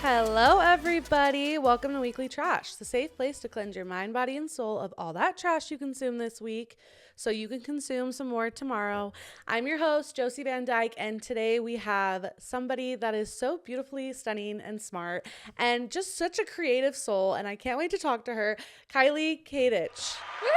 Hello, everybody. Welcome to Weekly Trash, the safe place to cleanse your mind, body, and soul of all that trash you consume this week so you can consume some more tomorrow. I'm your host, Josie Van Dyke, and today we have somebody that is so beautifully stunning and smart and just such a creative soul, and I can't wait to talk to her, Kylie Katich. Woo!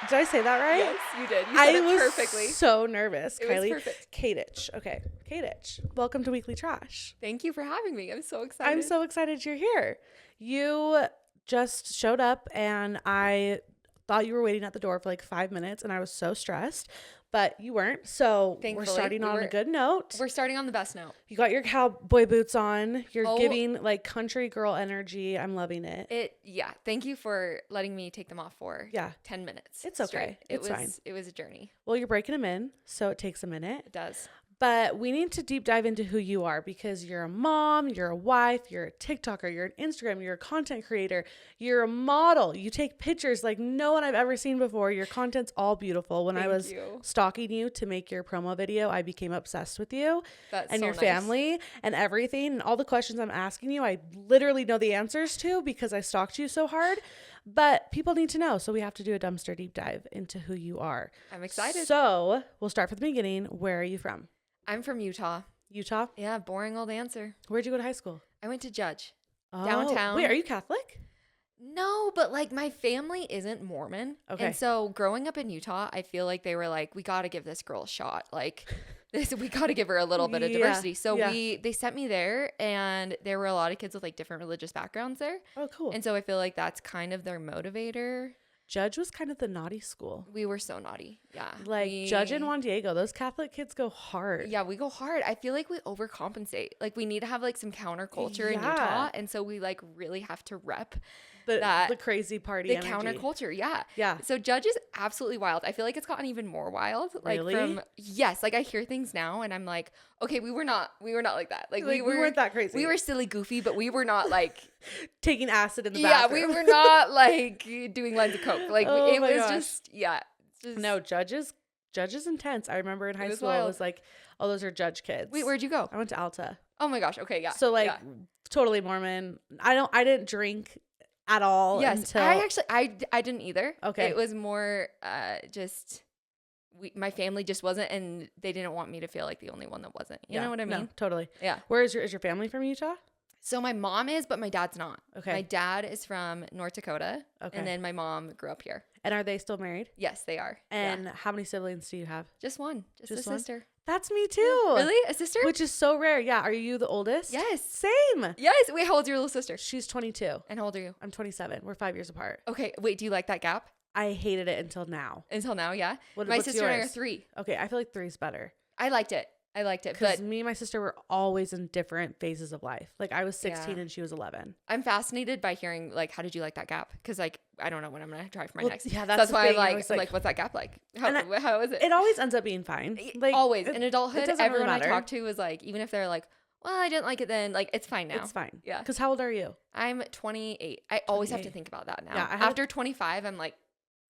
Did I say that right? Yes, you did. You said it perfectly. I was so nervous. It Kylie was perfect. Katich. Okay, Katich. Welcome to Weekly Trash. Thank you for having me. I'm so excited. I'm so excited you're here. You just showed up and I thought you were waiting at the door for like 5 minutes and I was so stressed, but you weren't. So Thankfully, we're starting on a good note. We're starting on the best note. You got your cowboy boots on. You're giving like country girl energy. I'm loving it. Yeah. Thank you for letting me take them off for 10 minutes. It's okay. Straight. It's fine. It was a journey. Well, you're breaking them in, so it takes a minute. It does. But we need to deep dive into who you are because you're a mom, you're a wife, you're a TikToker, you're an Instagram, you're a content creator, you're a model. You take pictures like no one I've ever seen before. Your content's all beautiful. When I was stalking you to make your promo video, I became obsessed with you and your family and everything. And all the questions I'm asking you, I literally know the answers to because I stalked you so hard. But people need to know, so we have to do a dumpster deep dive into who you are. I'm excited. So we'll start from the beginning. Where are you from? I'm from Utah. Utah? Yeah, boring old answer. Where'd you go to high school? I went to Judge. Oh, downtown. Wait, are you Catholic? No, but like my family isn't Mormon. Okay. And so growing up in Utah, I feel like they were like, we got to give this girl a shot. Like we got to give her a little bit of diversity. So they sent me there and there were a lot of kids with like different religious backgrounds there. Oh, cool. And so I feel like that's kind of their motivator. Judge was kind of the naughty school. We were so naughty. Yeah. Like Judge and Juan Diego, those Catholic kids go hard. Yeah, we go hard. I feel like we overcompensate. Like we need to have like some counterculture in Utah. And so we like really have to rep the crazy party the energy. Counterculture. Yeah. So Judge is absolutely wild. I feel like it's gotten even more wild. Like really? Yes, like I hear things now and I'm like, okay, we were not like that. Like we weren't that crazy. We were silly goofy, but we were not like taking acid in the bathroom. Yeah, we were not like doing lines of coke. Like it was just no, Judge is intense. I remember in high school it was like, oh, those are Judge kids. Wait, where'd you go? I went to Alta. Oh my gosh. Okay, yeah. So like totally Mormon. I didn't drink at all. Yes, I didn't either. Okay, it was more just my family just wasn't, and they didn't want me to feel like the only one that wasn't. You know what I mean? No, totally. Yeah. Where is your family from? Utah? So my mom is, but my dad's not. Okay. My dad is from North Dakota. Okay. And then my mom grew up here. And are they still married? Yes, they are. And how many siblings do you have? Just one. Just a sister. That's me too. Really? A sister? Which is so rare. Yeah. Are you the oldest? Yes. Same. Yes. Wait, how old's your little sister? She's 22. And how old are you? I'm 27. We're 5 years apart. Okay. Wait, do you like that gap? I hated it until now. Until now, yeah. My sister and I are 3. Okay. I feel like 3 is better. I liked it. Because me and my sister were always in different phases of life. Like I was 16 and she was 11. I'm fascinated by hearing like, how did you like that gap? Because like, I don't know when I'm going to try for my next. Yeah, that's why I'm like, what's that gap like? How is it? It always ends up being fine. Like always in adulthood, everyone really I talk to is like, even if they're like, well, I didn't like it then, like it's fine now. It's fine. Yeah. Because how old are you? I'm 28. I always have to think about that now. Yeah, after 25, I'm like.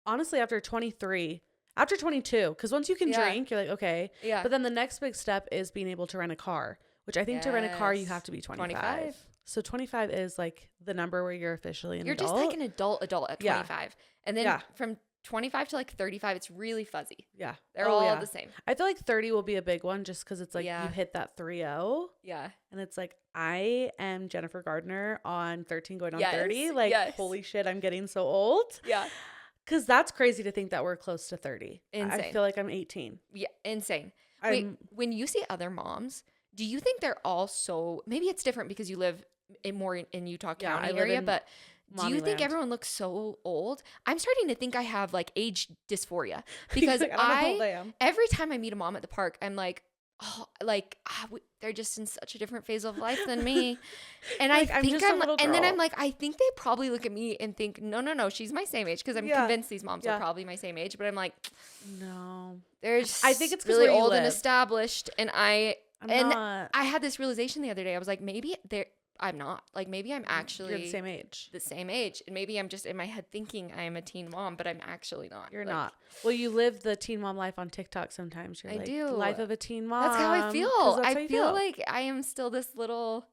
Honestly, after 23. After 22, because once you can drink, you're like, okay. Yeah. But then the next big step is being able to rent a car, which I think to rent a car, you have to be 25. So 25 is like the number where you're officially an adult. You're just like an adult at 25. Yeah. And then from 25 to like 35, it's really fuzzy. Yeah. They're all the same. I feel like 30 will be a big one just because it's like you hit that 3-0. Yeah. And it's like, I am Jennifer Gardner on 13 going on 30. Like, holy shit, I'm getting so old. Yeah. Because that's crazy to think that we're close to 30. Insane. I feel like I'm 18. Yeah, insane. Wait, when you see other moms, do you think they're all so... Maybe it's different because you live more in Utah County area, but do you think everyone looks so old? I'm starting to think I have like age dysphoria because like, I don't know how old I am. Every time I meet a mom at the park, I'm like, they're just in such a different phase of life than me. And like, I think and then I'm like, I think they probably look at me and think, no, she's my same age. Cause I'm convinced these moms are probably my same age, but I'm like, no, they're just I think it's really old and established. And I had this realization the other day. I was like, maybe I'm not. Like maybe I'm actually You're the same age. And maybe I'm just in my head thinking I am a teen mom, but I'm actually not. You're not. Well, you live the teen mom life on TikTok sometimes. You're do. Life of a teen mom. That's how I feel. I feel like I am still this little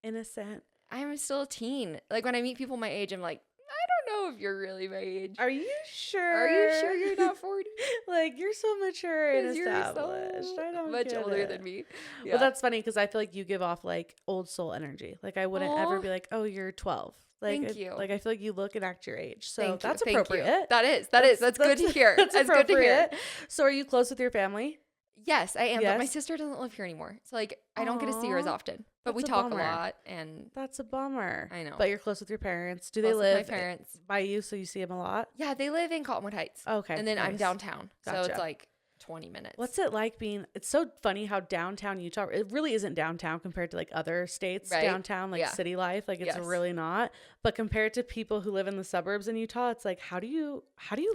innocent. I'm still a teen. Like when I meet people my age, I'm like, I don't know if you're really my age. Are you sure? Are you sure you're not 40? Like, you're so mature and established. You're so I don't much get older it. than me. Yeah. Well, that's funny because I feel like you give off like old soul energy. Like I wouldn't ever be like, oh, you're 12. Like, Thank you. Like I feel like you look and act your age. So that's Thank appropriate. you. That's good to hear. That's good to hear. So are you close with your family? Yes, I am. Yes. But my sister doesn't live here anymore. So like I don't get to see her as often. But we talk a lot, and that's a bummer. I know. But you're close with your parents. Do they live with my parents by you so you see them a lot? Yeah, they live in Cottonwood Heights. Okay. And then I'm downtown. Gotcha. So it's like 20 minutes. What's it like being, it's so funny how downtown Utah, it really isn't downtown compared to like other states, downtown, like city life, like it's really not. But compared to people who live in the suburbs in Utah, it's like, how do you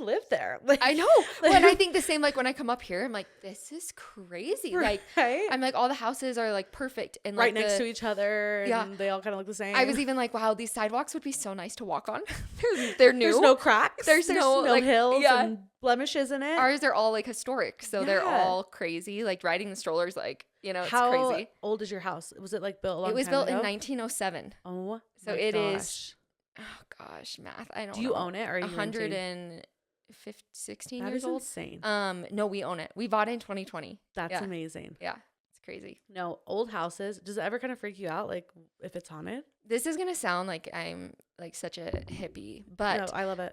live there? Like, I know. When I think the same, like when I come up here, I'm like, this is crazy. Like, I'm like, all the houses are like perfect and right next to each other. And they all kind of look the same. I was even like, wow, these sidewalks would be so nice to walk on. they're new. There's no cracks. There's no like, hills and blemishes in it. Ours are all like historic. So they're all crazy. Like riding the strollers, like, you know, it's crazy. How old is your house? Was it like built a long time ago? It was built in 1907. Oh, so it is. Oh gosh, math. I don't know. Do you own it or are you 116 years old? That is insane. No, we own it. We bought it in 2020. That's amazing. Yeah. It's crazy. No, old houses. Does it ever kind of freak you out? Like if it's haunted? This is going to sound like I'm like such a hippie, but no, I love it.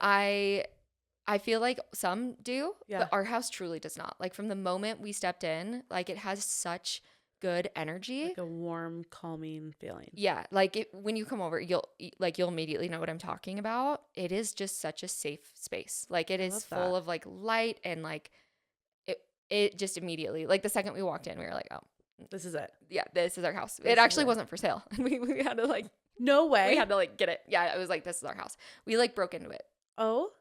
I feel like some do, but our house truly does not. Like from the moment we stepped in, like it has such good energy, like a warm, calming feeling. Yeah, like when you come over, you'll immediately know what I'm talking about. It is just such a safe space. Like it is full of like light and like it just immediately, like the second we walked in, we were like, oh, this is it. Yeah, this is our house. It actually wasn't for sale. we had to like, no way. We had to like get it. Yeah, it was like, this is our house. We like broke into it. Oh.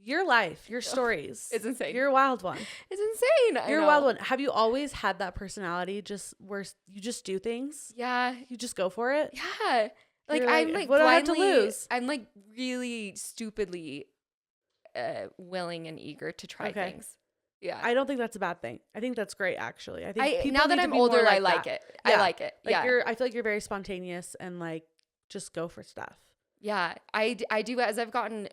Your life, your stories. It's insane. You're a wild one. It's insane. You're a wild one. Have you always had that personality just where you just do things? Yeah. You just go for it? Yeah. Like I'm like what do I have blindly, to lose? I'm like really stupidly willing and eager to try things. Yeah. I don't think that's a bad thing. I think that's great actually. I think people now that I'm older, I like it. Yeah. I like it. Like I feel like you're very spontaneous and like just go for stuff. Yeah. I do, as I've gotten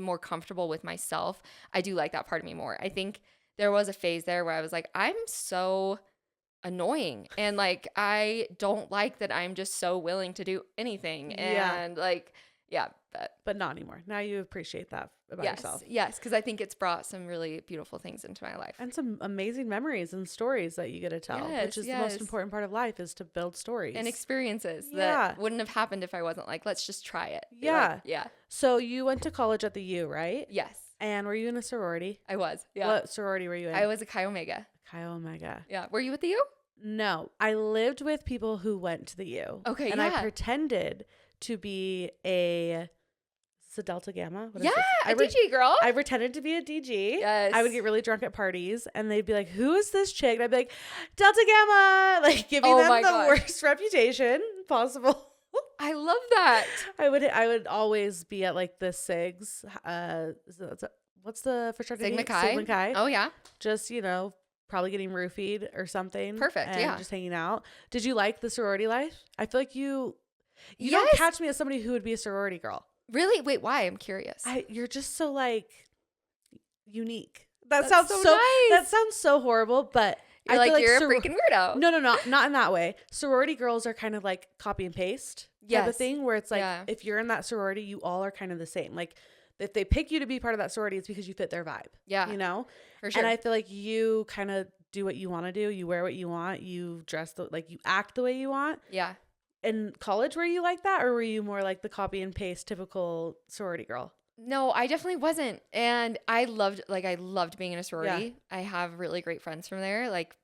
more comfortable with myself, I do like that part of me more. I think there was a phase there where I was like, I'm so annoying and like I don't like that I'm just so willing to do anything and but not anymore. Now you appreciate that about yourself. Yes, because I think it's brought some really beautiful things into my life and some amazing memories and stories that you get to tell, which is the most important part of life, is to build stories and experiences that wouldn't have happened if I wasn't like, let's just try it. Yeah. So you went to college at the U, right? Yes. And were you in a sorority? I was. Yeah. What sorority were you in? I was a Chi Omega. Chi Omega. Yeah. Were you with the U? No, I lived with people who went to the U. Okay. And I pretended to be a Delta Gamma. What is this? A DG girl. I pretended to be a DG. Yes. I would get really drunk at parties and they'd be like, who is this chick? And I'd be like, Delta Gamma, like giving them the worst reputation possible. I love that. I would always be at like the SIGs. What's the fraternity? Sigma Chi. Sigma Chi. Oh yeah. Just, probably getting roofied or something. Perfect. And just hanging out. Did you like the sorority life? I feel like you don't catch me as somebody who would be a sorority girl. Really? Wait, why? I'm curious. You're just so like unique. That sounds so nice. That sounds so horrible, but I feel like you're a freaking weirdo. No, not in that way. Sorority girls are kind of like copy and paste type of thing, where it's like if you're in that sorority, you all are kind of the same. Like if they pick you to be part of that sorority, it's because you fit their vibe. Yeah. For sure. And I feel like you kind of do what you want to do. You wear what you want. You dress you act the way you want. Yeah. In college, were you like that, or were you more like the copy and paste typical sorority girl? No, I definitely wasn't. And I loved being in a sorority. Yeah. I have really great friends from there, like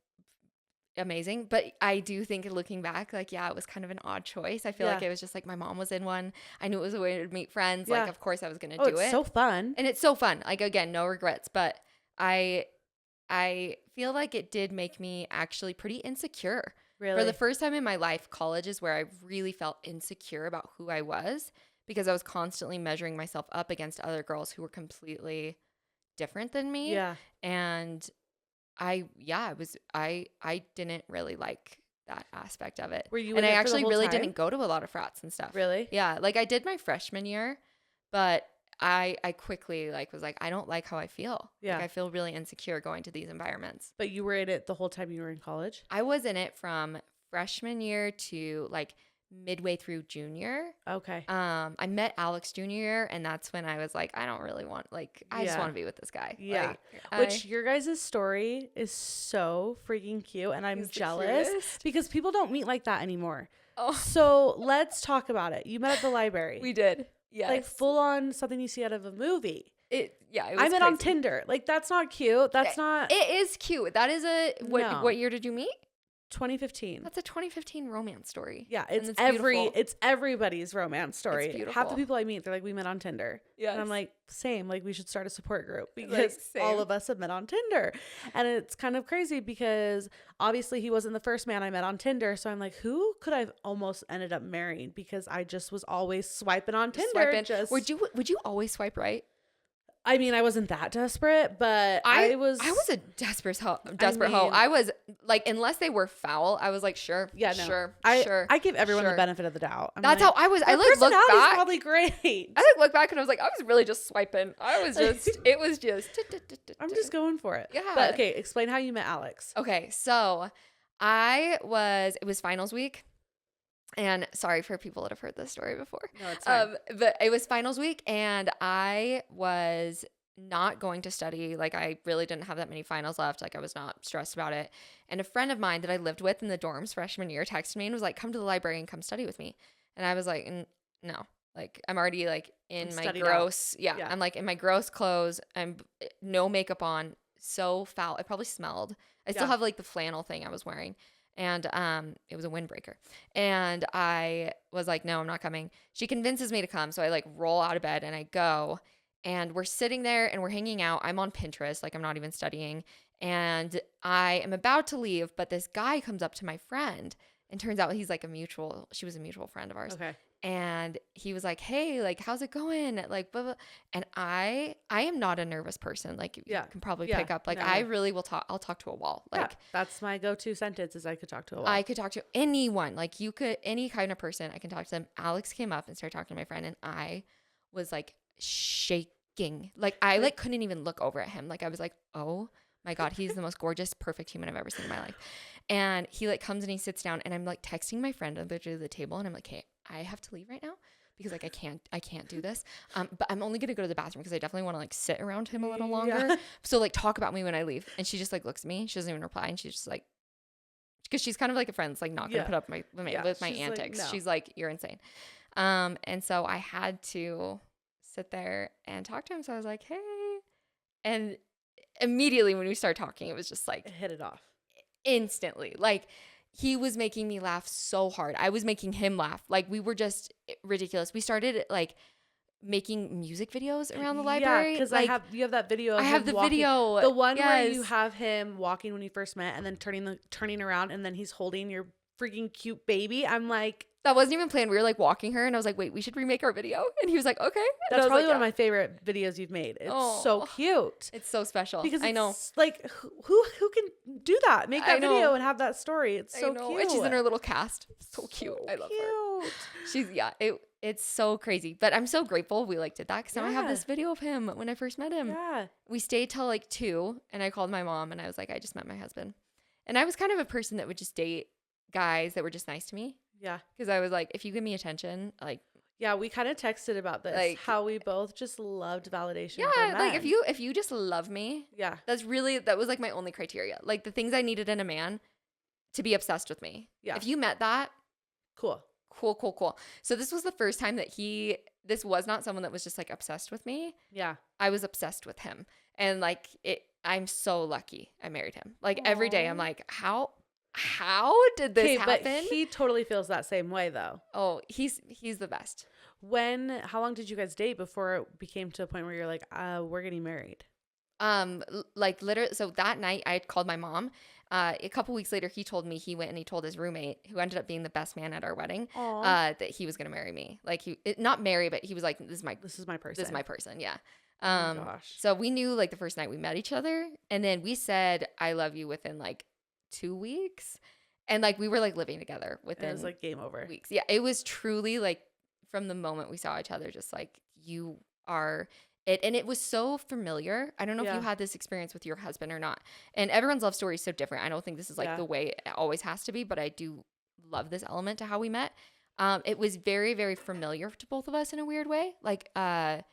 amazing. But I do think looking back, like, it was kind of an odd choice. I feel like it was just like my mom was in one. I knew it was a way to meet friends. Like, of course I was going to do it. It's so fun. And it's so fun. Like, again, no regrets. But I feel like it did make me actually pretty insecure. Really? For the first time in my life, college is where I really felt insecure about who I was, because I was constantly measuring myself up against other girls who were completely different than me. Yeah. And I didn't really like that aspect of it. Were you and in I it for the actually whole really time? didn't go to a lot of frats and stuff. Really? Yeah. Like I did my freshman year, but I quickly like was like, I don't like how I feel. Yeah. Like I feel really insecure going to these environments. But you were in it the whole time you were in college? I was in it from freshman year to like midway through junior. Okay. I met Alex junior year, and that's when I was like, I don't really want, like, I just want to be with this guy. Yeah. Like, Which your guys' story is so freaking cute, and I'm jealous because people don't meet like that anymore. Oh. So let's talk about it. You met at the library. We did. Yes. Like full on something you see out of a movie. It was I met crazy. on Tinder. Like that's not cute. That's not. It is cute. That is what year did you meet? 2015. That's a 2015 romance story. Yeah, it's everybody's romance story. It's beautiful. Half the people I meet, they're like, we met on Tinder. Yeah, and I'm like, same. Like, we should start a support group because all of us have met on Tinder, and it's kind of crazy because obviously he wasn't the first man I met on Tinder. So I'm like, who could I've almost ended up marrying because I just was always swiping on Tinder. Would you always swipe right? I mean, I wasn't that desperate, but I was a desperate hoe. I was like, unless they were foul, I was like, sure. I give everyone the benefit of the doubt. That's how I was. I like look back. Probably great. I like look back and I was like, I was really just swiping. It was just. I'm just going for it. Yeah. But okay, explain how you met Alex. Okay, so it was finals week. And sorry for people that have heard this story before. No, it's fine. But it was finals week and I was not going to study. Like I really didn't have that many finals left. Like I was not stressed about it. And a friend of mine that I lived with in the dorms freshman year texted me and was like, come to the library and come study with me. And I was like, no, like I'm already like in my gross. Yeah, I'm like in my gross clothes. I'm no makeup on. So foul. I probably smelled. I still have like the flannel thing I was wearing. And it was a windbreaker. And I was like, no, I'm not coming. She convinces me to come. So I like roll out of bed and I go. And we're sitting there and we're hanging out. I'm on Pinterest. Like I'm not even studying. And I am about to leave. But this guy comes up to my friend. And turns out she was a mutual friend of ours. Okay. And he was like, hey, like, how's it going? Like, blah, blah. And I am not a nervous person. Like, you can probably pick up. Like, I really will talk. I'll talk to a wall. Like, that's my go-to sentence is I could talk to a wall. I could talk to anyone. Like, any kind of person, I can talk to them. Alex came up and started talking to my friend. And I was like shaking. Like, I like couldn't even look over at him. Like, I was like, oh my God, he's the most gorgeous, perfect human I've ever seen in my life. And he like comes and he sits down and I'm like texting my friend under the table and I'm like, hey, I have to leave right now because like I can't do this. But I'm only gonna go to the bathroom because I definitely want to like sit around him a little longer. Yeah. So like talk about me when I leave. And she just like looks at me. She doesn't even reply. And she's just like, because she's kind of like a friend, like not gonna put up with my antics. Like, no. She's like, you're insane. And so I had to sit there and talk to him. So I was like, hey, and immediately when we started talking, it was just like hit it off instantly. Like he was making me laugh so hard. I was making him laugh. Like we were just ridiculous. We started like making music videos around the library. Yeah, because like, you have that video. Of I have the walking. video. The one where you have him walking when you first met, and then turning around, and then he's holding your freaking cute baby. I'm like, that wasn't even planned. We were like walking her and I was like, wait, we should remake our video. And he was like, okay. And that's probably one of my favorite videos you've made. It's so cute. It's so special. Because I know. Like who can do that? Make that video and have that story. It's so cute. And she's in her little cast. So cute. I love her. She's it's so crazy. But I'm so grateful we like did that because now I have this video of him when I first met him. Yeah. We stayed till like 2 and I called my mom and I was like, I just met my husband. And I was kind of a person that would just date guys that were just nice to me. Yeah. Because I was like, if you give me attention, like. Yeah, we kind of texted about this. Like, how we both just loved validation. Yeah, from men. Like if you just love me. Yeah. That was like my only criteria. Like the things I needed in a man to be obsessed with me. Yeah. If you met that. Cool. So this was the first time that this was not someone that was just like obsessed with me. Yeah. I was obsessed with him. And like I'm so lucky I married him. Like every day I'm like, how did this happen? But he totally feels that same way though. Oh, he's the best. How long did you guys date before it became to a point where you're like, we're getting married? Like literally, so that night I had called my mom. A couple weeks later, he told me he went and he told his roommate, who ended up being the best man at our wedding, that he was going to marry me. Like not marry, but he was like, this is my person. This is my person. Yeah. Oh my gosh. So we knew like the first night we met each other and then we said, I love you within like 2 weeks. And like we were like living together within it was like game over weeks. Yeah, it was truly like from the moment we saw each other, just like you are it. And it was so familiar. I don't know if you had this experience with your husband or not. And everyone's love story is so different. I don't think this is like the way it always has to be, but I do love this element to how we met. It was very, very familiar to both of us in a weird way, like a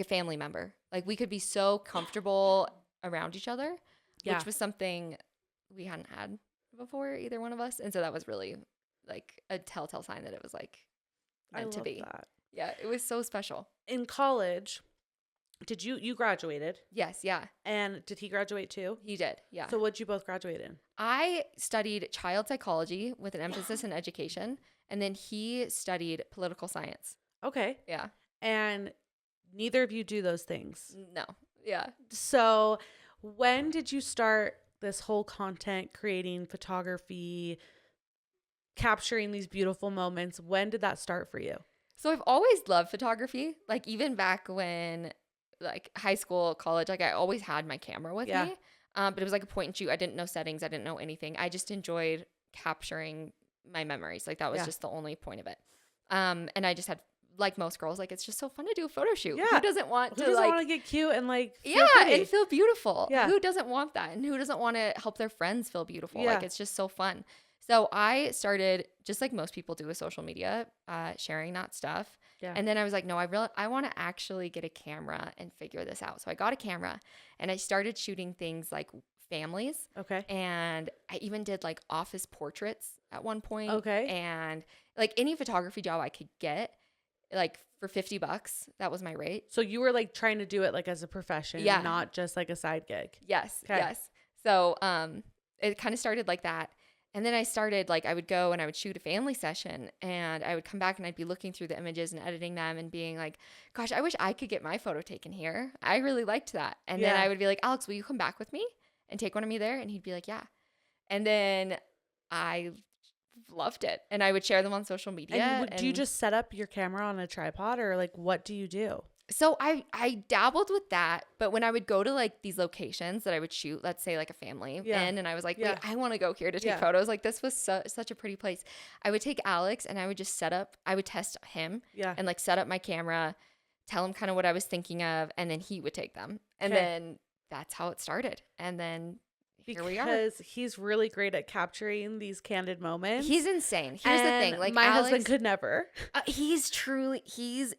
family member. Like we could be so comfortable around each other, which was something we hadn't had before, either one of us. And so that was really like a telltale sign that it was like meant to be. That. Yeah, it was so special. In college, did you graduated? Yes, yeah. And did he graduate too? He did, yeah. So what'd you both graduate in? I studied child psychology with an emphasis in education, and then he studied political science. Okay. Yeah. And neither of you do those things? No. Yeah. So when did you start this whole content creating, photography, capturing these beautiful moments? When did that start for you? So I've always loved photography. Like even back when like high school, college, like I always had my camera with me. But it was like a point and shoot. I didn't know settings. I didn't know anything. I just enjoyed capturing my memories. Like that was just the only point of it. And I just had, like most girls, like it's just so fun to do a photo shoot. Yeah. Who doesn't want to get cute and like feel pretty? And feel beautiful? Yeah. Who doesn't want that? And who doesn't want to help their friends feel beautiful? Like it's just so fun. So I started just like most people do with social media, sharing that stuff. Yeah. And then I was like, no, I want to actually get a camera and figure this out. So I got a camera and I started shooting things like families. Okay. And I even did like office portraits at one point. Okay. And like any photography job I could get, like for $50, that was my rate. So you were like trying to do it like as a profession, not just like a side gig. Yes. Okay. Yes. So it kind of started like that. And then I started like I would go and I would shoot a family session and I would come back and I'd be looking through the images and editing them and being like, gosh, I wish I could get my photo taken here. I really liked that. And then I would be like, Alex, will you come back with me and take one of me there? And he'd be like, yeah. And then I loved it. And I would share them on social media. And do you just set up your camera on a tripod or like what do you do? So I dabbled with that, but when I would go to like these locations that I would shoot, let's say like a family in, and I was like, wait, I want to go here to take photos. Like this was such a pretty place. I would take Alex and I would just I would test him and like set up my camera, tell him kind of what I was thinking of, and then he would take them. And then that's how it started. And then here we are. Because he's really great at capturing these candid moments. He's insane. Here's the thing. Like my husband could never. He's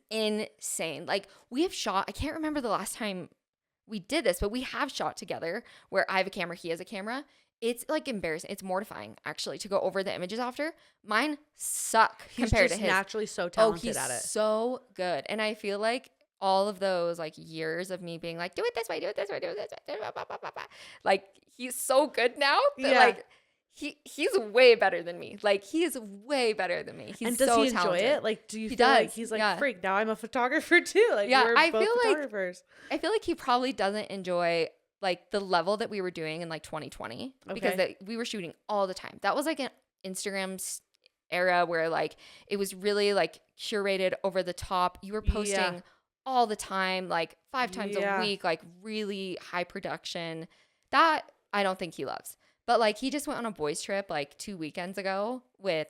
insane. Like we have shot, I can't remember the last time we did this, but we have shot together where I have a camera, he has a camera. It's like embarrassing. It's mortifying actually to go over the images after. Mine suck compared to his. He's naturally so talented at it. He's so good. And I feel like all of those like years of me being like, do it this way, do it this way, do it this way, blah, blah, blah, blah. Like he's so good now that like he's way better than me. Like he is way better than me. He's and does so he enjoy talented. it? Like do you feel like he's like freak, now I'm a photographer too? Like we're both photographers. I feel like he probably doesn't enjoy like the level that we were doing in like 2020 because we were shooting all the time. That was like an Instagram era where like it was really like curated over the top. You were posting all the time, like 5 times a week, like really high production. That I don't think he loves. But like he just went on a boys trip like 2 weekends ago with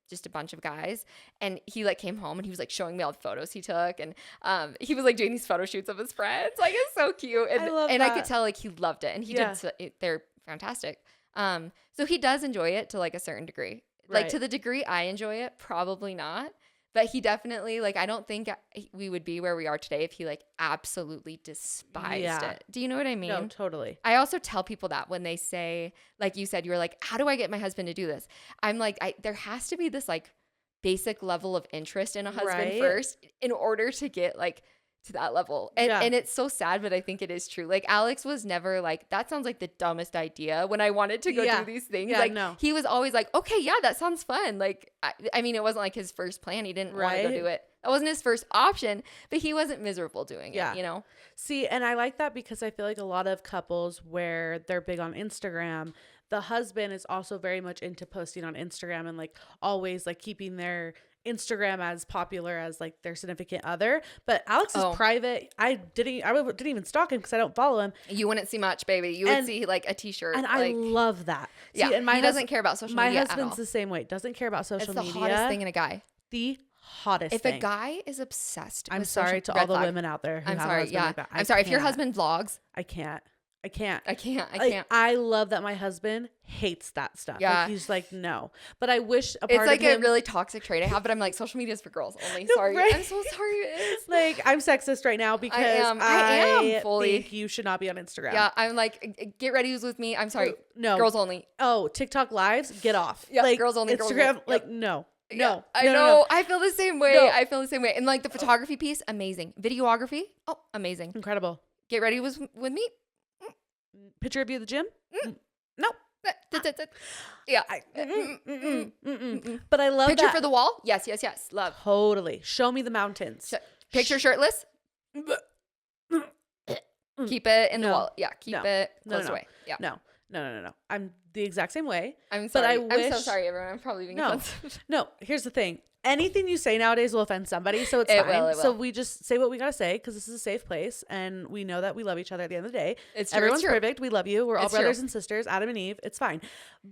just a bunch of guys, and he like came home and he was like showing me all the photos he took, and he was like doing these photo shoots of his friends. Like it's so cute, and I could tell like he loved it, and he did. They're fantastic. So he does enjoy it to like a certain degree. Like to the degree I enjoy it, probably not. But he definitely, like, I don't think we would be where we are today if he, like, absolutely despised it. Do you know what I mean? No, totally. I also tell people that when they say, like you said, you were like, how do I get my husband to do this? I'm like, there has to be this, like, basic level of interest in a husband first in order to get, like, to that level. And it's so sad, but I think it is true. Like Alex was never like, that sounds like the dumbest idea when I wanted to go do these things. Like he was always like, okay, yeah, that sounds fun. Like, I mean, it wasn't like his first plan. He didn't want to go do it. That wasn't his first option, but he wasn't miserable doing it, you know? See, and I like that because I feel like a lot of couples where they're big on Instagram, the husband is also very much into posting on Instagram and like always like keeping their Instagram as popular as like their significant other. But Alex is private. I didn't even stalk him because I don't follow him. You wouldn't see much, baby. You would see like a t-shirt. And like, I love that. Yeah. See, and he doesn't care about social media. My husband's the same way. Doesn't care about social media. It's the hottest thing in a guy. The hottest thing. If a guy is obsessed I'm sorry to all the women out there who I'm have sorry, husbands like that. I'm sorry. If your husband vlogs. I can't. I love that my husband hates that stuff. Yeah. Like, he's like, no. But I wish a part it's like of him, a really toxic trait I have, but I'm like, social media is for girls only. Sorry. Right? I'm so sorry it is. Like, I'm sexist right now because I am fully think you should not be on Instagram. Yeah, I'm like, get ready with me. I'm sorry. No. Girls only. Oh, TikTok lives, get off. Yeah, like, girls only. Instagram, girls like, no. No, I know. No. I feel the same way. I feel the same way. And like the photography piece, amazing. Videography, amazing. Incredible. Get ready with me. Picture of you at the gym? No. Yeah. But I love Picture that. for the wall? Yes. Love. Totally. Show me the mountains. Picture shirtless? Keep it in the wall. Yeah. Keep it close away. Yeah. No. I'm the exact same way. I'm sorry. I'm so sorry, everyone. I'm probably being offensive. No. Here's the thing. Anything you say nowadays will offend somebody, so it's fine. It will. So we just say what we gotta say because this is a safe place, and we know that we love each other at the end of the day. It's true. Everyone's perfect. We love you. We're all brothers and sisters. Adam and Eve. It's fine.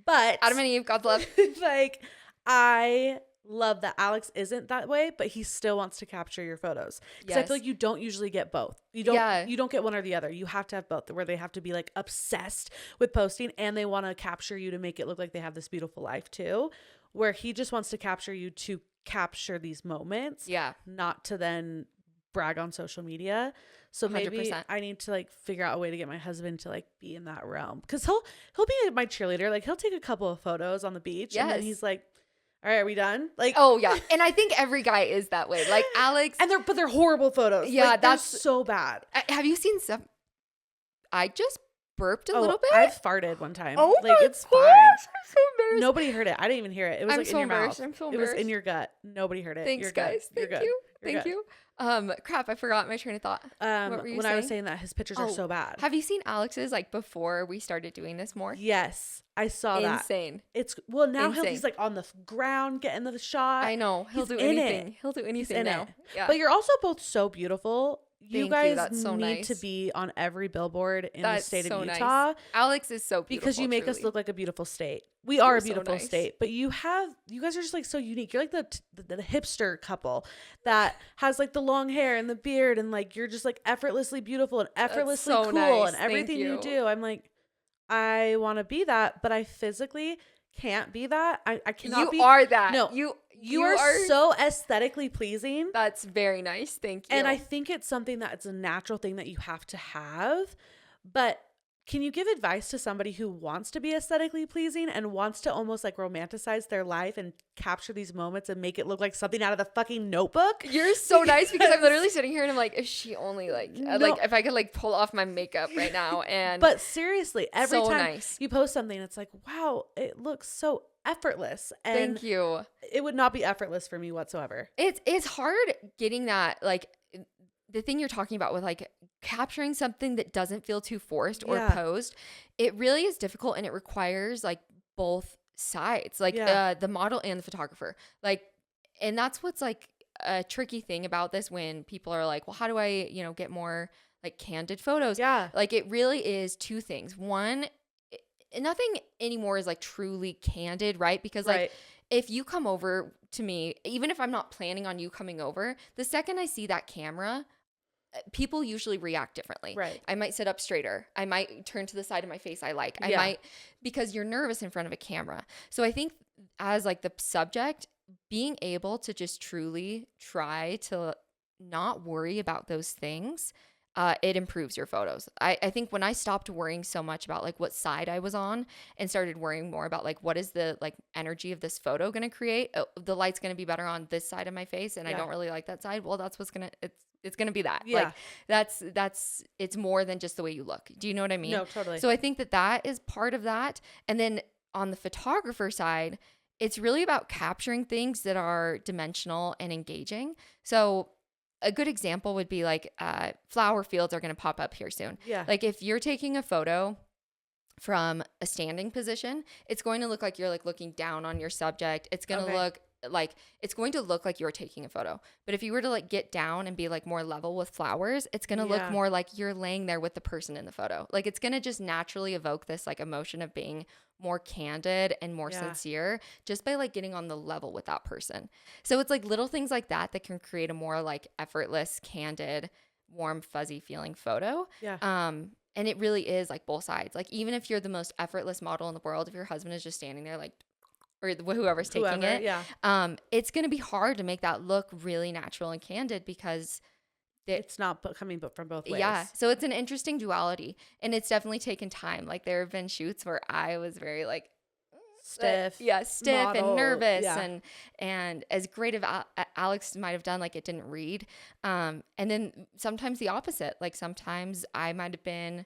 But Adam and Eve, God's love. Like, I love that Alex isn't that way, but he still wants to capture your photos. Because I feel like you don't usually get both. You don't get one or the other. You have to have both, where they have to be like obsessed with posting and they want to capture you to make it look like they have this beautiful life too. Where he just wants to capture you to capture these moments. Yeah. Not to then brag on social media. So maybe 100%. I need to like figure out a way to get my husband to like be in that realm. Because he'll be my cheerleader. Like, he'll take a couple of photos on the beach and then he's like, all right, are we done? Like, oh yeah. And I think every guy is that way. Like Alex. And they're horrible photos. Yeah, like, that's so bad. Have you seen some? I just burped a little bit. I've farted one time. Oh like, my it's fine. I'm so embarrassed. Nobody heard it. I didn't even hear it. It was like in your mouth. I'm so embarrassed. It was in your gut. Nobody heard it. Thanks, You're guys. Good. Thank you. Crap, I forgot my train of thought. What were you saying? I was saying that his pictures are so bad. Have you seen Alex's like before we started doing this more? Yes, I saw that. Insane. It's now he's like on the ground getting the shot. I know. He'll do anything. He'll do anything now. Yeah. But you're also both so beautiful. You guys That's so need nice. to be on every billboard in the state of Utah. Nice. Alex is so beautiful. Because you make us look like a beautiful state. We are a beautiful state, but you guys are just like so unique. You're like the hipster couple that has like the long hair and the beard, and like you're just like effortlessly beautiful and effortlessly cool and everything you do. I'm like, I want to be that, but I physically can't be that. I cannot be. You are that. No, you are so aesthetically pleasing. That's very nice. Thank you. And I think it's something that it's a natural thing that you have to have. But can you give advice to somebody who wants to be aesthetically pleasing and wants to almost like romanticize their life and capture these moments and make it look like something out of the fucking Notebook? You're so nice, because I'm literally sitting here and I'm like, if she only like if I could like pull off my makeup right now. And but seriously, every time nice. You post something, it's like, wow, it looks so effortless. And thank you. It would not be effortless for me whatsoever. It's hard getting that, like the thing you're talking about with like capturing something that doesn't feel too forced or posed. It really is difficult, and it requires like both sides, like the model and the photographer. Like, and that's what's like a tricky thing about this, when people are like, well, how do I, get more like candid photos? Yeah. Like, it really is two things. One, nothing anymore is like truly candid, right? Because like if you come over to me, even if I'm not planning on you coming over, the second I see that camera, people usually react differently. Right. I might sit up straighter. I might turn to the side of my face I like. I might, because you're nervous in front of a camera. So I think as like the subject, being able to just truly try to not worry about those things, it improves your photos. I think when I stopped worrying so much about like what side I was on and started worrying more about like what is the like energy of this photo going to create, the light's going to be better on this side of my face and I don't really like that side. Well, that's what's going to, it's going to be that. Like that's it's more than just the way you look. Do you know what I mean? No, totally. So I think that is part of that. And then on the photographer side, it's really about capturing things that are dimensional and engaging. So a good example would be like flower fields are going to pop up here soon. Yeah. Like if you're taking a photo from a standing position, it's going to look like you're like looking down on your subject. It's going to look like, it's going to look like you're taking a photo. But if you were to like get down and be like more level with flowers, it's going to look more like you're laying there with the person in the photo. Like, it's going to just naturally evoke this like emotion of being more candid and more sincere just by like getting on the level with that person. So it's like little things like that that can create a more like effortless, candid, warm, fuzzy feeling photo. And it really is like both sides. Like, even if you're the most effortless model in the world, if your husband is just standing there like, or whoever's taking it, it's going to be hard to make that look really natural and candid because it's not coming from both ways. Yeah. So it's an interesting duality, and it's definitely taken time. Like, there have been shoots where I was very like stiff model, and nervous and as great of Alex might have done, like, it didn't read. And then sometimes the opposite, like sometimes I might have been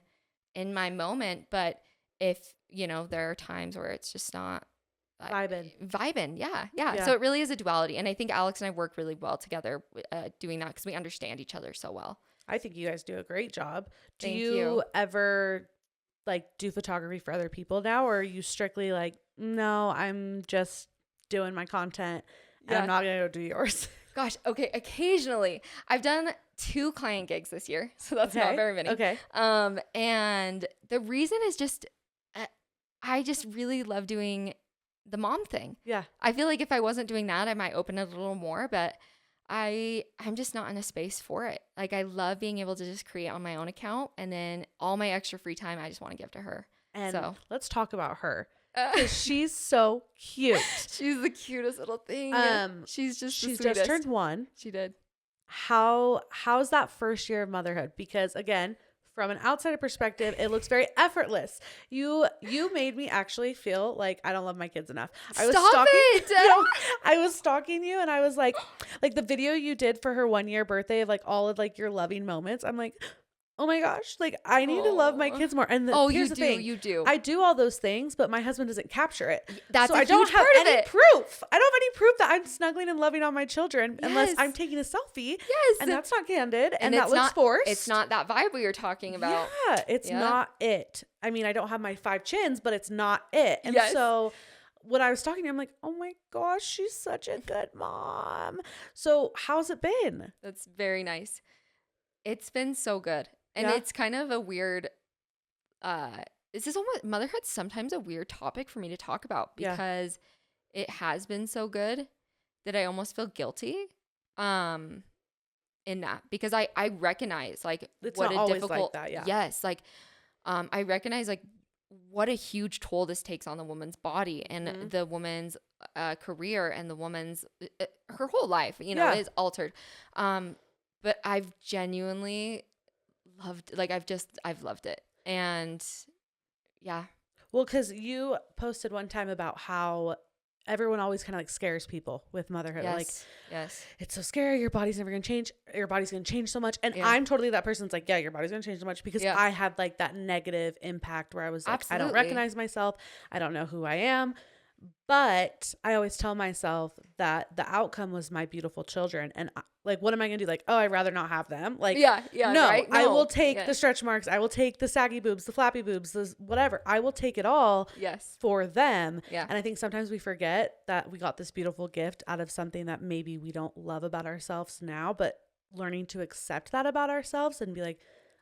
in my moment, but if, you know, there are times where it's just not vibing. Yeah. So it really is a duality. And I think Alex and I work really well together doing that because we understand each other so well. I think you guys do a great job. Thank do you ever like do photography for other people now, or are you strictly like, no, I'm just doing my content and I'm not going to go do yours? Gosh. Okay. Occasionally I've done 2 client gigs this year. So that's not very many. Okay. And the reason is just, I just really love doing the mom thing. Yeah. I feel like if I wasn't doing that, I might open it a little more, but I'm just not in a space for it. Like, I love being able to just create on my own account, and then all my extra free time I just want to give to her. And so let's talk about her. She's so cute. She's the cutest little thing. She's just turned 1. She did. How's that first year of motherhood? Because again, from an outsider perspective, it looks very effortless. You made me actually feel like I don't love my kids enough. I was stalking you, and I was like the video you did for her 1-year birthday of like all of like your loving moments. I'm like, oh my gosh, like I need to love my kids more. And here's the thing. You do. I do all those things, but my husband doesn't capture it. That's so a I don't huge have part of any it. proof. I don't have any proof that I'm snuggling and loving on my children unless I'm taking a selfie. Yes. And that's not candid. And that looks forced. It's not that vibe we were talking about. Yeah. It's not it. I mean, I don't have my 5 chins, but it's not it. And so when I was talking to him, I'm like, oh my gosh, she's such a good mom. So how's it been? That's very nice. It's been so good. And it's kind of a weird, this is almost, motherhood's sometimes a weird topic for me to talk about because it has been so good that I almost feel guilty in that, because I recognize like it's what not a difficult, like that, yes, like I recognize like what a huge toll this takes on the woman's body and the woman's career and the woman's, her whole life, you know, is altered. But I've genuinely loved, like I've loved it. And well, because you posted one time about how everyone always kind of like scares people with motherhood. It's so scary, your body's never gonna change, your body's gonna change so much. And I'm totally that person that's like, your body's gonna change so much, because I had like that negative impact where I was like, I don't recognize myself, I don't know who I am. But I always tell myself that the outcome was my beautiful children. And like, what am I going to do? Like, oh, I'd rather not have them. Like, no, right? No. I will take the stretch marks. I will take the saggy boobs, the flappy boobs, the whatever. I will take it all for them. Yeah. And I think sometimes we forget that we got this beautiful gift out of something that maybe we don't love about ourselves now, but learning to accept that about ourselves and be like,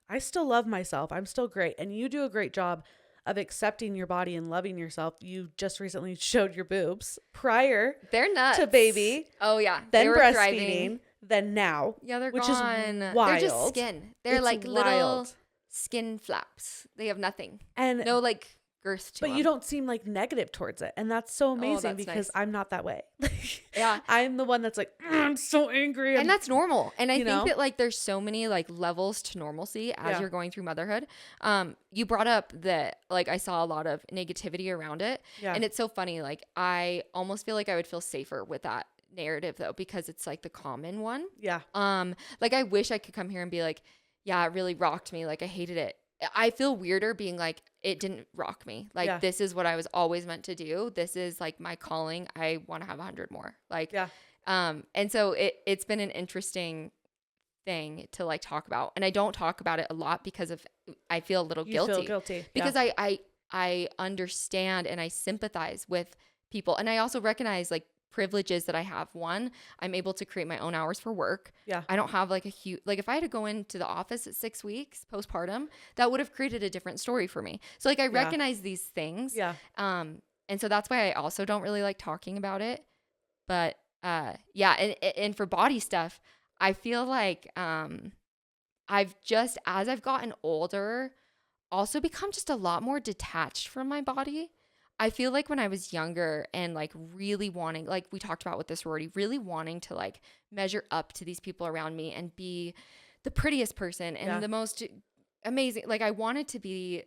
I still love myself. I'm still great. And you do a great job of accepting your body and loving yourself. You just recently showed your boobs prior they're nuts. To baby. Oh yeah. Then breastfeeding. Thriving. Then now. Yeah, they're which gone. Is wild. They're just skin. They're like wild. Little skin flaps. They have nothing. And no like girth to them. But you don't seem like negative towards it. And that's so amazing because I'm not that way. Yeah. I'm the one that's like, I'm so angry. And that's normal. And I think that like there's so many like levels to normalcy as you're going through motherhood. You brought up that like I saw a lot of negativity around it. Yeah. And it's so funny. Like I almost feel like I would feel safer with that narrative though, because it's like the common one. Yeah. Like I wish I could come here and be like, yeah, it really rocked me. Like I hated it. I feel weirder being like, it didn't rock me. Like, this is what I was always meant to do. This is like my calling. I want to have 100 more. Like, and so it's been an interesting thing to like talk about. And I don't talk about it a lot because I feel a little guilty. You feel guilty. Because I understand and I sympathize with people. And I also recognize like privileges that I have. One, I'm able to create my own hours for work. Yeah. I don't have like a huge, like if I had to go into the office at 6 weeks postpartum, that would have created a different story for me. So like I recognize these things. Yeah. And so that's why I also don't really like talking about it. But yeah, and for body stuff, I feel like I've just, as I've gotten older, also become just a lot more detached from my body. I feel like when I was younger and like really wanting, like we talked about with the sorority, really wanting to like measure up to these people around me and be the prettiest person and the most amazing. Like I wanted to be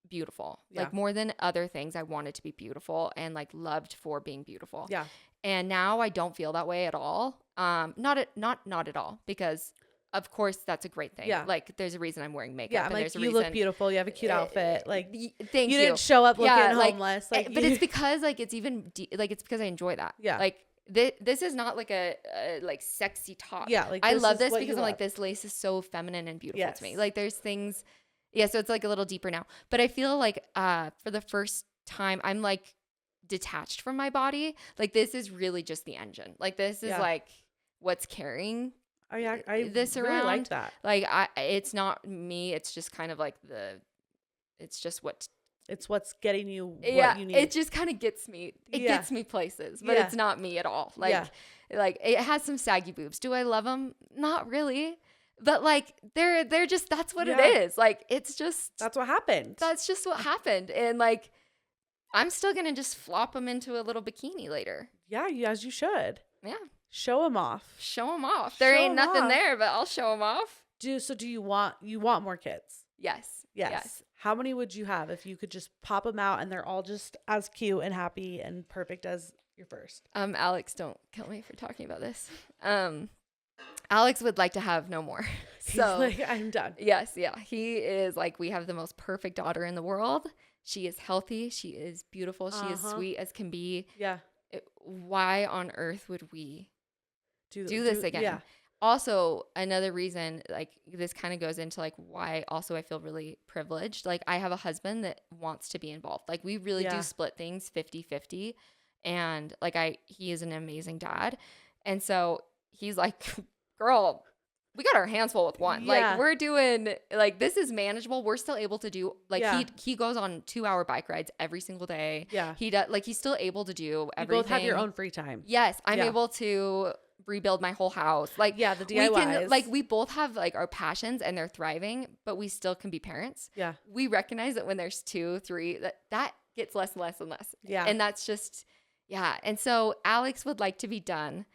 beautiful. Like more than other things, I wanted to be beautiful and like loved for being beautiful. Yeah. And now I don't feel that way at all. Not at all, because of course that's a great thing. Yeah. Like there's a reason I'm wearing makeup. Yeah, and like there's a you reason, look beautiful. You have a cute outfit. Like thank you. You didn't show up looking homeless. Like, but it's because like it's even like it's because I enjoy that. Yeah. Like this is not like a like sexy top. Yeah. Like I love this because I'm like, this lace is so feminine and beautiful to me. Like there's things. Yeah. So it's like a little deeper now. But I feel like for the first time I'm like detached from my body. Like this is really just the engine. Like this is like what's carrying I this really around. like that. Like it's not me. It's just kind of like it's just it's what's getting you what you need. It just kind of gets me. It gets me places, but it's not me at all. Like it has some saggy boobs. Do I love them? Not really. But like they're just, that's what it is. Like it's just, that's what happened. That's just what happened. And like I'm still going to just flop them into a little bikini later. Yeah, as you should. Yeah. Show them off. Show them off. There ain't nothing there, but I'll show them off. Do you want more kids? Yes. How many would you have if you could just pop them out and they're all just as cute and happy and perfect as your first? Alex, don't kill me for talking about this. Alex would like to have no more. So he's like, I'm done. Yes. Yeah. He is like, we have the most perfect daughter in the world. She is healthy. She is beautiful. She is sweet as can be. Yeah. Why on earth would we do this again? Yeah. Also, another reason, like this kind of goes into like why also I feel really privileged. Like I have a husband that wants to be involved. Like we really do split things 50-50. And like he is an amazing dad. And so he's like, girl, we got our hands full with one. Like we're doing, like, this is manageable. We're still able to do, like he goes on 2-hour bike rides every single day. Yeah. He does, like, he's still able to do everything. You both have your own free time. Yes. I'm able to rebuild my whole house. Like, the DIYs. We both have like our passions and they're thriving, but we still can be parents. Yeah. We recognize that when there's 2, 3, that gets less and less and less. Yeah. And that's just, And so Alex would like to be done,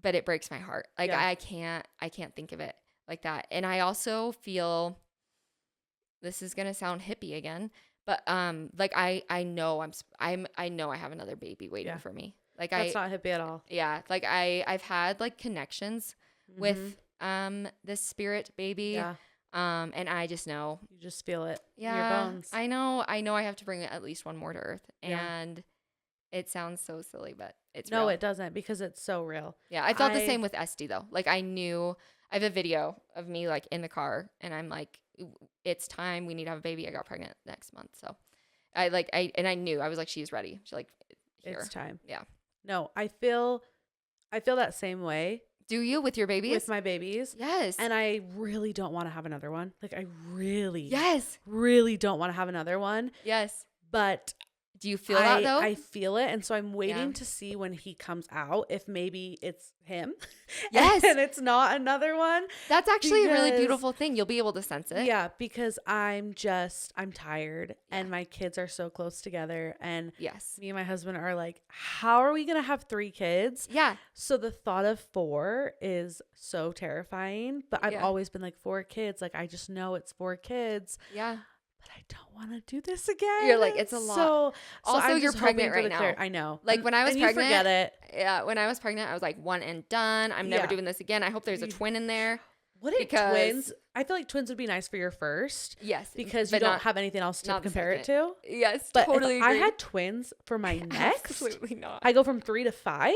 but it breaks my heart. Like I can't think of it like that. And I also feel, this is going to sound hippie again, but like I know I know I have another baby waiting for me. Like that's not hippie at all. Yeah. Like I've had like connections with this spirit baby. Yeah. And I just know. You just feel it in your bones. I know I have to bring at least one more to earth. And it sounds so silly, but it's real. No, it doesn't, because it's so real. Yeah. I felt the same with Esty though. Like I knew, I have a video of me like in the car and I'm like, it's time, we need to have a baby. I got pregnant next month. So I knew, I was like, she's ready. She's like, here. It's time. Yeah. No, I feel that same way. Do you with your babies? With my babies. Yes. And I really don't want to have another one. Like I really don't want to have another one. Yes. But do you feel that though? I feel it. And so I'm waiting to see when he comes out, if maybe it's him. Yes. And it's not another one. That's actually a really beautiful thing. You'll be able to sense it. Yeah. Because I'm tired and my kids are so close together. And me and my husband are like, how are we going to have 3 kids? Yeah. So the thought of 4 is so terrifying, but I've always been like 4 kids. Like I just know it's 4 kids. Yeah. But I don't want to do this again. You're like, it's a lot. So also, you're pregnant right now. I know. Like when I was pregnant, you forget it. Yeah, when I was pregnant, I was like, one and done. I'm never doing this again. I hope there's a twin in there. Twins? I feel like twins would be nice for your first. Yes, because you don't have anything else to compare it to. Yes, but totally. If I had twins for my next, absolutely not. I go from 3 to 5.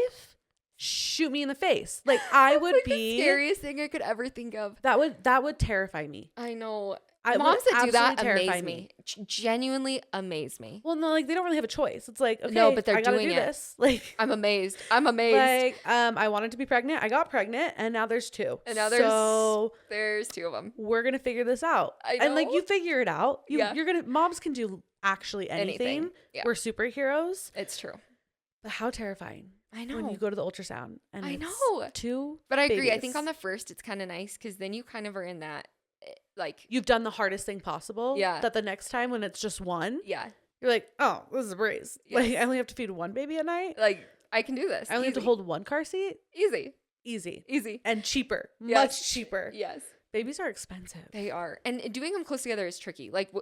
Shoot me in the face. Like I would like be the scariest thing I could ever think of. That would terrify me. I know. Moms that do that amaze me. Genuinely amaze me. Well, no, like they don't really have a choice. It's like, okay, no, but they're I gotta doing do it. This. Like, I'm amazed. Like, I wanted to be pregnant. I got pregnant, and now there's 2. And now there's 2 of them. We're gonna figure this out. I know. And like you figure it out. Moms can do actually anything. Yeah. We're superheroes. It's true. But how terrifying. I know. When you go to the ultrasound and I know 2 But I agree. babies. I think on the first, it's kind of nice because then you kind of are in that, like. You've done the hardest thing possible. Yeah. That the next time when it's just 1. Yeah. You're like, oh, this is a breeze. Yes. Like, I only have to feed 1 baby a night. Like, I can do this. I only have to hold 1 car seat. Easy. And cheaper. Yes. Much cheaper. Yes. Babies are expensive. They are. And doing them close together is tricky. Like,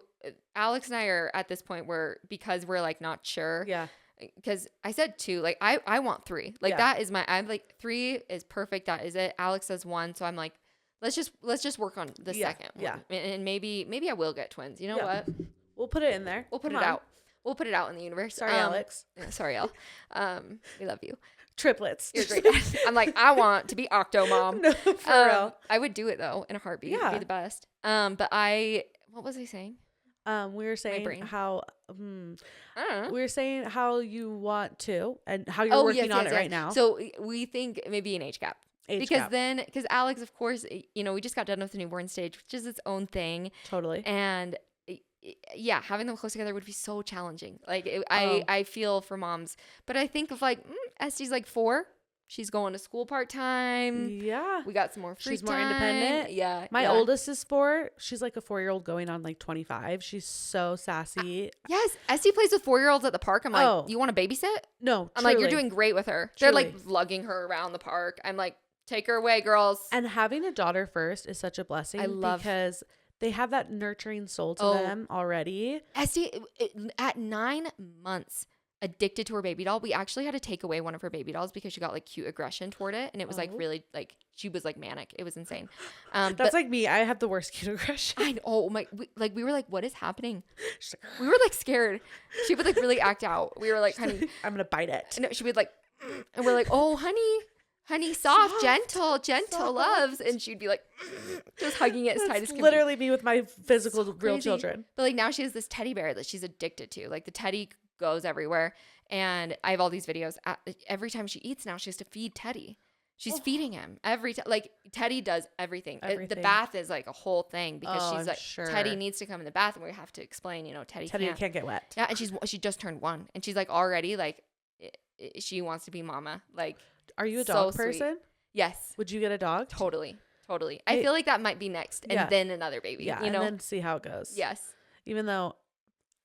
Alex and I are at this point where, because we're like not sure. Yeah. Because I said 2, like I want 3. Like that is I'm like 3 is perfect. That is it. Alex says 1. So I'm like, let's just work on the second one. Yeah. And maybe I will get twins. You know what? We'll put it in there. We'll put it out. We'll put it out in the universe. Sorry, Alex. Yeah, sorry, Elle. We love you. Triplets. You're great. I'm like, I want to be Octo Mom. No, for real. I would do it though in a heartbeat. It'd be the best. But what was I saying? We were saying how I don't know. we were saying how you want to and how you're working on it right now. So we think maybe an age gap. Because Alex, of course, we just got done with the newborn stage, which is its own thing. Totally. And yeah, having them close together would be so challenging. Like I feel for moms, but I think of like Estee's like 4. She's going to school part-time. Yeah. We got some more free time. She's more independent. Yeah. My oldest is 4. She's like a 4-year-old going on like 25. She's so sassy. Yes. Esty plays with 4-year-olds at the park. I'm like, you want to babysit? No. I'm like, you're doing great with her. They're like lugging her around the park. I'm like, take her away, girls. And having a daughter first is such a blessing. Because they have that nurturing soul to them already. Esty, at 9 months, addicted to her baby doll. We actually had to take away one of her baby dolls because she got like cute aggression toward it, and it was like really like she was like manic. It was insane. That's like me. I have the worst cute aggression. I know. We were like, what is happening? We were like scared. She would like really act out. We were like, honey, I'm gonna bite it. And she would like, and we're like, oh, honey, soft, gentle loves, and she'd be like, just hugging it as tight as can be. Literally me with my physical real children. But like now she has this teddy bear that she's addicted to. Like the teddy goes everywhere, and I have all these videos. Every time she eats now, she has to feed Teddy. She's feeding him every time. Like Teddy does everything. The bath is like a whole thing because she's like Teddy needs to come in the bath, and we have to explain. Teddy can't get wet. Yeah, and she just turned 1, and she's like already like she wants to be mama. Like, are you a dog person? Yes. Would you get a dog? Totally. I feel like that might be next, and then another baby. Yeah, and then see how it goes. Yes. Even though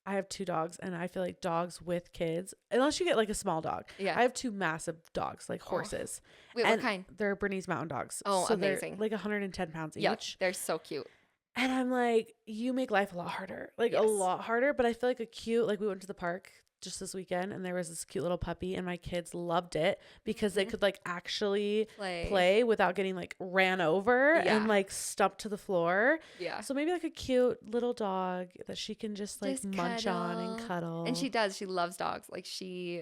I have 2 dogs, and I feel like dogs with kids, unless you get like a small dog. Yeah. I have 2 massive dogs, like horses. Wait, what kind? They're Bernese Mountain Dogs. Oh, so amazing. They're like 110 pounds each. They're so cute. And I'm like, you make life a lot harder. Like a lot harder. But I feel like we went to the park just this weekend, and there was this cute little puppy, and my kids loved it because they could like actually play without getting like ran over and like stumped to the floor. Yeah. So maybe like a cute little dog that she can just like munch on and cuddle. And she does. She loves dogs. Like she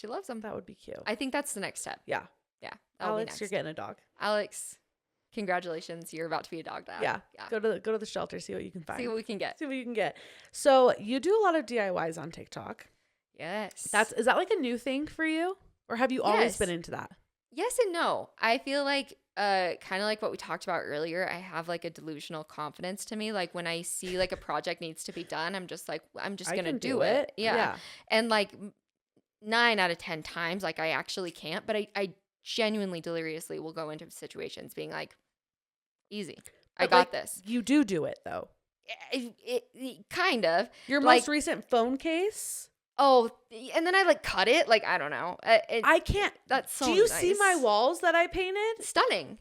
loves them. That would be cute. I think that's the next step. Yeah. Yeah. Alex, you're getting a dog. Alex, congratulations. You're about to be a dog dad. Yeah. Go to the shelter, see what you can find. See what we can get. So you do a lot of DIYs on TikTok. Yes. Is that like a new thing for you? Or have you always been into that? Yes and no. I feel like kind of like what we talked about earlier, I have like a delusional confidence to me. Like when I see like a project needs to be done, I'm just like, I'm just going to do it. Yeah. And like 9 out of 10 times, like I actually can't, but I genuinely deliriously will go into situations being like, easy. I got this. You do it though. It kind of. Your most recent phone case? Oh, and then I like cut it. Like, I don't know. I can't. That's so Do you nice. see my walls that I painted? Stunning.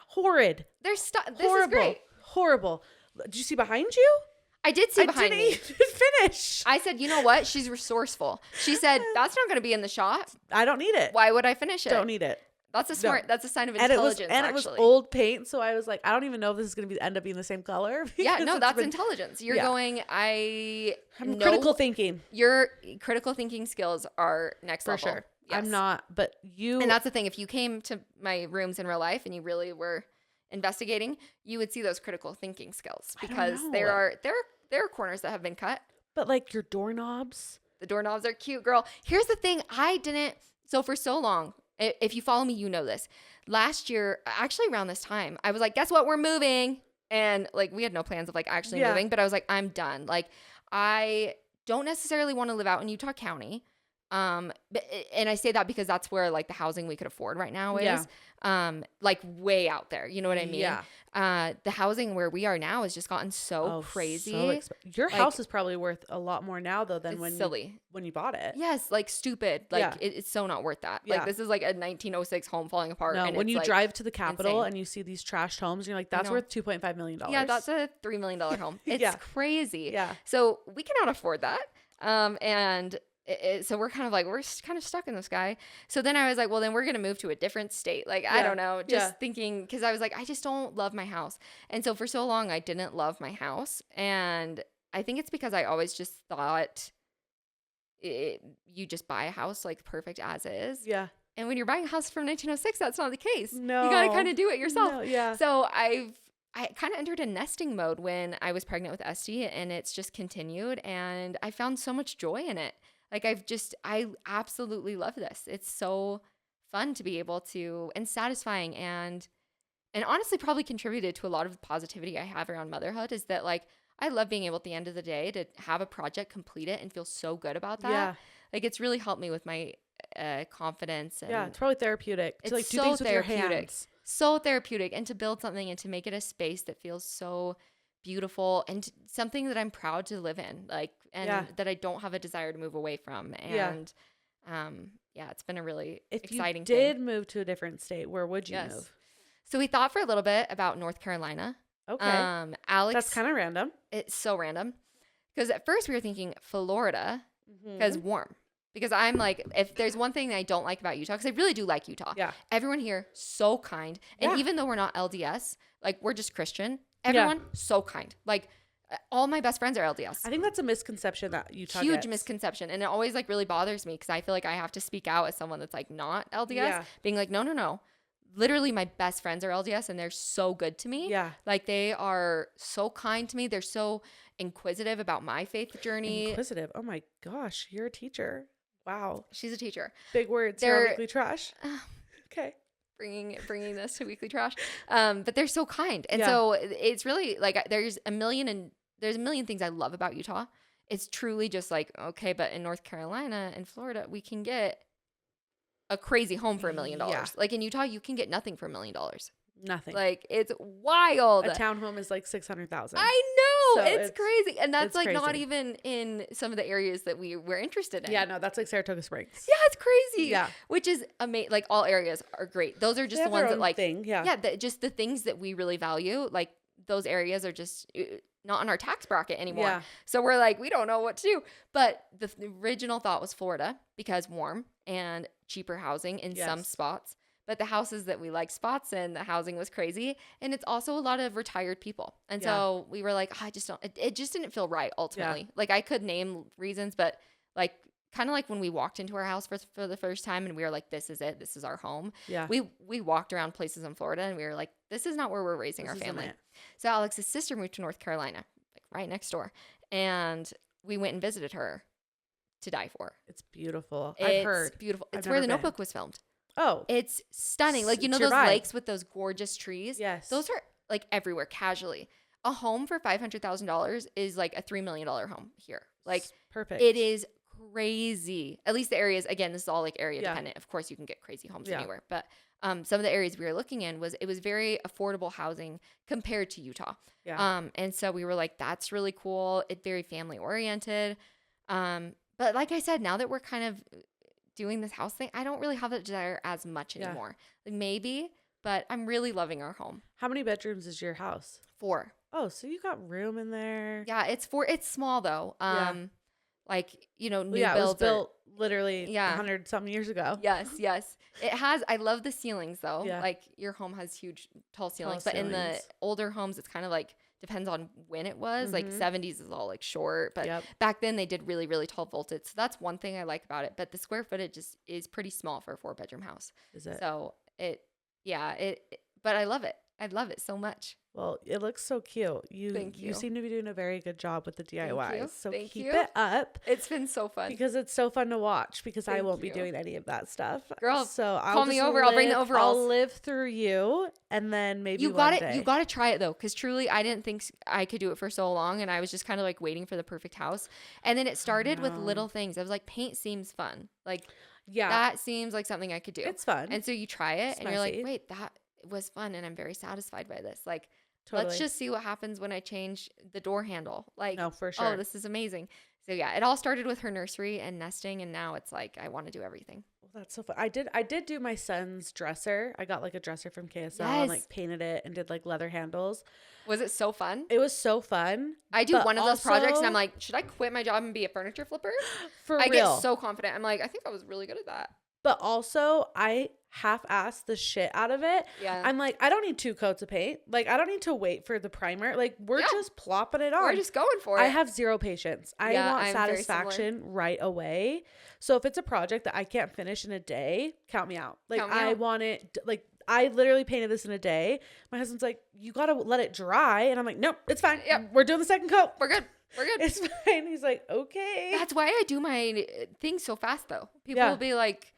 Horrid. They're this horrible. Is great. Horrible. Did you see behind you? I did see behind me. I didn't even finish. I said, you know what? She's resourceful. She said, that's not going to be in the shot. I don't need it. Why would I finish it? Don't need it. That's a smart. No. That's a sign of intelligence. It was old paint, so I was like, I don't even know if this is going to end up being the same color. Yeah, no, that's intelligence. You're going. I'm critical thinking. Your critical thinking skills are next level. For sure. Yes. I'm not, but you. And that's the thing. If you came to my rooms in real life and you really were investigating, you would see those critical thinking skills because there are corners that have been cut. But like your doorknobs. The doorknobs are cute, girl. Here's the thing. So for so long, if you follow me, you know this. Last year, actually around this time, I was like, guess what? We're moving. And like, we had no plans of like actually moving, but I was like, I'm done. Like, I don't necessarily want to live out in Utah County. And I say that because that's where like the housing we could afford right now is, like way out there. You know what I mean? Yeah. The housing where we are now has just gotten so crazy. Your house is probably worth a lot more now though than when you bought it. Yes. Like stupid. Like it's so not worth that. Like this is like a 1906 home falling apart. No, and when you like drive to the Capitol and you see these trashed homes, you're like, that's worth $2.5 million. Yeah. That's a $3 million home. It's crazy. Yeah. So we cannot afford that. And so we're kind of stuck in the sky. So then I was like, well, then we're going to move to a different state. Like, I don't know, just thinking, because I was like, I just don't love my house. And so for so long, I didn't love my house. And I think it's because I always just thought you just buy a house like perfect as is. Yeah. And when you're buying a house from 1906, that's not the case. No. You got to kind of do it yourself. No, yeah. So I kind of entered a nesting mode when I was pregnant with Esty, and it's just continued. And I found so much joy in it. Like I absolutely love this. It's so fun to be able to, and satisfying, and honestly probably contributed to a lot of the positivity I have around motherhood is that like, I love being able at the end of the day to have a project, complete it, and feel so good about that. Yeah. Like it's really helped me with my confidence. And it's probably therapeutic to like do things with your hands. So therapeutic, and to build something and to make it a space that feels so beautiful and something that I'm proud to live in, like, and that I don't have a desire to move away from. And it's been a really exciting thing. If you did move to a different state, where would you move? So we thought for a little bit about North Carolina. Okay. Alex, that's kind of random. It's so random because at first we were thinking Florida because warm. Because I'm like, if there's one thing that I don't like about Utah, because I really do like Utah. Yeah. Everyone here so kind, and even though we're not LDS, like we're just Christian. Everyone so kind. Like all my best friends are LDS. I think that's a misconception that Utah Huge misconception. And it always like really bothers me because I feel like I have to speak out as someone that's like not LDS, being like, no. Literally my best friends are LDS and they're so good to me. Yeah. Like they are so kind to me. They're so inquisitive about my faith journey. Inquisitive. Oh my gosh. You're a teacher. Wow. She's a teacher. Big words. They're weekly trash. Okay. Bringing this to weekly trash. But they're so kind. And so it's really like there's a million things I love about Utah. It's truly just like, okay, but in North Carolina and Florida, we can get a crazy home for $1 million. Yeah. Like in Utah, you can get nothing for $1 million. Nothing. Like it's wild. A townhome is like $600,000. I know. So it's crazy. And that's like crazy. Not even in some of the areas that we're interested in. Yeah, no, that's like Saratoga Springs. Yeah, it's crazy. Yeah. Which is amazing. Like all areas are great. Those are just the ones that like, thing. Yeah. Yeah. Just the things that we really value. Like those areas are just not in our tax bracket anymore. Yeah. So we're like, we don't know what to do. But the original thought was Florida because warm and cheaper housing in some spots. But the houses that we like spots in, the housing was crazy. And it's also a lot of retired people. And so we were like, it just didn't feel right ultimately. Yeah. Like I could name reasons, but like kind of like when we walked into our house for the first time and we were like, this is it. This is our home. Yeah. We walked around places in Florida and we were like, this is not where we're raising our family. So Alex's sister moved to North Carolina, like right next door. And we went and visited her to die for. It's beautiful. I've heard. It's beautiful. It's where The Notebook was filmed. Oh. It's stunning. Like, you know those lakes with those gorgeous trees? Yes. Those are like everywhere casually. A home for $500,000 is like a $3 million home here. Like perfect. It is crazy. At least the areas, again, this is all like area dependent. Of course you can get crazy homes anywhere. But some of the areas we were looking in it was very affordable housing compared to Utah. Yeah. And so we were like, that's really cool. It's very family oriented. But like I said, now that we're kind of doing this house thing, I don't really have that desire as much anymore. Like maybe, but I'm really loving our home. How many bedrooms is your house? 4. Oh, so you got room in there. Yeah, it's 4. It's small though. Like, you know, new builds. It was built literally 100 something years ago. Yes. It has. I love the ceilings though. Yeah. Like your home has huge tall ceilings, but in the older homes, it's kind of like depends on when it was. Mm-hmm. Like 70s is all like short, but back then they did really, really tall vaulted. So that's one thing I like about it. But the square footage is pretty small for a 4-bedroom house. Is it? So but I love it. I love it so much. Well, it looks so cute. Thank you. You seem to be doing a very good job with the DIYs. So Thank keep you. it up. It's been so fun. Because it's so fun to watch because I Thank won't be you. doing any of that stuff. Girl, so call me over. I'll bring the overalls. I'll live through you and then maybe you got one day. You got to try it though. Cause truly I didn't think I could do it for so long. And I was just kind of like waiting for the perfect house. And then it started with little things. I was like, paint seems fun. Like, yeah, that seems like something I could do. It's fun. And so you try it and you're like, wait, that was fun. And I'm very satisfied by this. Like, totally. Let's just see what happens when I change the door handle. Like, no, for sure. Oh, this is amazing. So yeah, it all started with her nursery and nesting, and now it's like I want to do everything. Well, that's so fun. I did do my son's dresser. I got like a dresser from KSL and like painted it and did like leather handles. Was it so fun? It was so fun. I do one of those projects and I'm like, should I quit my job and be a furniture flipper? I get so confident. I'm like, I think I was really good at that. But also, I half-assed the shit out of it. Yeah. I'm like, I don't need 2 coats of paint. Like, I don't need to wait for the primer. Like, we're just plopping it on. We're just going for it. I have zero patience. I want satisfaction right away. So if it's a project that I can't finish in a day, count me out. Like, I want it, like, I literally painted this in a day. My husband's like, you got to let it dry. And I'm like, nope, it's fine. Yep. We're doing the second coat. We're good. We're good. It's fine. He's like, okay. That's why I do my things so fast, though. People will be like,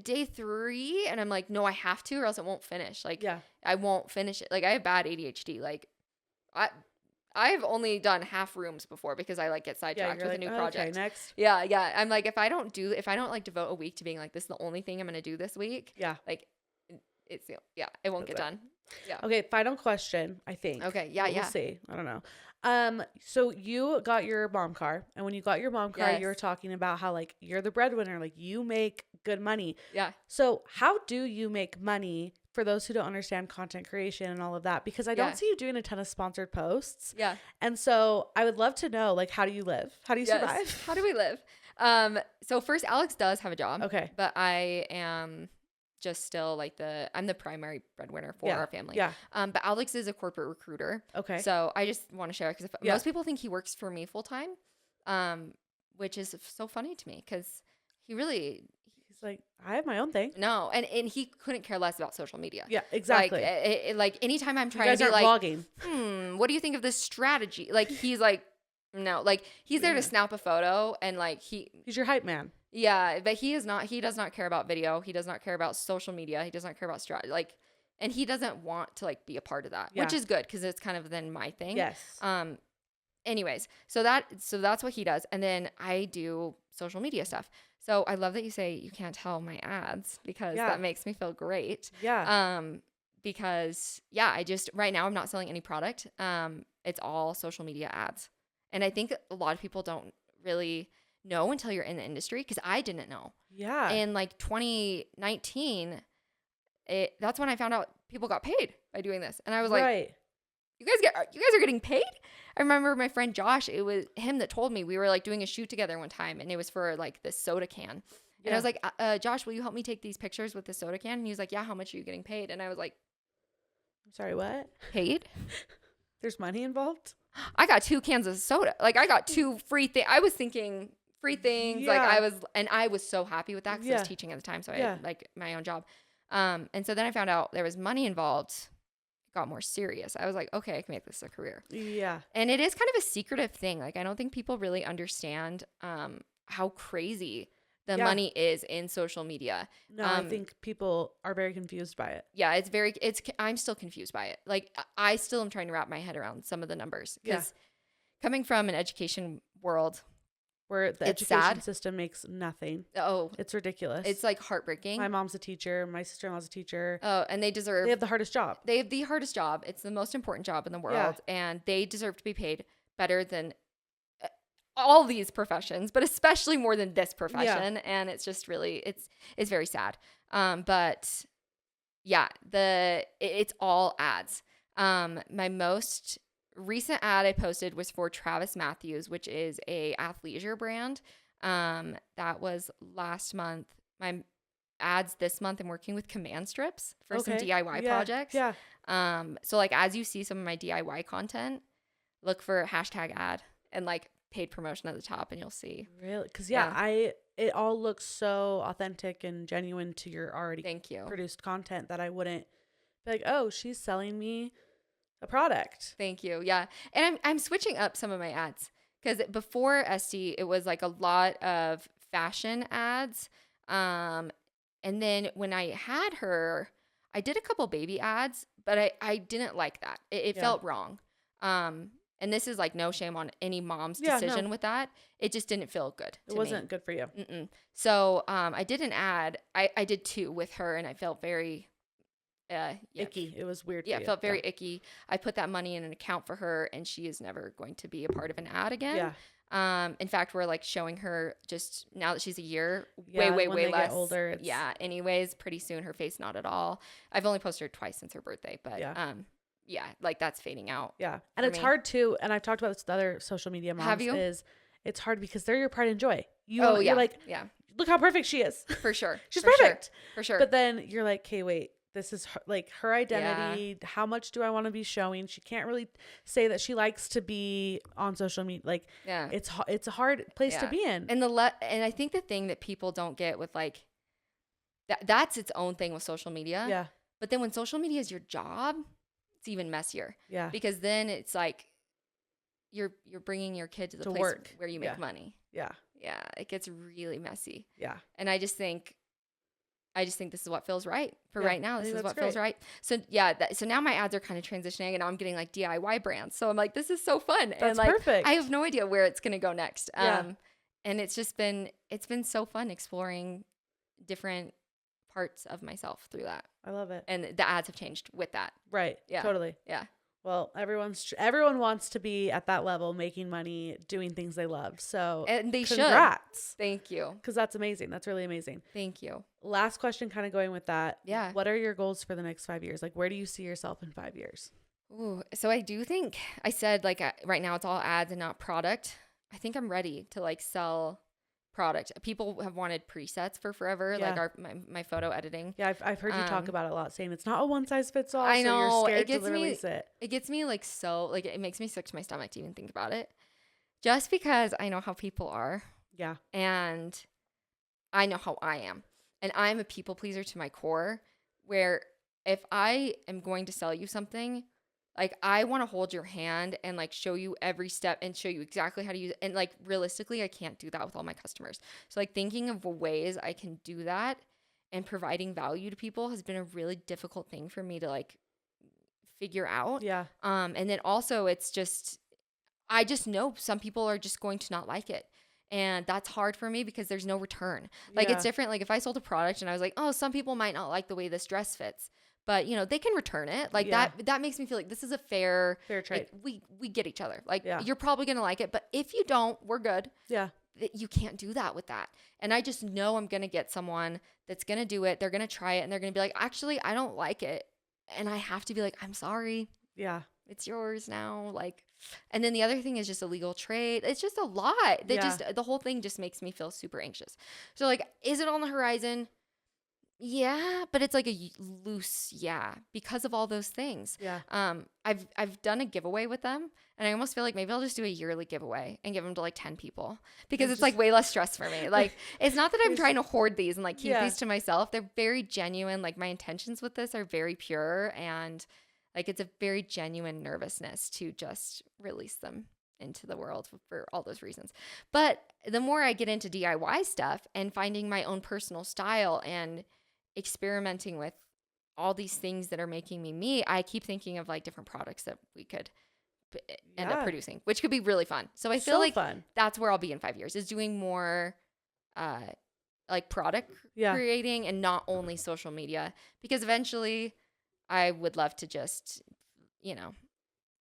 day 3, and I'm like, no, I have to or else it won't finish. Like, I won't finish it. Like, I have bad ADHD. Like, I've only done half rooms before because I like get sidetracked with a new project. Okay, next. Yeah. I'm like, if I don't like devote a week to being like, this is the only thing I'm gonna do this week. Yeah. Like, it won't get done. Yeah. Okay, final question, I think. Okay, yeah. We'll see. I don't know. So you got your mom car, and when you got your mom car, you were talking about how like you're the breadwinner, like you make good money. Yeah. So how do you make money for those who don't understand content creation and all of that? Because I don't see you doing a ton of sponsored posts. Yeah. And so I would love to know, like, how do you live? How do you survive? How do we live? So first, Alex does have a job. Okay. But I am just still like I'm the primary breadwinner for our family. Yeah. But Alex is a corporate recruiter. Okay. So I just want to share because most people think he works for me full time, which is so funny to me because he's like, I have my own thing. No, and he couldn't care less about social media. Yeah, exactly. Like anytime I'm trying to be like, vlogging. What do you think of this strategy? Like he's like, no, like he's there to snap a photo and like he's your hype man. Yeah, but he does not care about video. He does not care about social media. He does not care about strategy. Like, and he doesn't want to like be a part of that, which is good because it's kind of then my thing. Yes. Anyways, so that's what he does, and then I do social media stuff. So I love that you say you can't tell my ads because that makes me feel great. Yeah. Because I just right now I'm not selling any product. It's all social media ads, and I think a lot of people don't really know until you're in the industry because I didn't know. Yeah. In like 2019, that's when I found out people got paid by doing this, and I was like, you guys are getting paid? I remember my friend Josh, it was him that told me. We were like doing a shoot together one time, and it was for like this soda can. And I was like, Josh, will you help me take these pictures with the soda can? And he was like, yeah, how much are you getting paid? And I was like, sorry, what? Paid? There's money involved? I got 2 cans of soda. Like I got 2 free things. I was thinking free things. Yeah. Like I was so happy with that because I was teaching at the time. So I had like my own job. And so then I found out there was money involved. It got more serious. I was like, okay, I can make this a career. Yeah. And it is kind of a secretive thing. Like I don't think people really understand how crazy the money is in social media. No, I think people are very confused by it. Yeah, I'm still confused by it. Like I still am trying to wrap my head around some of the numbers because coming from an education world where the education system makes nothing. Oh, it's ridiculous. It's like heartbreaking. My mom's a teacher. My sister-in-law's a teacher. Oh, and they have the hardest job. They have the hardest job. It's the most important job in the world. And they deserve to be paid better than all these professions, but especially more than this profession. And it's just really, it's very sad. But yeah, it's all ads. My most recent ad I posted was for Travis Matthews, which is a athleisure brand. That was last month. My ads this month, I'm working with command strips for some DIY projects. Yeah. So like as you see some of my DIY content, look for #ad and like paid promotion at the top and you'll see. Really? Because it all looks so authentic and genuine to your already produced content that I wouldn't Be like, oh, she's selling me a product. Thank you. Yeah. And I'm switching up some of my ads because before Esty, it was like a lot of fashion ads. And then when I had her, I did a couple baby ads, but I didn't like that. It felt wrong. And this is like no shame on any mom's decision with that. It just didn't feel good to me. It wasn't good for you. So I did an ad. I did 2 with her, and I felt very icky. It was weird. Yeah, it felt very icky. I put that money in an account for her, and she is never going to be a part of an ad again. Yeah. In fact, we're like showing her just now that she's a year, way less. Get older, anyways, pretty soon her face not at all. I've only posted her twice since her birthday, but like that's fading out. Yeah. And it's hard too, and I've talked about this with other social media moms. Have you? It's hard because they're your pride and joy. You're like, look how perfect she is. For sure. She's perfect. For sure. But then you're like, okay, wait. This is her identity. Yeah. How much do I want to be showing? She can't really say that she likes to be on social media. Like, it's a hard place to be in. And and I think the thing that people don't get with like that's its own thing with social media. Yeah. But then when social media is your job, it's even messier. Yeah. Because then it's like you're bringing your kid to the place work. Where you make money. Yeah. Yeah. It gets really messy. Yeah. And I just think this is what feels right for right now. This is what feels right. So so now my ads are kind of transitioning, and now I'm getting like DIY brands. So I'm like, this is so fun. That's and like, perfect. I have no idea where it's going to go next. And it's been so fun exploring different parts of myself through that. I love it. And the ads have changed with that. Right. Yeah. Totally. Yeah. Well, everyone wants to be at that level, making money, doing things they love. So, and they congrats. Should. Thank you. Because that's amazing. That's really amazing. Thank you. Last question, kind of going with that. Yeah. What are your goals for the next 5 years? Like, where do you see yourself in 5 years? Ooh, so I do think I said like right now it's all ads and not product. I think I'm ready to like sell product. People have wanted presets for forever, like my photo editing. Yeah, I've heard you talk about it a lot, saying it's not a one size fits all. I know. So you're scared to release it. It gets me like so like it makes me sick to my stomach to even think about it, just because I know how people are. Yeah, and I know how I am, and I'm a people pleaser to my core. Where if I am going to sell you something, like I want to hold your hand and like show you every step and show you exactly how to use it. And like realistically, I can't do that with all my customers. So like thinking of ways I can do that and providing value to people has been a really difficult thing for me to like figure out. Yeah. And then also I just know some people are just going to not like it. And that's hard for me because there's no return. Like it's different. Like if I sold a product and I was like, oh, some people might not like the way this dress fits, but they can return it. Like that makes me feel like this is a fair trade. Like, we get each other. Like you're probably going to like it, but if you don't, we're good. Yeah. You can't do that with that. And I just know I'm going to get someone that's going to do it. They're going to try it and they're going to be like, actually, I don't like it. And I have to be like, I'm sorry. Yeah. It's yours now. Like, and then the other thing is just illegal trade. It's just a lot. The whole thing just makes me feel super anxious. So like, is it on the horizon? Yeah, but it's like a loose because of all those things. Yeah. I've done a giveaway with them, and I almost feel like maybe I'll just do a yearly giveaway and give them to like 10 people because it's like way less stress for me. Like it's not that I'm trying to hoard these and like keep these to myself. They're very genuine. Like my intentions with this are very pure, and like it's a very genuine nervousness to just release them into the world for all those reasons. But the more I get into DIY stuff and finding my own personal style and experimenting with all these things that are making me, I keep thinking of like different products that we could end up producing, which could be really fun. So I feel like that's where I'll be in 5 years, is doing more like product creating and not only social media, because eventually I would love to just,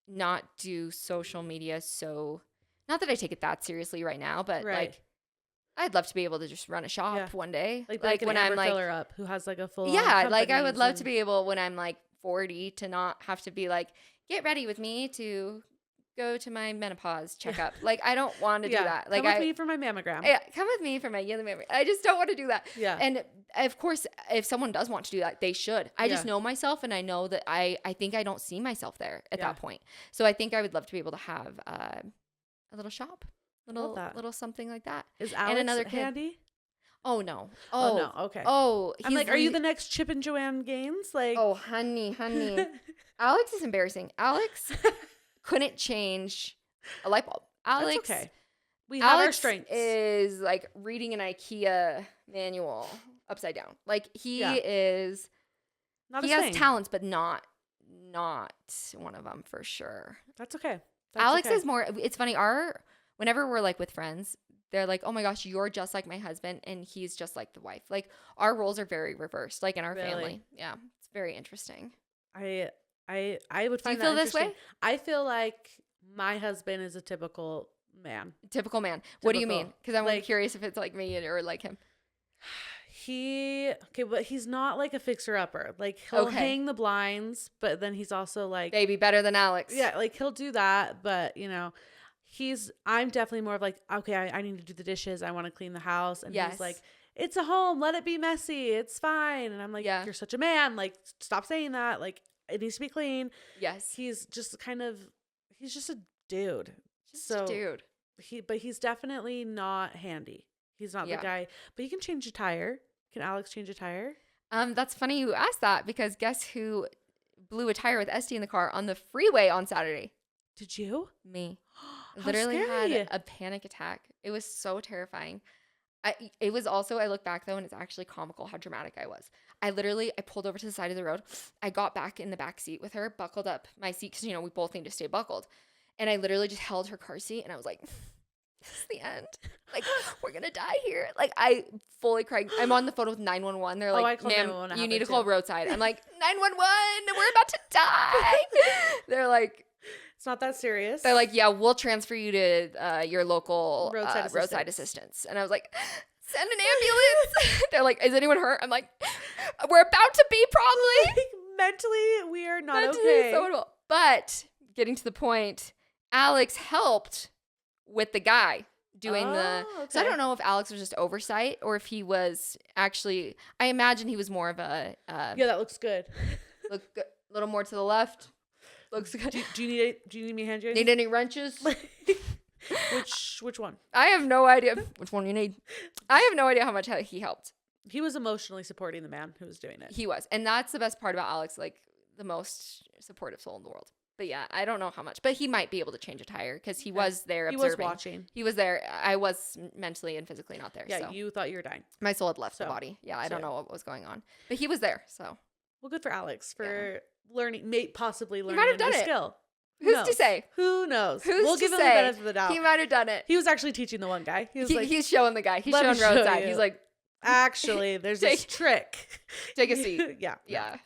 not do social media. So not that I take it that seriously right now, but like I'd love to be able to just run a shop one day. Like when I'm like filler up who has like a full like I would love to be able when I'm like 40 to not have to be like, get ready with me to go to my menopause checkup. Like I don't want to do that. Like come with me for my mammogram. Yeah, come with me for my yearly mammogram. I just don't want to do that. Yeah. And of course, if someone does want to do that, they should. I just know myself, and I know that I think I don't see myself there at that point. So I think I would love to be able to have a little shop. Little something like that. Is Alex handy? Oh no. Oh no. Okay. Oh, I'm like, are you the next Chip and Joanne Gaines? Like, oh, honey. Alex is embarrassing. Alex couldn't change a light bulb. That's okay. We have our strengths. Is like reading an IKEA manual upside down. Like he is. He has talents, but not one of them for sure. That's okay. Alex is more. It's funny. Whenever we're like with friends, they're like, "Oh my gosh, you're just like my husband, and he's just like the wife." Like our roles are very reversed, like in our family. Yeah, it's very interesting. I would find. Do you feel this way? I feel like my husband is a typical man. Typical man. What do you mean? Because I'm like curious if it's like me or like him. But he's not like a fixer-upper. Like he'll hang the blinds, but then he's also like baby better than Alex. Yeah, like he'll do that, but I'm definitely more of like, okay, I need to do the dishes. I want to clean the house. And he's like, it's a home. Let it be messy. It's fine. And I'm like, you're such a man. Like, stop saying that. Like, it needs to be clean. Yes. He's just a dude. A dude. But he's definitely not handy. He's not the guy. But he can change a tire. Can Alex change a tire? That's funny you asked that because guess who blew a tire with Esty in the car on the freeway on Saturday? Did you? Me. Literally had a panic attack. It was so terrifying. It was also, I look back though, and it's actually comical how dramatic I was. I pulled over to the side of the road. I got back in the back seat with her, buckled up my seat because, we both need to stay buckled. And I literally just held her car seat and I was like, this is the end. Like, we're going to die here. Like, I fully cried. I'm on the phone with 911. They're like, ma'am, you need to call roadside. I'm like, 911, we're about to die. They're like, it's not that serious. They're like, yeah, we'll transfer you to your local roadside assistance. And I was like, send an ambulance. They're like, is anyone hurt? I'm like, we're about to be probably. Mentally, we are not okay. So but getting to the point, Alex helped with the guy doing So I don't know if Alex was just oversight or if he was actually, I imagine he was more of a. Yeah, that looks good. Look a little more to the left. Looks good. Do you need me to hand you anything? Need any wrenches? Which one? I have no idea which one you need. I have no idea how much he helped. He was emotionally supporting the man who was doing it. He was. And that's the best part about Alex, like the most supportive soul in the world. But yeah, I don't know how much. But he might be able to change a tire because he was there observing. He was watching. He was there. I was mentally and physically not there. Yeah, so. You thought you were dying. My soul had left the body. Yeah, I don't know what was going on. But he was there, so. Well, good for Alex for possibly learning a new skill. Who's to say? Who knows? We'll give him the benefit of the doubt. He might have done it. He was actually teaching the one guy. He's showing the guy. He's showing roadside. He's like, actually, there's this trick. Take a seat. Yeah.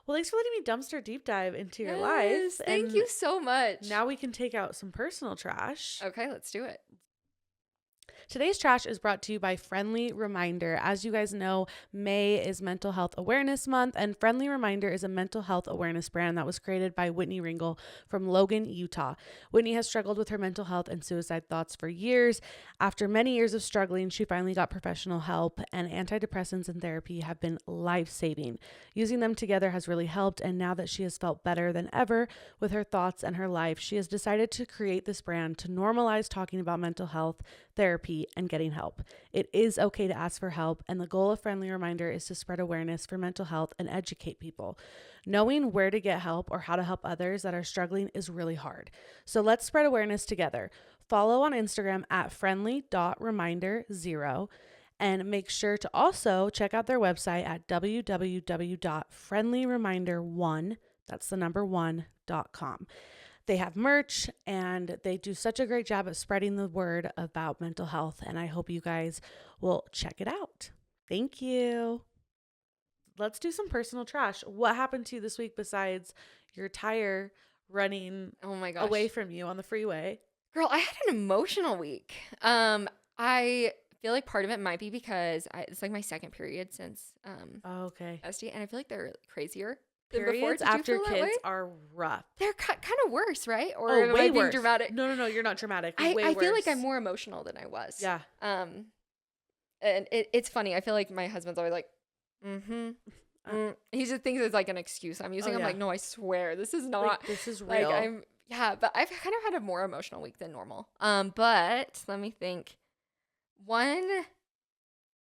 Well, thanks for letting me dumpster deep dive into your life. Thank you so much. Now we can take out some personal trash. Okay, let's do it. Today's trash is brought to you by Friendly Reminder. As you guys know, May is Mental Health Awareness Month, and Friendly Reminder is a mental health awareness brand that was created by Whitney Ringel from Logan, Utah. Whitney has struggled with her mental health and suicide thoughts for years. After many years of struggling, she finally got professional help, and antidepressants and therapy have been life-saving. Using them together has really helped, and now that she has felt better than ever with her thoughts and her life, she has decided to create this brand to normalize talking about mental health, therapy, and getting help. It is okay to ask for help, and the goal of Friendly Reminder is to spread awareness for mental health and educate people. Knowing where to get help or how to help others that are struggling is really hard. So let's spread awareness together. Follow on Instagram at friendly.reminder0 and make sure to also check out their website at www.friendlyreminder1, that's the number 1.com. They have merch and they do such a great job at spreading the word about mental health, and I hope you guys will check it out. Thank you. Let's do some personal trash. What happened to you this week besides your tire running away from you on the freeway? Girl, I had an emotional week. I feel like part of it might be because it's like my second period since SD, and I feel like they're crazier. Periods after kids are rough. They're kind of worse, right? Or am I being dramatic? No, you're not dramatic. I feel like I'm more emotional than I was. Yeah. And it's funny. I feel like my husband's always like, he just thinks it's like an excuse I'm using. I'm like, no, I swear, this is not. Like, this is real. But I've kind of had a more emotional week than normal. But let me think. One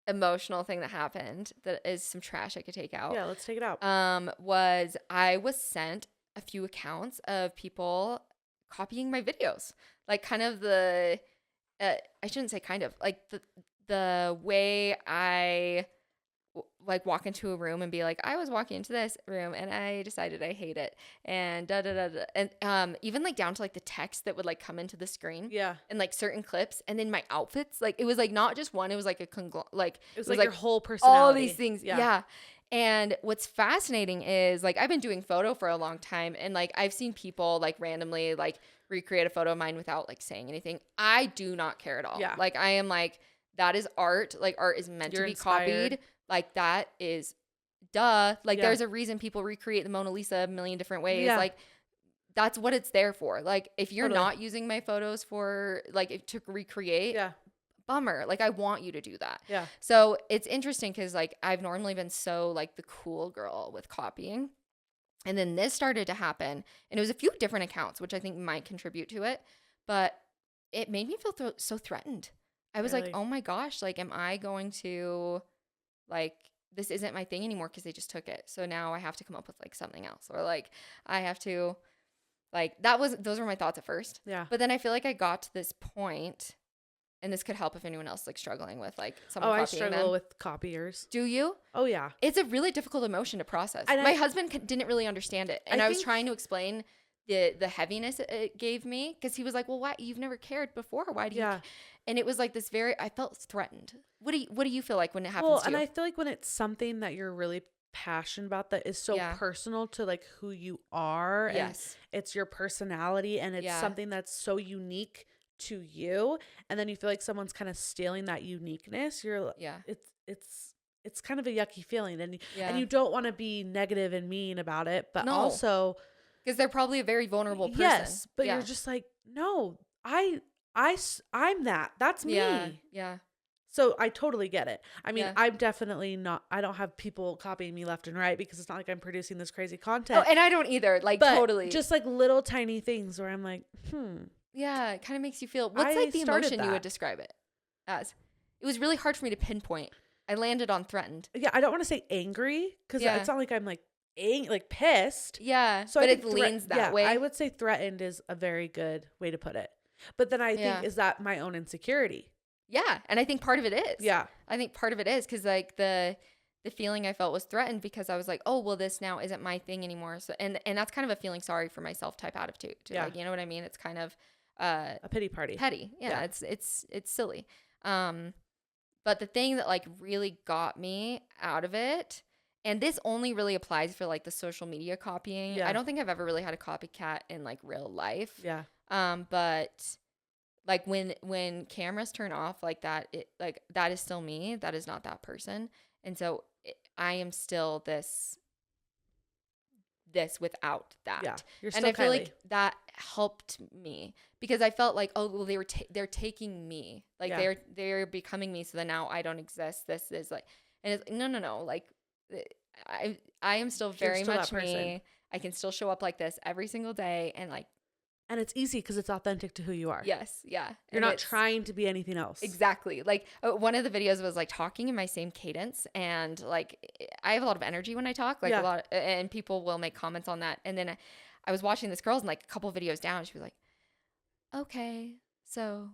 emotional thing that happened that is some trash I could take out. Yeah, let's take it out. Was I was sent a few accounts of people copying my videos. Like kind of the, I shouldn't say kind of, like the way I like walk into a room and be like, I was walking into this room and I decided I hate it, and da da da da, and even like down to like the text that would like come into the screen, and like certain clips, and then my outfits, like it was like not just one, it was like a like it was like your whole personality, all these things, yeah. And what's fascinating is like I've been doing photo for a long time, and like I've seen people like randomly like recreate a photo of mine without like saying anything. I do not care at all. Yeah. Like I am like, that is art. Like art is meant to be copied. Like that is duh. Like there's a reason people recreate the Mona Lisa a million different ways. Yeah. Like that's what it's there for. Like if you're not using my photos for like to recreate, bummer. Like I want you to do that. Yeah. So it's interesting because like I've normally been so like the cool girl with copying. And then this started to happen, and it was a few different accounts, which I think might contribute to it, but it made me feel so threatened. I was like, oh my gosh, like, am I going to, like, this isn't my thing anymore because they just took it. So now I have to come up with like something else, or like I have to, like, those were my thoughts at first. Yeah. But then I feel like I got to this point, and this could help if anyone else like struggling with like someone copying them. I struggle with copiers. Do you? Oh yeah. It's a really difficult emotion to process. And my husband didn't really understand it, and I was trying to explain the heaviness it gave me, because he was like, "Well, why? You've never cared before. Why do you?" And it was like this I felt threatened. What do you feel like when it happens to you? Well, and I feel like when it's something that you're really passionate about that is so personal to like who you are, and it's your personality, and it's something that's so unique to you, and then you feel like someone's kind of stealing that uniqueness, it's kind of a yucky feeling, and you don't want to be negative and mean about it, but also because they're probably a very vulnerable person. But you're just like, no, I'm that's me. Yeah. So I totally get it. I mean, I'm definitely not, I don't have people copying me left and right, because it's not like I'm producing this crazy content. Oh, and I don't either. Like, but totally. Just like little tiny things where I'm like, Yeah, it kind of makes you feel, what's like the emotion you would describe it as? It was really hard for me to pinpoint. I landed on threatened. Yeah, I don't want to say angry, because it's not like I'm like pissed. Yeah, so but it leans that way. I would say threatened is a very good way to put it. But then I think, is that my own insecurity? Yeah, and I think part of it is. Yeah. I think part of it is because like the feeling I felt was threatened, because I was like, oh, well, this now isn't my thing anymore. So and that's kind of a feeling sorry for myself type attitude. Like, you know what I mean? It's kind of a pity party. Petty. Yeah. It's silly. But the thing that like really got me out of it, and this only really applies for like the social media copying. I don't think I've ever really had a copycat in like real life. Yeah. But like when cameras turn off like that, like that is still me. That is not that person. And so I am still this without that. Yeah, you're still, and I feel like that helped me, because I felt like, oh, well, they're taking me, like they're becoming me, so then now I don't exist. This is like, and it's no, like I am still very much me. I can still show up like this every single day, and like, and it's easy because it's authentic to who you are. Yes, yeah. You're not trying to be anything else. Exactly. Like one of the videos was like talking in my same cadence, and like I have a lot of energy when I talk, like a lot, and people will make comments on that. And then I was watching this girl's, and like a couple videos down, she was like, "Okay, so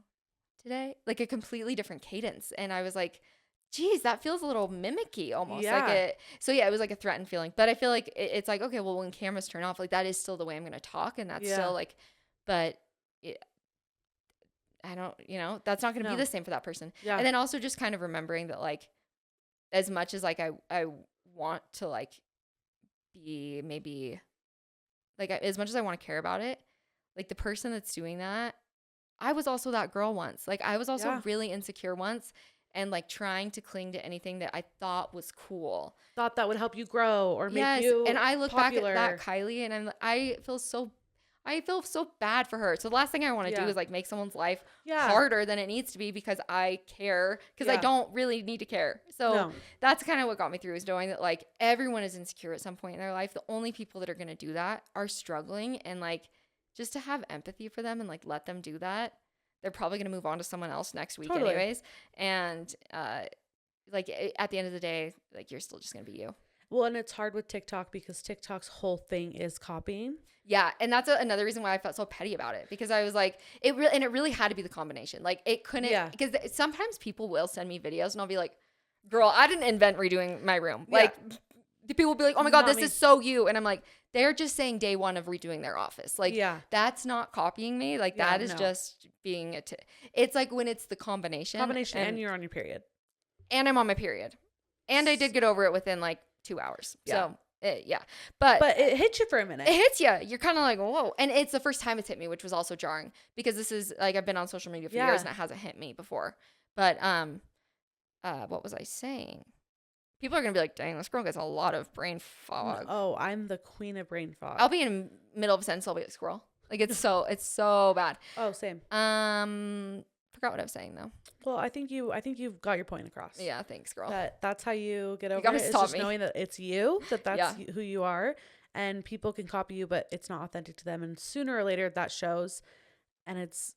today," like a completely different cadence, and I was like, geez, that feels a little mimicky almost. Yeah. Like so yeah, it was like a threatened feeling. But I feel like it's like, okay, well, when cameras turn off, like that is still the way I'm going to talk. And that's still like, but I don't, that's not going to be the same for that person. Yeah. And then also just kind of remembering that, like, as much as like I want to like be maybe like, as much as I want to care about it, like the person that's doing that, I was also that girl once. Like I was also really insecure once, and like trying to cling to anything that I thought was cool. Thought that would help you grow or make you and I look popular. Back at that Kylie, and I feel so bad for her. So the last thing I want to do is like make someone's life harder than it needs to be, because I care, because I don't really need to care. So that's kind of what got me through, is knowing that like everyone is insecure at some point in their life. The only people that are going to do that are struggling, and like just to have empathy for them and like let them do that. They're probably going to move on to someone else next week anyways. And like at the end of the day, like you're still just going to be you. Well, and it's hard with TikTok because TikTok's whole thing is copying. Yeah, and that's another reason why I felt so petty about it, because I was like, it really had to be the combination. Like it couldn't, because sometimes people will send me videos and I'll be like, girl, I didn't invent redoing my room. Like people will be like, oh my God, this is so you. And I'm like, they're just saying day one of redoing their office. Like that's not copying me. Like that is just being it's like when it's the combination. And you're on your period. And I'm on my period. And I did get over it within like 2 hours. Yeah. So But it hits you for a minute. It hits you. You're kind of like, whoa. And it's the first time it's hit me, which was also jarring, because this is like, I've been on social media for years and it hasn't hit me before. But what was I saying? People are gonna be like, dang, this girl gets a lot of brain fog. Oh, I'm the queen of brain fog. I'll be in the middle of a sentence, I'll be like, squirrel. Like it's so bad. Oh, same. Forgot what I was saying though. Well, I think you've got your point across. Yeah, thanks, girl. That's how you get over it. It's just knowing that it's you, that's who you are, and people can copy you, but it's not authentic to them, and sooner or later that shows, and it's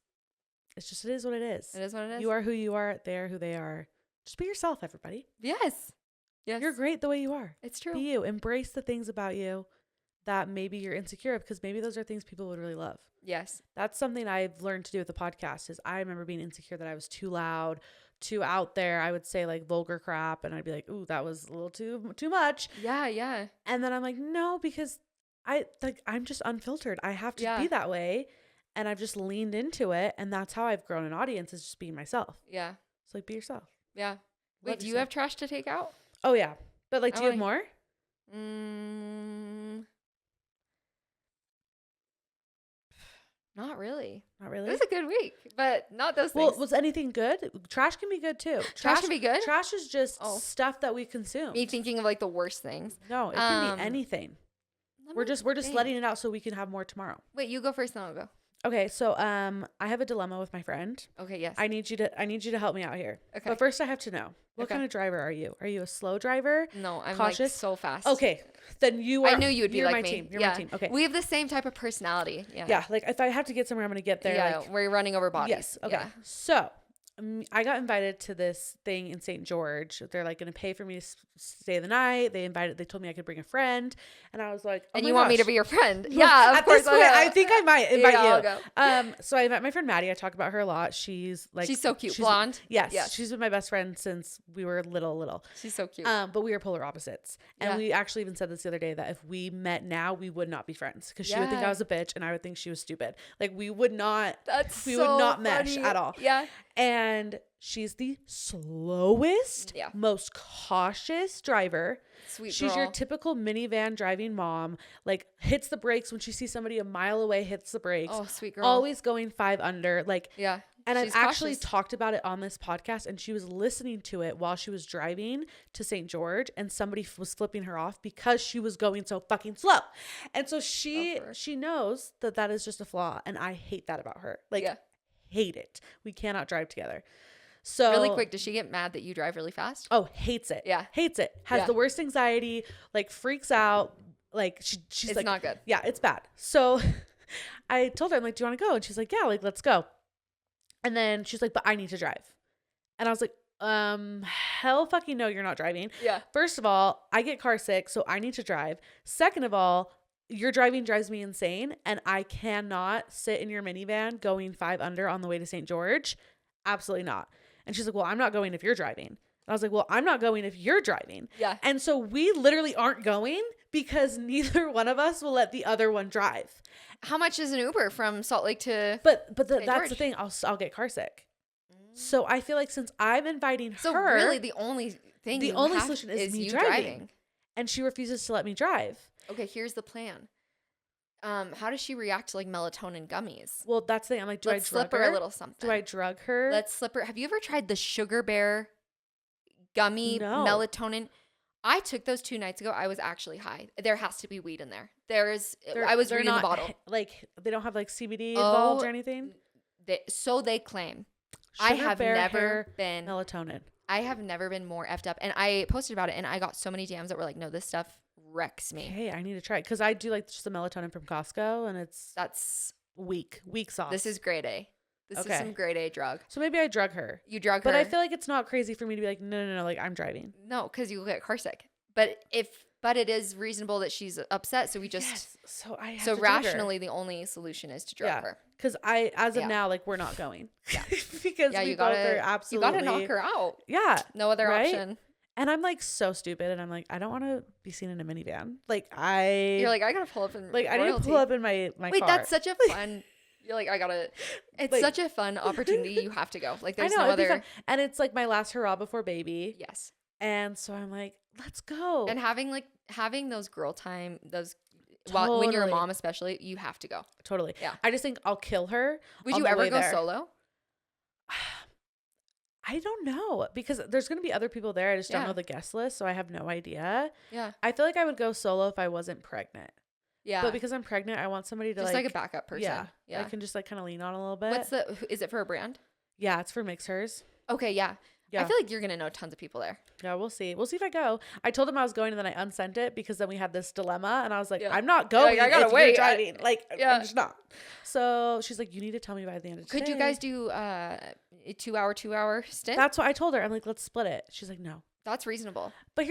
just, it is what it is. It is what it is. You are who you are. They are who they are. Just be yourself, everybody. Yes. You're great the way you are. It's true. Be you. Embrace the things about you that maybe you're insecure of, because maybe those are things people would really love. Yes. That's something I've learned to do with the podcast. Is I remember being insecure that I was too loud, too out there. I would say like vulgar crap, and I'd be like, ooh, that was a little too much. Yeah. And then I'm like, no, because I'm just unfiltered. I have to be that way. And I've just leaned into it. And that's how I've grown an audience, is just being myself. Yeah. So like, be yourself. Yeah. Wait, do you have trash to take out? Oh yeah. But like, do you have more? Not really. Not really. It was a good week, but not those things. Well, was anything good? Trash can be good too. Trash can be good? Trash is just stuff that we consume. Me thinking of like the worst things. No, it can be anything. We're just letting it out so we can have more tomorrow. Wait, you go first, then I'll go. Okay, so I have a dilemma with my friend. Okay, yes. I need you to help me out here. Okay. But first I have to know, what kind of driver are you? Are you a slow driver? No, I'm cautious? Like so fast. Okay. Then you are. I knew you would be like my me. Team. You're my team. Okay. We have the same type of personality. Yeah. Yeah, like if I have to get somewhere, I'm going to get there. Yeah, like, we're running over bodies. Yes. Okay. Yeah. So I got invited to this thing in St. George. They're like going to pay for me to stay the night. They told me I could bring a friend, and I was like, oh and my you gosh. want me to be your friend? Yeah, of course. I think I might invite you. I'll go. So I met my friend Maddie. I talk about her a lot. She's so cute, blonde. Yes, she's been my best friend since we were little. She's so cute. But we are polar opposites, and we actually even said this the other day, that if we met now, we would not be friends, because she would think I was a bitch and I would think she was stupid. Like we would not. We would not mesh at all. Yeah. And she's the slowest, most cautious driver. Sweet girl. She's your typical minivan driving mom, like hits the brakes when she sees somebody a mile away, hits the brakes. Oh, sweet girl. Always going 5 under. Like, yeah. And I've actually talked about it on this podcast, and she was listening to it while she was driving to St. George, and somebody was flipping her off because she was going so fucking slow. And so she knows that is just a flaw, and I hate that about her. Like, hate it. We cannot drive together. So really quick, does she get mad that you drive really fast? Oh, hates it. Yeah. Hates it. Has the worst anxiety, like freaks out. Like she's it's like, not good. Yeah, it's bad. So I told her, I'm like, do you want to go? And she's like, yeah, like, let's go. And then she's like, but I need to drive. And I was like, hell fucking no, you're not driving. Yeah. First of all, I get car sick, so I need to drive. Second of all, your driving drives me insane, and I cannot sit in your minivan going 5 under on the way to St. George. Absolutely not. And she's like, well, I'm not going if you're driving. And I was like, well, I'm not going if you're driving. Yeah. And so we literally aren't going because neither one of us will let the other one drive. How much is an Uber from Salt Lake to that's the thing. I'll get car sick. So I feel like since I'm inviting her. So really the only solution is me driving. And she refuses to let me drive. Okay, here's the plan. How does she react to like melatonin gummies? Well, that's the thing. I'm like, Let's slip her a little something. Do I drug her? Let's slip her. Have you ever tried the Sugar Bear gummy melatonin? I took those 2 nights ago. I was actually high. There has to be weed in there. I was reading the bottle. Like they don't have like CBD involved or anything. So they claim. Sugar I have never been melatonin. I have never been more effed up, and I posted about it, and I got so many DMs that were like, "No, this stuff wrecks me." Hey, I need to try it because I do like just the melatonin from Costco, and that's weak sauce. This is grade A. This is some grade A drug. So maybe I drug her. You drug her. But I feel like it's not crazy for me to be like, no, like I'm driving. No, because you will get car sick. But it is reasonable that she's upset. So we just, yes. So I have so rationally, the only solution is to drug her. Because as of now, like we're not going. Yeah. Because we both are absolutely. You got to knock her out. Yeah. No other option. And I'm like so stupid, and I'm like, I don't want to be seen in a minivan. Like you're like, I gotta pull up in like royalty. I need to pull up in my Wait, car. that's such a fun. You're like, I gotta. It's like, such a fun opportunity. You have to go. Like there's no other. And it's like my last hurrah before baby. Yes. And so I'm like, let's go. And having those girl time, when you're a mom especially, you have to go. Totally. Yeah. I just think I'll kill her. Would you ever go solo? I don't know, because there's going to be other people there. I just don't know the guest list, so I have no idea. Yeah. I feel like I would go solo if I wasn't pregnant. Yeah. But because I'm pregnant, I want somebody to just like a backup person. Yeah. I can just like kind of lean on a little bit. Is it for a brand? Yeah, it's for Mixers. Okay, yeah. I feel like you're going to know tons of people there. Yeah, we'll see. We'll see if I go. I told him I was going, and then I unsent it because then we had this dilemma, and I was like, I'm not going. I gotta wait. Driving. I'm just not. So she's like, you need to tell me by the end of today. Could you guys do a 2-hour stint? That's what I told her. I'm like, let's split it. She's like, no. That's reasonable. But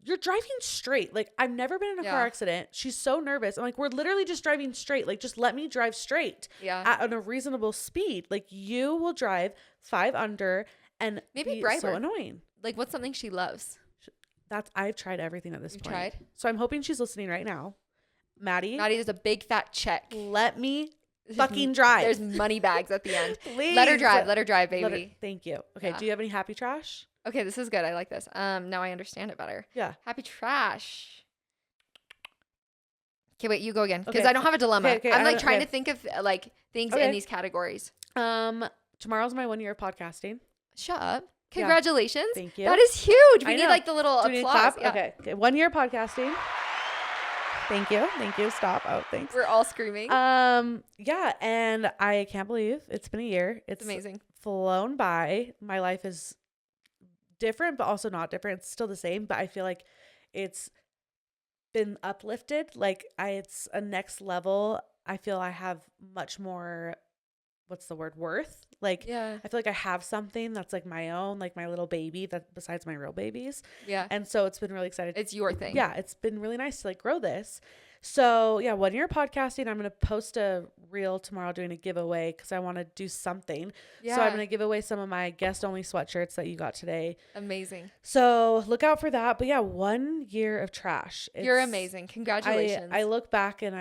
you're driving straight. Like, I've never been in a car accident. She's so nervous. I'm like, we're literally just driving straight. Like, just let me drive straight at a reasonable speed. Like, you will drive 5 under and maybe bribe so her. Annoying. Like, what's something she loves? I've tried everything at this point. Tried? So I'm hoping she's listening right now. Maddie, there's a big fat check. Let me fucking drive. There's money bags at the end. Please. Let her drive, baby. Thank you. Okay. Do you have any happy trash? Okay, this is good. I like this. Now I understand it better. Yeah. Happy trash. Okay, wait, you go again, because I don't have a dilemma. Okay, I'm like trying to think of like things in these categories. Tomorrow's my 1 year of podcasting. Shut up. Congratulations. Yeah. Thank you. That is huge. We need like the little applause. Clap? Yeah. Okay. 1 year podcasting. Thank you. Stop. Oh, thanks. We're all screaming. Yeah, and I can't believe it's been a year. It's amazing. Flown by. My life is different, but also not different. It's still the same, but I feel like it's been uplifted. Like it's a next level. I feel I have much more, what's the word, worth? Like, I feel like I have something that's like my own, like my little baby, that besides my real babies. Yeah. And so it's been really exciting. It's your thing. Yeah. It's been really nice to like grow this. So 1 year podcasting. I'm going to post a reel tomorrow doing a giveaway because I want to do something. Yeah. So I'm going to give away some of my guest only sweatshirts that you got today. Amazing. So look out for that. But 1 year of trash. You're amazing. Congratulations. I look back and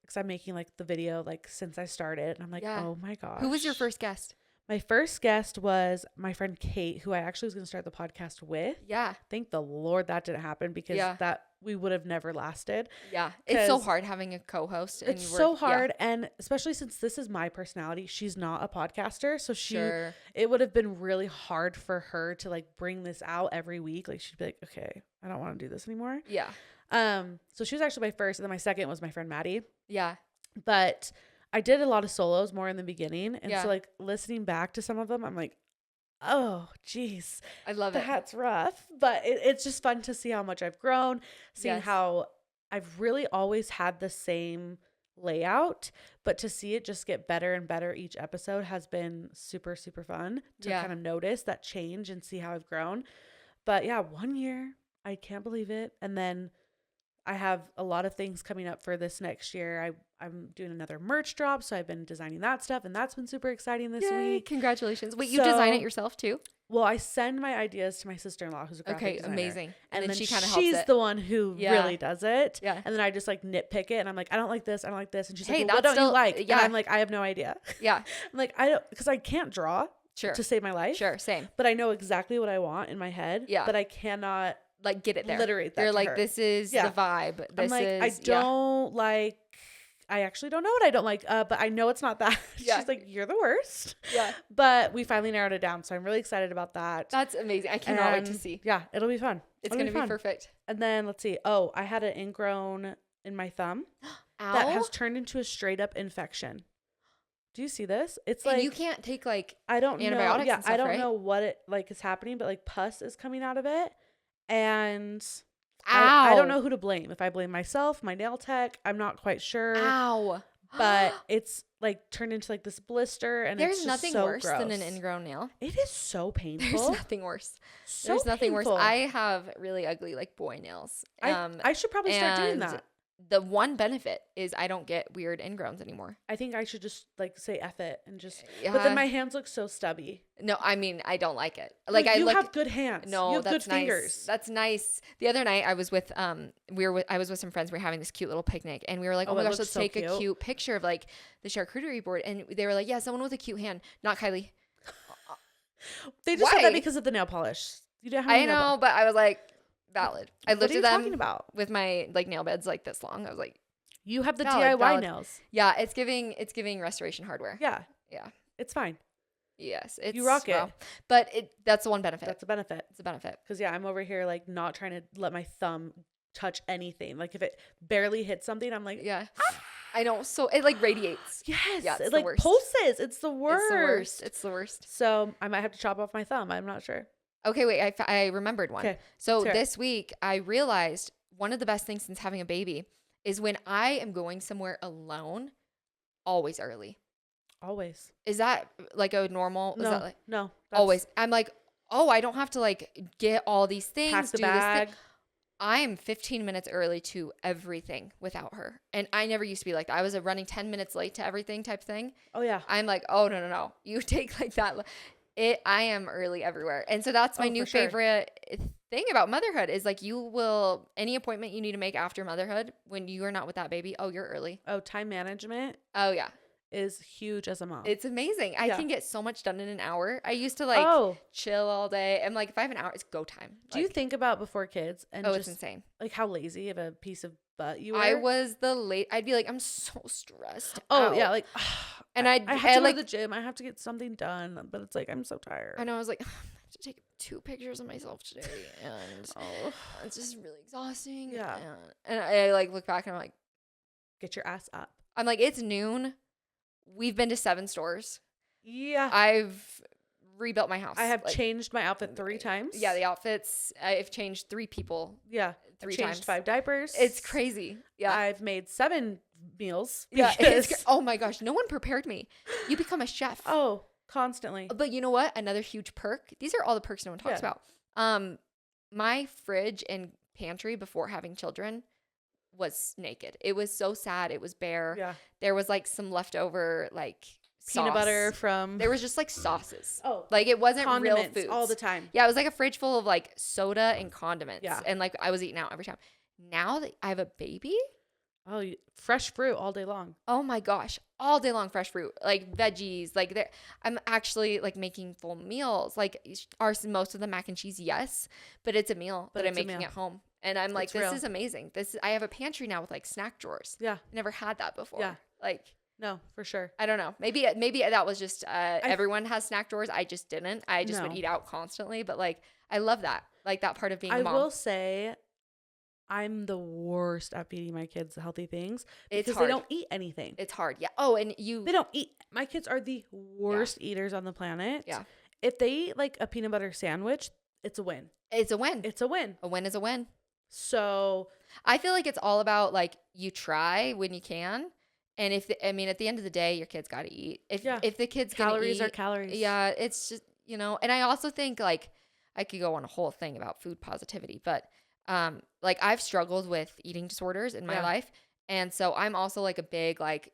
because I'm making like the video like since I started, and I'm like, oh my gosh. Who was your first guest? My first guest was my friend Kate, who I actually was going to start the podcast with. Yeah. Thank the Lord that didn't happen, because that we would have never lasted. Yeah. It's so hard having a co-host. It's so hard. Yeah. And especially since this is my personality, she's not a podcaster. So it would have been really hard for her to like bring this out every week. Like she'd be like, okay, I don't want to do this anymore. Yeah. So she was actually my first, and then my second was my friend Maddie. Yeah. But I did a lot of solos more in the beginning. And so like listening back to some of them, I'm like, oh, geez. I love it. That's rough. But it's just fun to see how much I've grown, seeing how I've really always had the same layout, but to see it just get better and better each episode has been super, super fun to kind of notice that change and see how I've grown. But 1 year, I can't believe it. And then I have a lot of things coming up for this next year. I'm doing another merch drop, so I've been designing that stuff, and that's been super exciting this week. Congratulations. Wait, you design it yourself too? Well, I send my ideas to my sister-in-law, who's a graphic designer. Okay, amazing. And then she kind of helps she's the one who really does it. Yeah. And then I just like nitpick it, and I'm like, I don't like this, I don't like this. And she's like, well, what don't you like? Yeah. And I'm like, I have no idea. Yeah. I'm like, I don't, because I can't draw to save my life. Sure, same. But I know exactly what I want in my head. Yeah. But I cannot like get it there. Literate that. You're like, this is the vibe. This I'm like, is, I don't like. I actually don't know what I don't like, but I know it's not that. Yeah. She's like, you're the worst. Yeah. But we finally narrowed it down, so I'm really excited about that. That's amazing. I cannot wait to see. Yeah, it'll be fun. It's going to be perfect. And then let's see. Oh, I had an ingrown in my thumb that has turned into a straight up infection. Do you see this? It's like, you can't take like antibiotics and stuff, I don't right? know what it like is happening, but like pus is coming out of it, and I don't know who to blame. If I blame myself, my nail tech, I'm not quite sure. Ow. but it's like turned into like this blister, and there's it's just nothing so worse gross. than an ingrown nail. It is so painful. There's nothing worse. So There's nothing painful. worse. I have really ugly like boy nails. I should probably start doing that. The one benefit is I don't get weird ingrowns anymore. I think I should just like say F it and just. Yeah. But then my hands look so stubby. No, I mean I don't like it. Like you have good hands. No, you have that's good nice. fingers. That's nice. The other night I was with I was with some friends. We were having this cute little picnic, and we were like, oh my gosh, let's take a cute picture of like the charcuterie board. And they were like, yeah, someone with a cute hand, not Kylie. They just said that because of the nail polish. You don't have. I know, but I was like, valid. I looked at them talking about? With my like nail beds like this long. I was like, you have the DIY nails. Yeah, it's giving restoration hardware. Yeah. Yeah. It's fine. Yes. It's, you rock it. But that's the one benefit. That's a benefit. It's a benefit. Because yeah, I'm over here like not trying to let my thumb touch anything. Like if it barely hits something, I'm like, yeah. I know. So it like radiates. Yes. Yeah, it like pulses. It's the worst. It's the worst. It's the worst. So I might have to chop off my thumb. I'm not sure. Okay, wait. I remembered one. Okay. So Sure. This week I realized one of the best things since having a baby is when I am going somewhere alone, always early. Always. Is that like a normal? No. Is that like, no. Always. I'm like, oh, I don't have to like get all these things. Pack the bag. This thing. I'm 15 minutes early to everything without her. And I never used to be like that. I was a running 10 minutes late to everything type thing. Oh, yeah. I'm like, oh, no. You take like that. I am early everywhere. And so that's my new favorite thing about motherhood is like any appointment you need to make after motherhood when you are not with that baby, oh, you're early. Oh, time management. Oh, yeah. Is huge as a mom. It's amazing. I can get so much done in an hour. I used to like chill all day. I'm like, if I have an hour, it's go time. Do you think about before kids and it's insane. Like how lazy of a piece of butt you were? I was I'd be like, I'm so stressed. Oh yeah, like and I have to go to the gym. I have to get something done, but it's like I'm so tired. I know. I was like, I have to take 2 pictures of myself today, and it's just really exhausting. Yeah. And I like look back and I'm like, get your ass up. I'm like, it's noon. We've been to 7 stores. Yeah. I've rebuilt my house. I have changed my outfit 3 times. Yeah, the outfits. I've changed 3 people. Yeah. 3 I've changed times. 5 diapers. It's crazy. Yeah. I've made 7 meals. Yeah. Oh my gosh. No one prepared me. You become a chef. Oh, constantly. But you know what? Another huge perk. These are all the perks no one talks about. My fridge and pantry before having children was naked. It was so sad. It was bare. Yeah. There was like some leftover like peanut butter from. There was just like sauces. Oh. Like it wasn't real food all the time. Yeah, it was like a fridge full of like soda and condiments. Yeah. And like I was eating out every time. Now that I have a baby. Oh, fresh fruit all day long. Oh my gosh. All day long fresh fruit. Like veggies. Like I'm actually like making full meals. Like most of the mac and cheese, yes. But it's a meal that I'm making at home. And I'm like, this is amazing. I have a pantry now with like snack drawers. Yeah. I never had that before. Yeah. Like. No, for sure. I don't know. Maybe that was just everyone has snack drawers. I just didn't. I just would eat out constantly. But like, I love that. Like that part of being a mom. I will say I'm the worst at feeding my kids healthy things because they don't eat anything. It's hard. Yeah. Oh, and they don't eat. My kids are the worst eaters on the planet. Yeah. If they eat like a peanut butter sandwich, it's a win. It's a win. It's a win. A win is a win. So I feel like it's all about like you try when you can. And at the end of the day, your kids got to eat. If the kids calories are calories. Yeah. It's just, and I also think like I could go on a whole thing about food positivity, but like I've struggled with eating disorders in my life. And so I'm also like a big, like,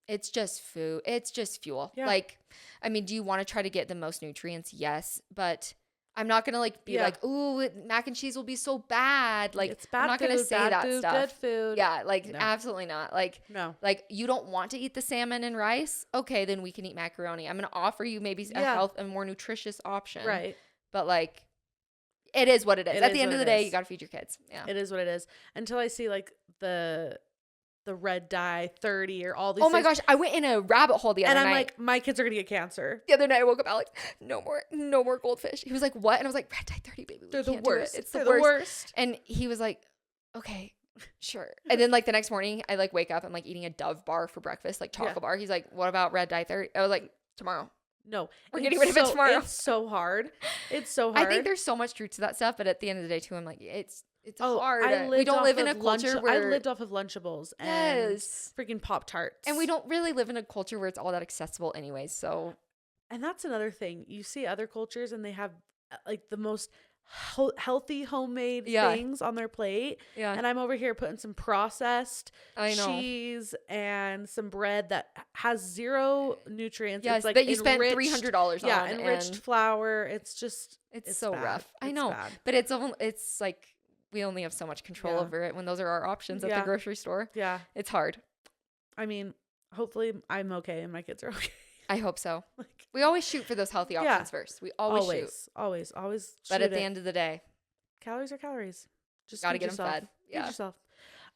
it's just food. It's just fuel. Yeah. Like, I mean, do you want to try to get the most nutrients? Yes. But I'm not going to like be like, ooh, mac and cheese will be so bad. Like, it's bad. I'm not going to say that stuff. Good food. Yeah. Like, absolutely not. Like, no. Like, you don't want to eat the salmon and rice. Okay. Then we can eat macaroni. I'm going to offer you maybe a more nutritious option. Right. But like, it is what it is. At the end of the day, you got to feed your kids. Yeah. It is what it is. Until I see like the red dye 30 or all these my gosh, I went in a rabbit hole the other night. And I'm like, my kids are going to get cancer. The other night I woke up, Alex, no more goldfish. He was like, what? And I was like, red dye 30, baby. They're the worst. It's the worst. And he was like, okay, sure. And then like the next morning I like wake up, I'm like eating a Dove bar for breakfast, like chocolate bar. He's like, what about red dye 30? I was like, tomorrow. No, we're getting rid of it tomorrow. It's so hard. It's so hard. I think there's so much truth to that stuff, but at the end of the day too, I'm like, it's It's hard. We don't live in a culture where I lived off of Lunchables and freaking Pop-Tarts. And we don't really live in a culture where it's all that accessible anyways. So, and that's another thing. You see other cultures and they have like the most healthy homemade things on their plate. Yeah. And I'm over here putting some processed cheese and some bread that has zero nutrients. Yes, it's like that you spent $300 on. Yeah, enriched flour. It's just it's so bad. Rough. I know. Bad. But it's like we only have so much control over it when those are our options at the grocery store. Yeah. It's hard. I mean, hopefully I'm okay and my kids are okay. I hope so. We always shoot for those healthy options first. We always shoot. Always. But at the end of the day, calories are calories. Just gotta get them fed. Yeah. Feed yourself.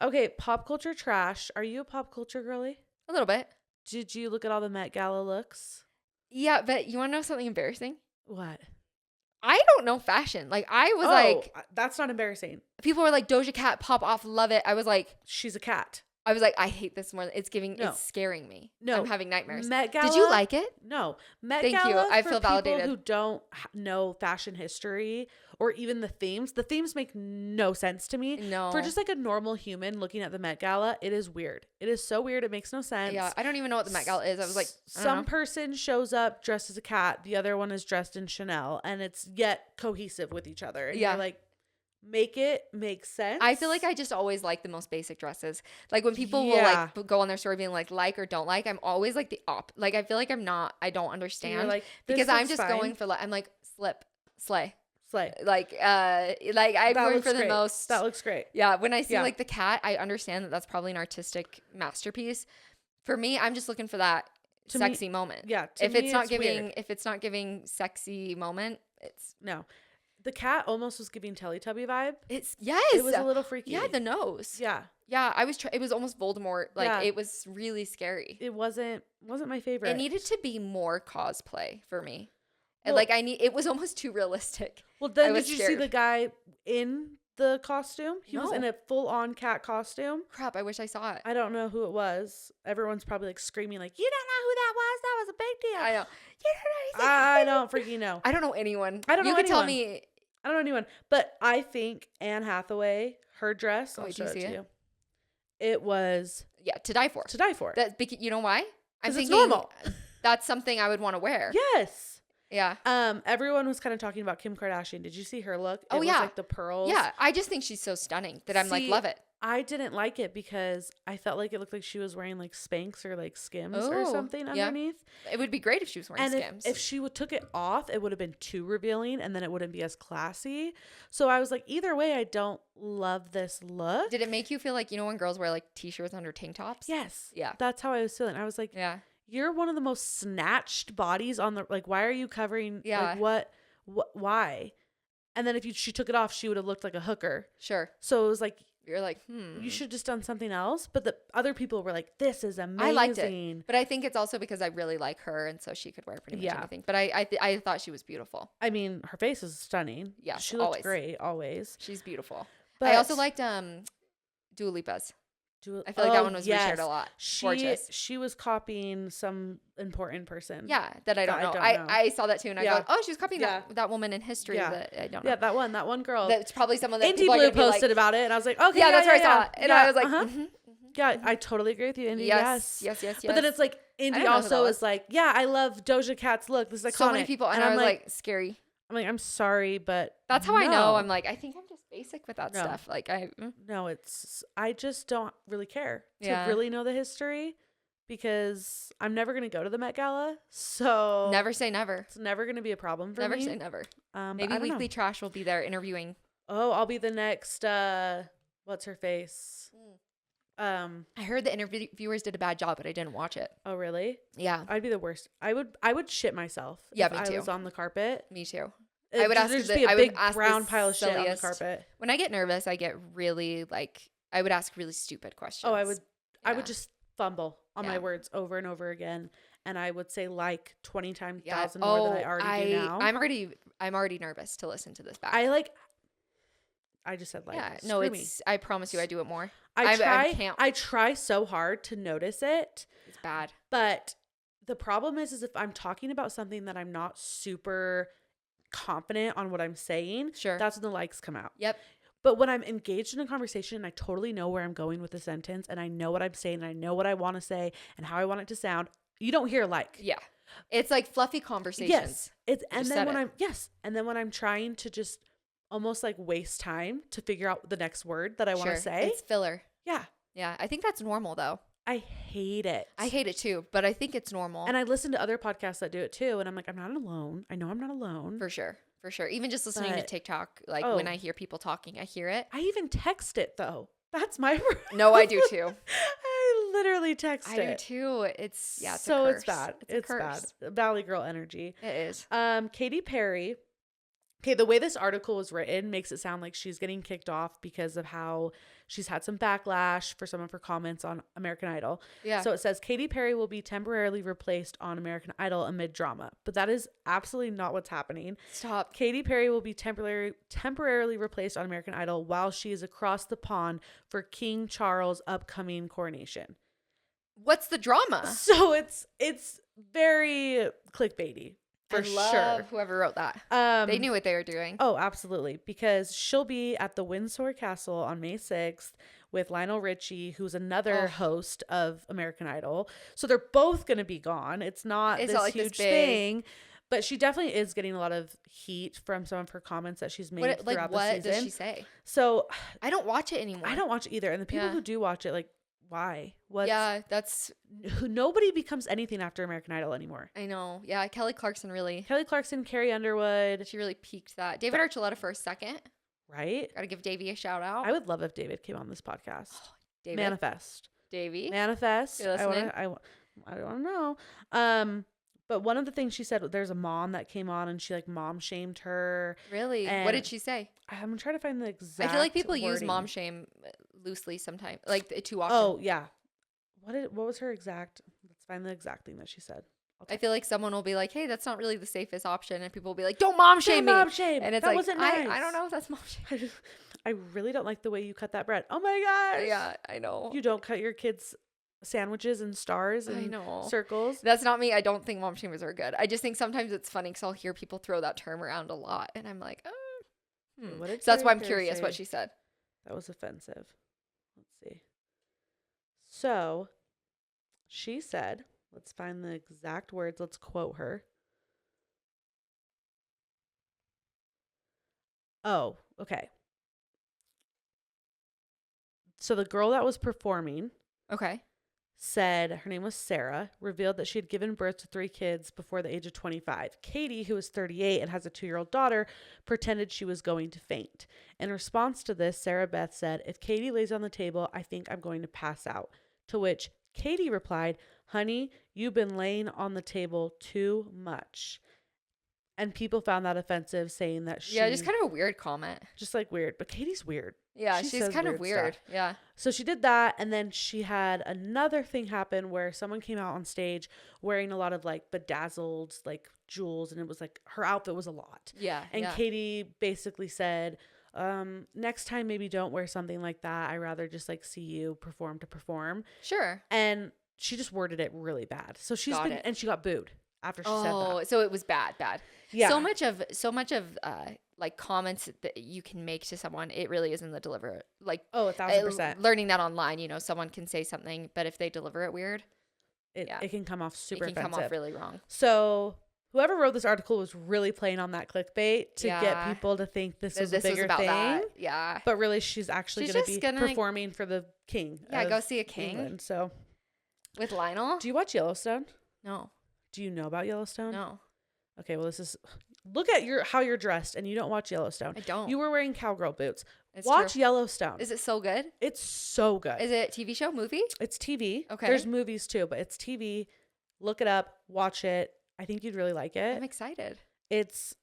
Okay, pop culture trash. Are you a pop culture girly? A little bit. Did you look at all the Met Gala looks? Yeah, but you want to know something embarrassing? What? I don't know fashion. Like, I was like... That's not embarrassing. People were like, Doja Cat, pop off, love it. I was like... She's a cat. I was like, I hate this more. It's scaring me. No. I'm having nightmares. Met Gala, did you like it? No. Met Thank Gala, you. I for feel validated. People who don't know fashion history or even the themes make no sense to me. No. For just like a normal human looking at the Met Gala, it is weird. It is so weird. It makes no sense. Yeah. I don't even know what the Met Gala is. I was like, some person shows up dressed as a cat. The other one is dressed in Chanel and it's yet cohesive with each other. And you're like, make it make sense. I feel like I just always like the most basic dresses. Like when people will like go on their story being like or don't like, I'm always like the like I feel like I don't understand like, because I'm just going for I'm like slay. Like I'm going for the most. That looks great. Yeah, when I see like the cat, I understand that that's probably an artistic masterpiece. For me, I'm just looking for that sexy moment. Yeah, if it's not giving sexy moment, it's no. The cat almost was giving Teletubby vibe. It was a little freaky. Yeah, the nose. Yeah. I was. It was almost Voldemort. Like it was really scary. It wasn't my favorite. It needed to be more cosplay for me. Well, it was almost too realistic. Well, then did you see the guy in the costume? He was in a full-on cat costume. Crap! I wish I saw it. I don't know who it was. Everyone's probably like screaming, like, "You don't know who that was? That was a big deal." I know. I don't freaking know. I don't know anyone. I don't know. You can tell me. I don't know anyone, but I think Anne Hathaway, her dress. I'll show it to you. It was to die for. To die for. That you know why? I'm thinking it's normal. That's something I would want to wear. Yes. Yeah. Everyone was kind of talking about Kim Kardashian. Did you see her look? It was like the pearls. Yeah. I just think she's so stunning that I'm like, love it. I didn't like it because I felt like it looked like she was wearing like Spanx or like Skims or something underneath. It would be great if she was wearing Skims. If she took it off, it would have been too revealing and then it wouldn't be as classy. So I was like, either way, I don't love this look. Did it make you feel like, when girls wear like t-shirts under tank tops? Yes. Yeah. That's how I was feeling. I was like, you're one of the most snatched bodies on the, like, why are you covering? Yeah. Like, why? And then if she took it off, she would have looked like a hooker. Sure. So it was like, you're like, you should have just done something else. But the other people were like, this is amazing. I liked it. But I think it's also because I really like her. And so she could wear pretty much anything. But I thought she was beautiful. I mean, her face is stunning. Yeah. She looked great, always. She's beautiful. But I also liked Dua Lipa's. I feel like that one was reshared a lot. Gorgeous. She was copying some important person. Yeah, that I don't know. I saw that too, and I go, oh, she was copying that woman in history that I don't know. Yeah, that one girl. That's probably someone that Indie Blue posted about it, and I was like, okay, that's where I saw it, and I was like, yeah, I totally agree with you, Indie. Yes. But then it's like Indie also is like, yeah, I love Doja Cat's look. This is iconic. So many people, and I was like, scary. I'm like, I'm sorry, but that's how I know. I'm like, I think I'm just basic with that stuff. Like I just don't really care to really know the history because I'm never gonna go to the Met Gala. So never say never. It's never gonna be a problem for me. Never say never. Maybe Weekly Trash will be there interviewing. Oh, I'll be the next. What's her face? I heard the interviewers did a bad job, but I didn't watch it. Oh, really? Yeah. I'd be the worst. I would shit myself. Yeah, if me too. I was on the carpet. Me too. I would ask a big brown pile of shit on the carpet. When I get nervous, I get really I would ask really stupid questions. Oh, I would just fumble on my words over and over again, and I would say like 20 times thousand more than I already do now. I'm already nervous to listen to this back. I just said like, yeah, no, I promise you, I do it more. I try so hard to notice it. It's bad. But the problem is if I'm talking about something that I'm not super confident on what I'm saying, sure, that's when the likes come out. Yep. But when I'm engaged in a conversation and I totally know where I'm going with the sentence and I know what I'm saying and I know what I want to say and how I want it to sound, you don't hear like. Yeah. It's like fluffy conversations. Yes. And then when I'm trying to just almost like waste time to figure out the next word that I want to say. It's filler. Yeah. Yeah. I think that's normal though. I hate it. I hate it too, but I think it's normal. And I listen to other podcasts that do it too. And I'm like, I'm not alone. I know I'm not alone. For sure. For sure. Even just listening to TikTok, like when I hear people talking, I hear it. I even text it though. That's my No, I do too. I literally text it. I do too. It's so a curse. It's bad. It's bad. Valley Girl energy. It is. Katy Perry. Okay, the way this article was written makes it sound like she's getting kicked off because of how she's had some backlash for some of her comments on American Idol. Yeah. So it says Katy Perry will be temporarily replaced on American Idol amid drama. But that is absolutely not what's happening. Stop. Katy Perry will be temporarily replaced on American Idol while she is across the pond for King Charles' upcoming coronation. What's the drama? So it's very clickbaity. For sure. Whoever wrote that. They knew what they were doing. Oh, absolutely. Because she'll be at the Windsor Castle on May 6th with Lionel Richie, who's another host of American Idol. So they're both going to be gone. It's not this like huge thing. But she definitely is getting a lot of heat from some of her comments that she's made throughout the season. What does she say? So I don't watch it anymore. I don't watch it either. And the people who do watch it, like, why? That's nobody becomes anything after American Idol anymore. I know. Yeah, Kelly Clarkson, Carrie Underwood. She really peaked that. David Archuleta for a second. Right? Gotta give Davey a shout out. I would love if David came on this podcast. David. Manifest. Davey. Manifest. You listening? I don't know. But one of the things she said, there's a mom that came on and she like mom shamed her. Really? What did she say? I'm trying to find the exact I feel like people wording. use mom shame loosely sometimes, like too often. Oh yeah. What was her exact? Let's find the exact thing that she said. I feel like someone will be like, "Hey, that's not really the safest option," and people will be like, "Don't mom shame me." Mom shame. And it's that like, wasn't nice. I don't know if that's mom shame. I really don't like the way you cut that bread. Oh my gosh. Yeah, I know. You don't cut your kids' sandwiches and stars and circles. That's not me. I don't think mom shamers are good. I just think sometimes it's funny because I'll hear people throw that term around a lot, and I'm like, So that's why I'm curious what she said. That was offensive. Let's see. So she said, let's find the exact words. Let's quote her. Oh, okay. So the girl that was performing said, her name was Sarah, revealed that she had given birth to 3 kids before the age of 25. Katie, who is 38 and has a 2-year-old daughter, pretended she was going to faint. In response to this, Sarah Beth said, "If Katie lays on the table, I think I'm going to pass out." To which Katie replied, "Honey, you've been laying on the table too much." And people found that offensive, saying that she... Yeah, just kind of a weird comment. Just like weird. But Katie's weird. Yeah, she's kind of weird. Stuff. Yeah. So she did that. And then she had another thing happen where someone came out on stage wearing a lot of like bedazzled like jewels. And it was like her outfit was a lot. Yeah. And Katie basically said, next time maybe don't wear something like that. I rather just like see you perform to perform. Sure. And she just worded it really bad. So she got booed after she said that. Oh, so it was bad. Yeah. So much of like comments that you can make to someone, it really isn't the deliver. Like 1,000%. Learning that online, someone can say something, but if they deliver it weird, it can come off super offensive. It can come off really wrong. So whoever wrote this article was really playing on that clickbait to get people to think this was a bigger thing. That. Yeah. But really, she's actually going to be performing for the king. Yeah, go see a king. England, so with Lionel. Do you watch Yellowstone? No. Do you know about Yellowstone? No. Okay, well, look at how you're dressed, and you don't watch Yellowstone. I don't. You were wearing cowgirl boots. Watch Yellowstone. Is it so good? It's so good. Is it TV show, movie? It's TV. Okay. There's movies too, but it's TV. Look it up. Watch it. I think you'd really like it. I'm excited. It's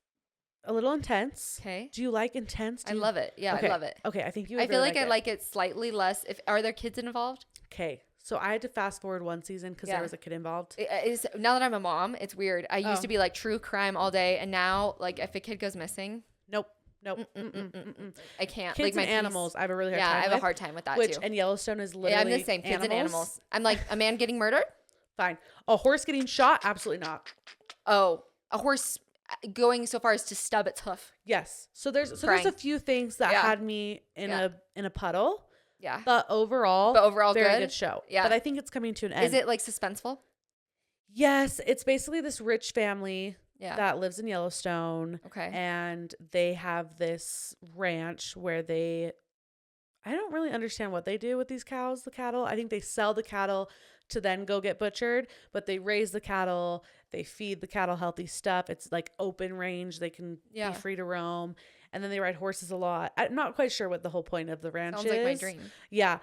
a little intense. Okay. Do you like intense? I love it. Yeah, okay. I love it. Okay, I think you would I feel really like I like it slightly less. Are there kids involved? Okay. So I had to fast forward one season because there was a kid involved. Now that I'm a mom, it's weird. I used to be like true crime all day, and now like if a kid goes missing, nope. I can't. Kids like my and animals, I have a really hard time. Yeah, I have a hard time with that too. And Yellowstone is literally I'm the same. Kids and animals. I'm like a man getting murdered. Fine. A horse getting shot? Absolutely not. Oh, a horse going so far as to stub its hoof. Yes. So there's a few things that had me in a puddle. Yeah. But overall very good show. Yeah. But I think it's coming to an end. Is it like suspenseful? Yes, it's basically this rich family that lives in Yellowstone. Okay. And they have this ranch where I don't really understand what they do with these cows, the cattle. I think they sell the cattle to then go get butchered, but they raise the cattle, they feed the cattle healthy stuff. It's like open range. They can be free to roam. And then they ride horses a lot. I'm not quite sure what the whole point of the ranch is. Sounds like my dream. Yeah,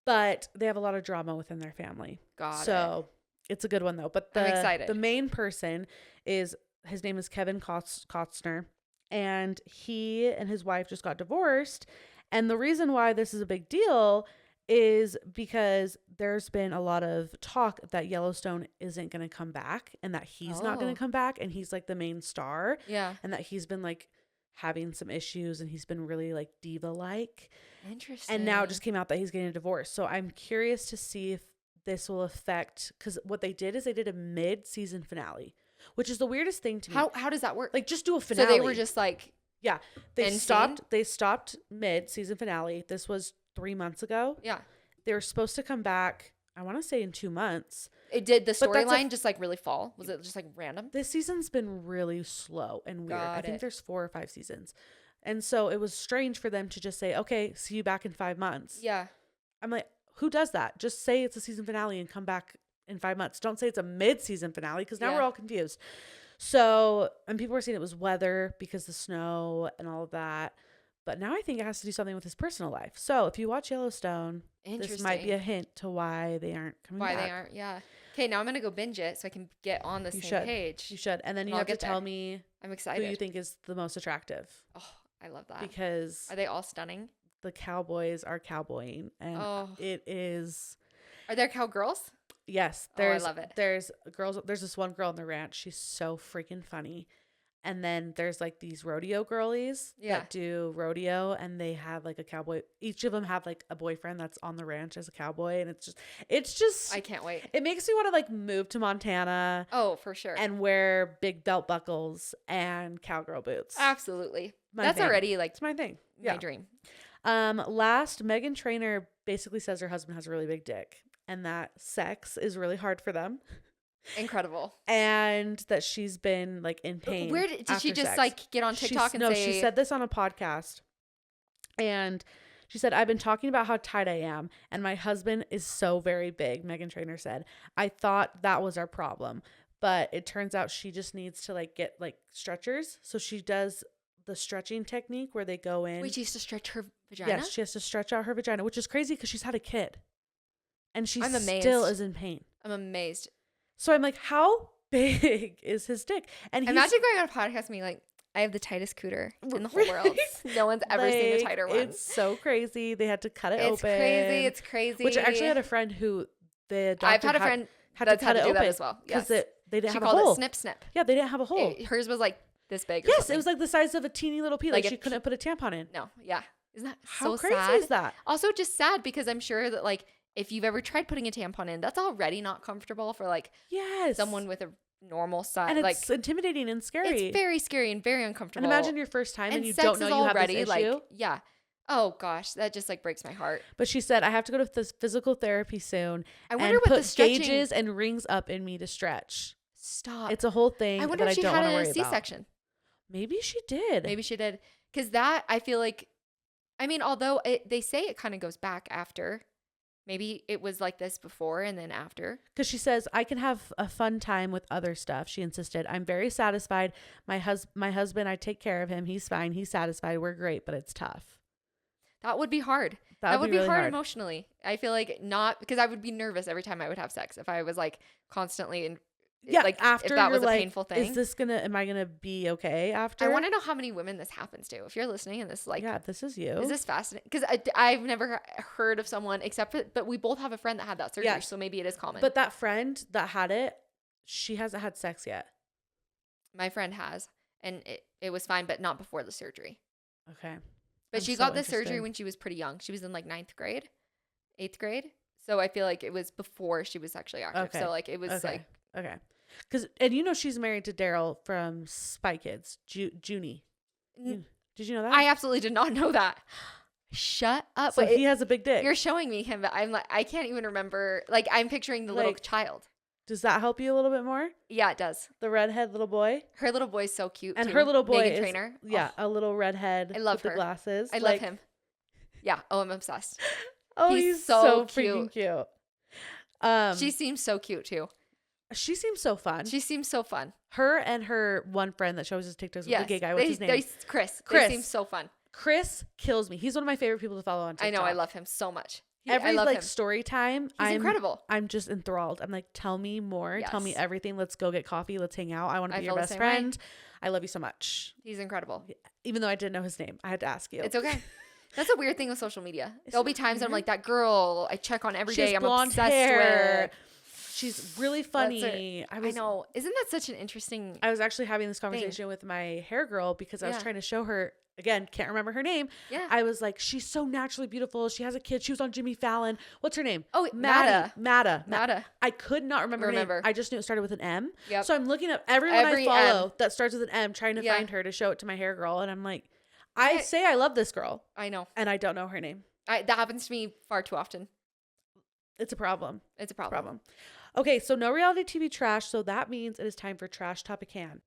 but they have a lot of drama within their family. So it's a good one though. But I'm excited. The main person his name is Kevin Costner, and he and his wife just got divorced. And the reason why this is a big deal is because there's been a lot of talk that Yellowstone isn't going to come back and that he's not going to come back, and he's like the main star. Yeah. And that he's been like having some issues and he's been really like diva-like. Interesting. And now it just came out that he's getting a divorce. So I'm curious to see if this will affect, because what they did is they did a mid-season finale, which is the weirdest thing to me. How does that work? Like just do a finale. So they were just like... Yeah, they stopped mid-season finale. This was 3 months ago. Yeah. They were supposed to come back, I want to say in 2 months. It did the storyline just like really fall? Was it just like random? This season's been really slow and weird. I think there's 4 or 5 seasons. And so it was strange for them to just say, okay, see you back in 5 months. Yeah. I'm like, who does that? Just say it's a season finale and come back in 5 months. Don't say it's a mid-season finale, because now we're all confused. So, and people were saying it was weather because the snow and all of that. But now I think it has to do something with his personal life. So if you watch Yellowstone, this might be a hint to why they aren't coming back. Why they aren't, yeah. Okay, now I'm going to go binge it so I can get on the same page. You should. And then you have to tell me I'm excited. who you think is the most attractive. Oh, I love that. Because... Are they all stunning? The cowboys are cowboying. And it is... Are there cowgirls? Yes, I love it. There's girls. There's this one girl on the ranch. She's so freaking funny. And then there's like these rodeo girlies that do rodeo, and they have like a cowboy. Each of them have like a boyfriend that's on the ranch as a cowboy, and it's just. I can't wait. It makes me want to like move to Montana. Oh, for sure. And wear big belt buckles and cowgirl boots. Absolutely. That's already like it's my thing. My dream. Last, Meghan Trainor basically says her husband has a really big dick, and that sex is really hard for them. Incredible. And that she's been like in pain. Where did she just like get on TikTok and say? She said this on a podcast, and she said, I've been talking about how tight I am, and my husband is so very big. Meghan Trainor said, I thought that was our problem, but it turns out she just needs to like get like stretchers. So she does the stretching technique where they go in. Wait, she has to stretch her vagina? Yes, she has to stretch out her vagina, which is crazy because she's had a kid, and she still is in pain. I'm amazed. So I'm like, how big is his dick? And imagine going on a podcast and being like, I have the tightest cooter in the whole world. No one's ever seen a tighter one. It's so crazy. They had to cut it open. It's crazy. Which I actually had a friend who I've had a friend had to cut it open as well. Because they didn't have a hole. She called it snip snip. Yeah, they didn't have a hole. Hers was like this big. Yes, it was like the size of a teeny little pea. Like she couldn't put a tampon in. No, yeah. Isn't that how so crazy sad? Is that? Also just sad because I'm sure that like if you've ever tried putting a tampon in, that's already not comfortable for like someone with a normal size. And it's like, intimidating and scary. It's very scary and very uncomfortable. And imagine your first time and you don't know you have this issue. Like, yeah. Oh gosh, that just like breaks my heart. But she said, I have to go to this physical therapy soon. I wonder what the stretching... gauges and rings up in me to stretch. Stop. It's a whole thing. I wonder if she had a C-section. Maybe she did. Because that, I feel like, I mean, although they say it kind of goes back after. Maybe it was like this before and then after. Because she says, I can have a fun time with other stuff. She insisted. I'm very satisfied. My husband, I take care of him. He's fine. He's satisfied. We're great, but it's tough. That would be hard. That would be really hard emotionally. I feel like not, because I would be nervous every time I would have sex. If I was like constantly in. Yeah, like after if that was a like, painful thing. Am I gonna be okay after? I want to know how many women this happens to. If you're listening and this like, yeah, this is you. Is this fascinating? Because I've never heard of someone but we both have a friend that had that surgery, so maybe it is common. But that friend that had it, she hasn't had sex yet. My friend has, and it was fine, but not before the surgery. Okay. But she got the surgery when she was pretty young. She was in like 9th grade, 8th grade. So I feel like it was before she was sexually active. Okay. So like it was like. Okay. And you know she's married to Daryl from Spy Kids, Junie. Did you know that? I absolutely did not know that. Shut up. So he has a big dick. You're showing me him, but I'm like, I can't even remember. Like, I'm picturing the little child. Does that help you a little bit more? Yeah, it does. The redhead little boy. Her little boy's so cute. And too. her little boy Megan Trainor. Yeah, a little redhead. I love with her. The glasses. I love him. Yeah. Oh, I'm obsessed. Oh, he's so freaking cute. She seems so cute too. She seems so fun. She seems so fun. Her and her one friend that shows his TikToks with the gay guy. What's his name? Chris. They seem so fun. Chris kills me. He's one of my favorite people to follow on TikTok. I know. I love him so much. Every like story time, he's incredible. I'm just enthralled. I'm like, tell me more. Yes. Tell me everything. Let's go get coffee. Let's hang out. I want to be your best friend. I love you so much. He's incredible. Even though I didn't know his name, I had to ask you. It's okay. That's a weird thing with social media. There'll be times that I'm like, that girl I check on every day. I'm obsessed with. She's really funny. I know. Isn't that such an interesting I was actually having this conversation with my hair girl because I was trying to show her, again, can't remember her name. Yeah. I was like, she's so naturally beautiful. She has a kid. She was on Jimmy Fallon. What's her name? Oh, Matta. I could not remember her name. I just knew it started with an M. Yep. So I'm looking up everyone I follow that starts with an M, trying to find her to show it to my hair girl. And I'm like, I say I love this girl. I know. And I don't know her name. That happens to me far too often. It's a problem. It's a problem. Okay, so no reality TV trash, so that means it is time for Trash Topican.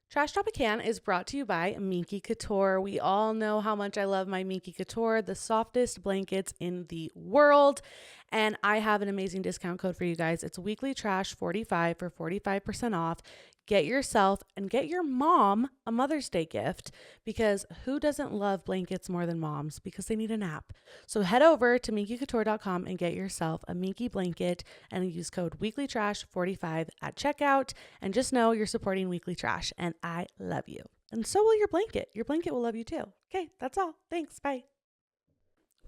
Trash Topican is brought to you by Minky Couture. We all know how much I love my Minky Couture, the softest blankets in the world. And I have an amazing discount code for you guys. It's Weekly Trash 45 for 45% off. Get yourself and get your mom a Mother's Day gift, because who doesn't love blankets more than moms? Because they need a nap. So head over to minkycouture.com and get yourself a Minky blanket and use code WeeklyTrash45 at checkout. And just know you're supporting Weekly Trash, and I love you. And so will your blanket. Your blanket will love you too. Okay, that's all. Thanks. Bye.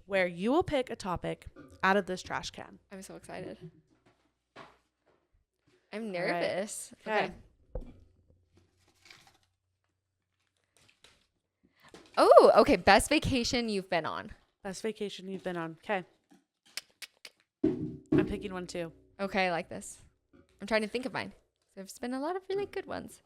Where you will pick a topic out of this trash can. I'm so excited. I'm nervous. Right. Okay. Oh, okay. Best vacation you've been on. Best vacation you've been on. Okay. I'm picking one too. Okay, I like this. I'm trying to think of mine. There's been a lot of really good ones.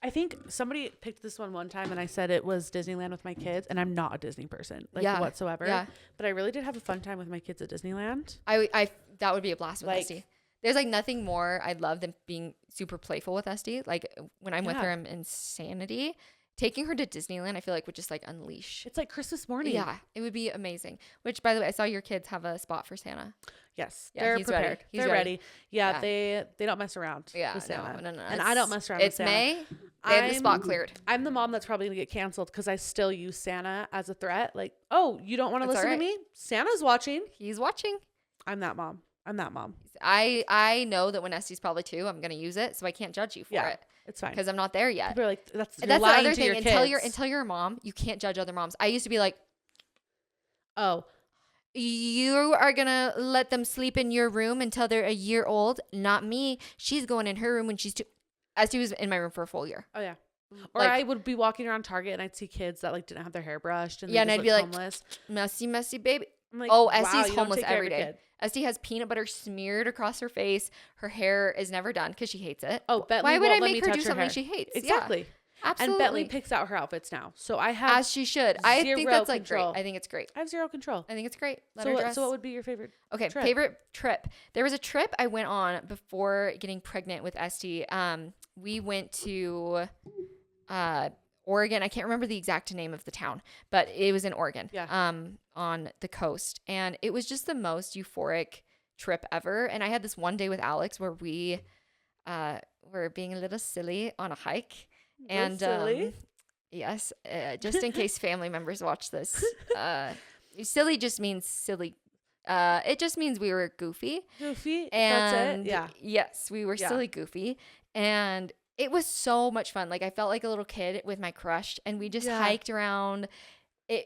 I think somebody picked this one time and I said it was Disneyland with my kids, and I'm not a Disney person whatsoever. Yeah. But I really did have a fun time with my kids at Disneyland. I that would be a blast with Esty. There's like nothing more I'd love than being super playful with Esty. Like when I'm with her, I'm insanity. Taking her to Disneyland, I feel like would just like unleash. It's like Christmas morning. Yeah, it would be amazing. Which, by the way, I saw your kids have a spot for Santa. Yes, yeah, they're he's prepared. Ready. They're ready. Yeah, they don't mess around. Yeah, with Santa. No. And I don't mess around with Santa. It's May. They have the spot cleared. I'm the mom that's probably gonna get canceled because I still use Santa as a threat. Like, oh, you don't want to listen to me? Santa's watching. He's watching. I'm that mom. I know that when Esty's probably 2, I'm gonna use it, so I can't judge you for it. It's fine because I'm not there yet. People are like, that's the other thing. Until you're a mom, you can't judge other moms. I used to be like, oh, you are gonna let them sleep in your room until they're a year old. Not me. She's going in her room when she's 2. Esty was in my room for a full year. Oh yeah. Or like, I would be walking around Target and I'd see kids that like didn't have their hair brushed and and I'd be homeless. Like, messy baby. I'm like, oh, Esty's homeless every day. Esty has peanut butter smeared across her face. Her hair is never done because she hates it. Oh, Bentley why would I make make her do something she hates? Exactly. Yeah, absolutely. And Bentley picks out her outfits now. So I have as she should. I think that's like control. great. I think it's great. I have zero control. I think it's great. So what would be your favorite trip? Favorite trip. There was a trip I went on before getting pregnant with Esty. We went to Oregon. I can't remember the exact name of the town, but it was in Oregon. Yeah. On the coast, and it was just the most euphoric trip ever. And I had this one day with Alex where we were being a little silly on a hike. And silly? Yes, just in case family members watch this, silly just means silly. It just means we were goofy. And that's it. Yeah. Yes, we were silly goofy, and it was so much fun. Like I felt like a little kid with my crush, and we just hiked around.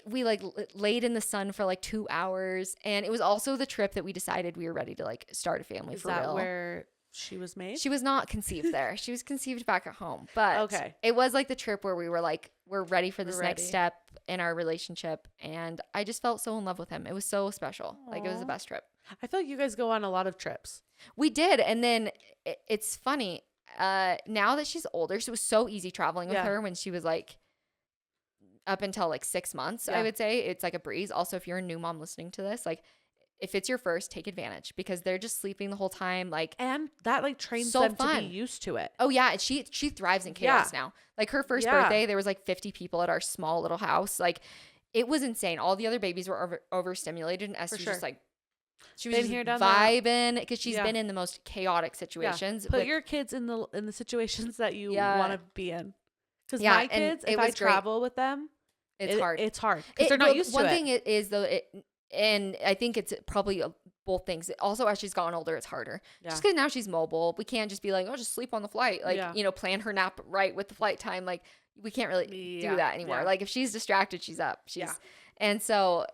We like laid in the sun for like 2 hours, and it was also the trip that we decided we were ready to like start a family. Is for that real. Where she was made? She was not conceived there. She was conceived back at home. But it was like the trip where we were like, we're ready for this next step in our relationship, and I just felt so in love with him. It was so special. Aww. Like it was the best trip. I feel like you guys go on a lot of trips. We did, and then it's funny. now that she's older, so it was so easy traveling with Yeah. her when she was like up until like 6 months, Yeah. I would say. It's like a breeze. Also, if you're a new mom listening to this, like if it's your first, take advantage because they're just sleeping the whole time. Like, and that like trains so them fun. to be used to it. Oh yeah, and she thrives in chaos now. Like her first birthday, there was like 50 people at our small little house. Like it was insane. All the other babies were overstimulated, and Esther was just like, she was just vibing because she's been in the most chaotic situations. Put your kids in the situations that you want to be in. Because my kids, if I travel with them, it's hard. It's hard because they're not used to it. One thing is though, and I think it's probably both things. Also, as she's gotten older, it's harder. Just because now she's mobile, we can't just be like, oh, just sleep on the flight. Like, you know, plan her nap right with the flight time. Like, we can't really do that anymore. Like, if she's distracted, she's up. And so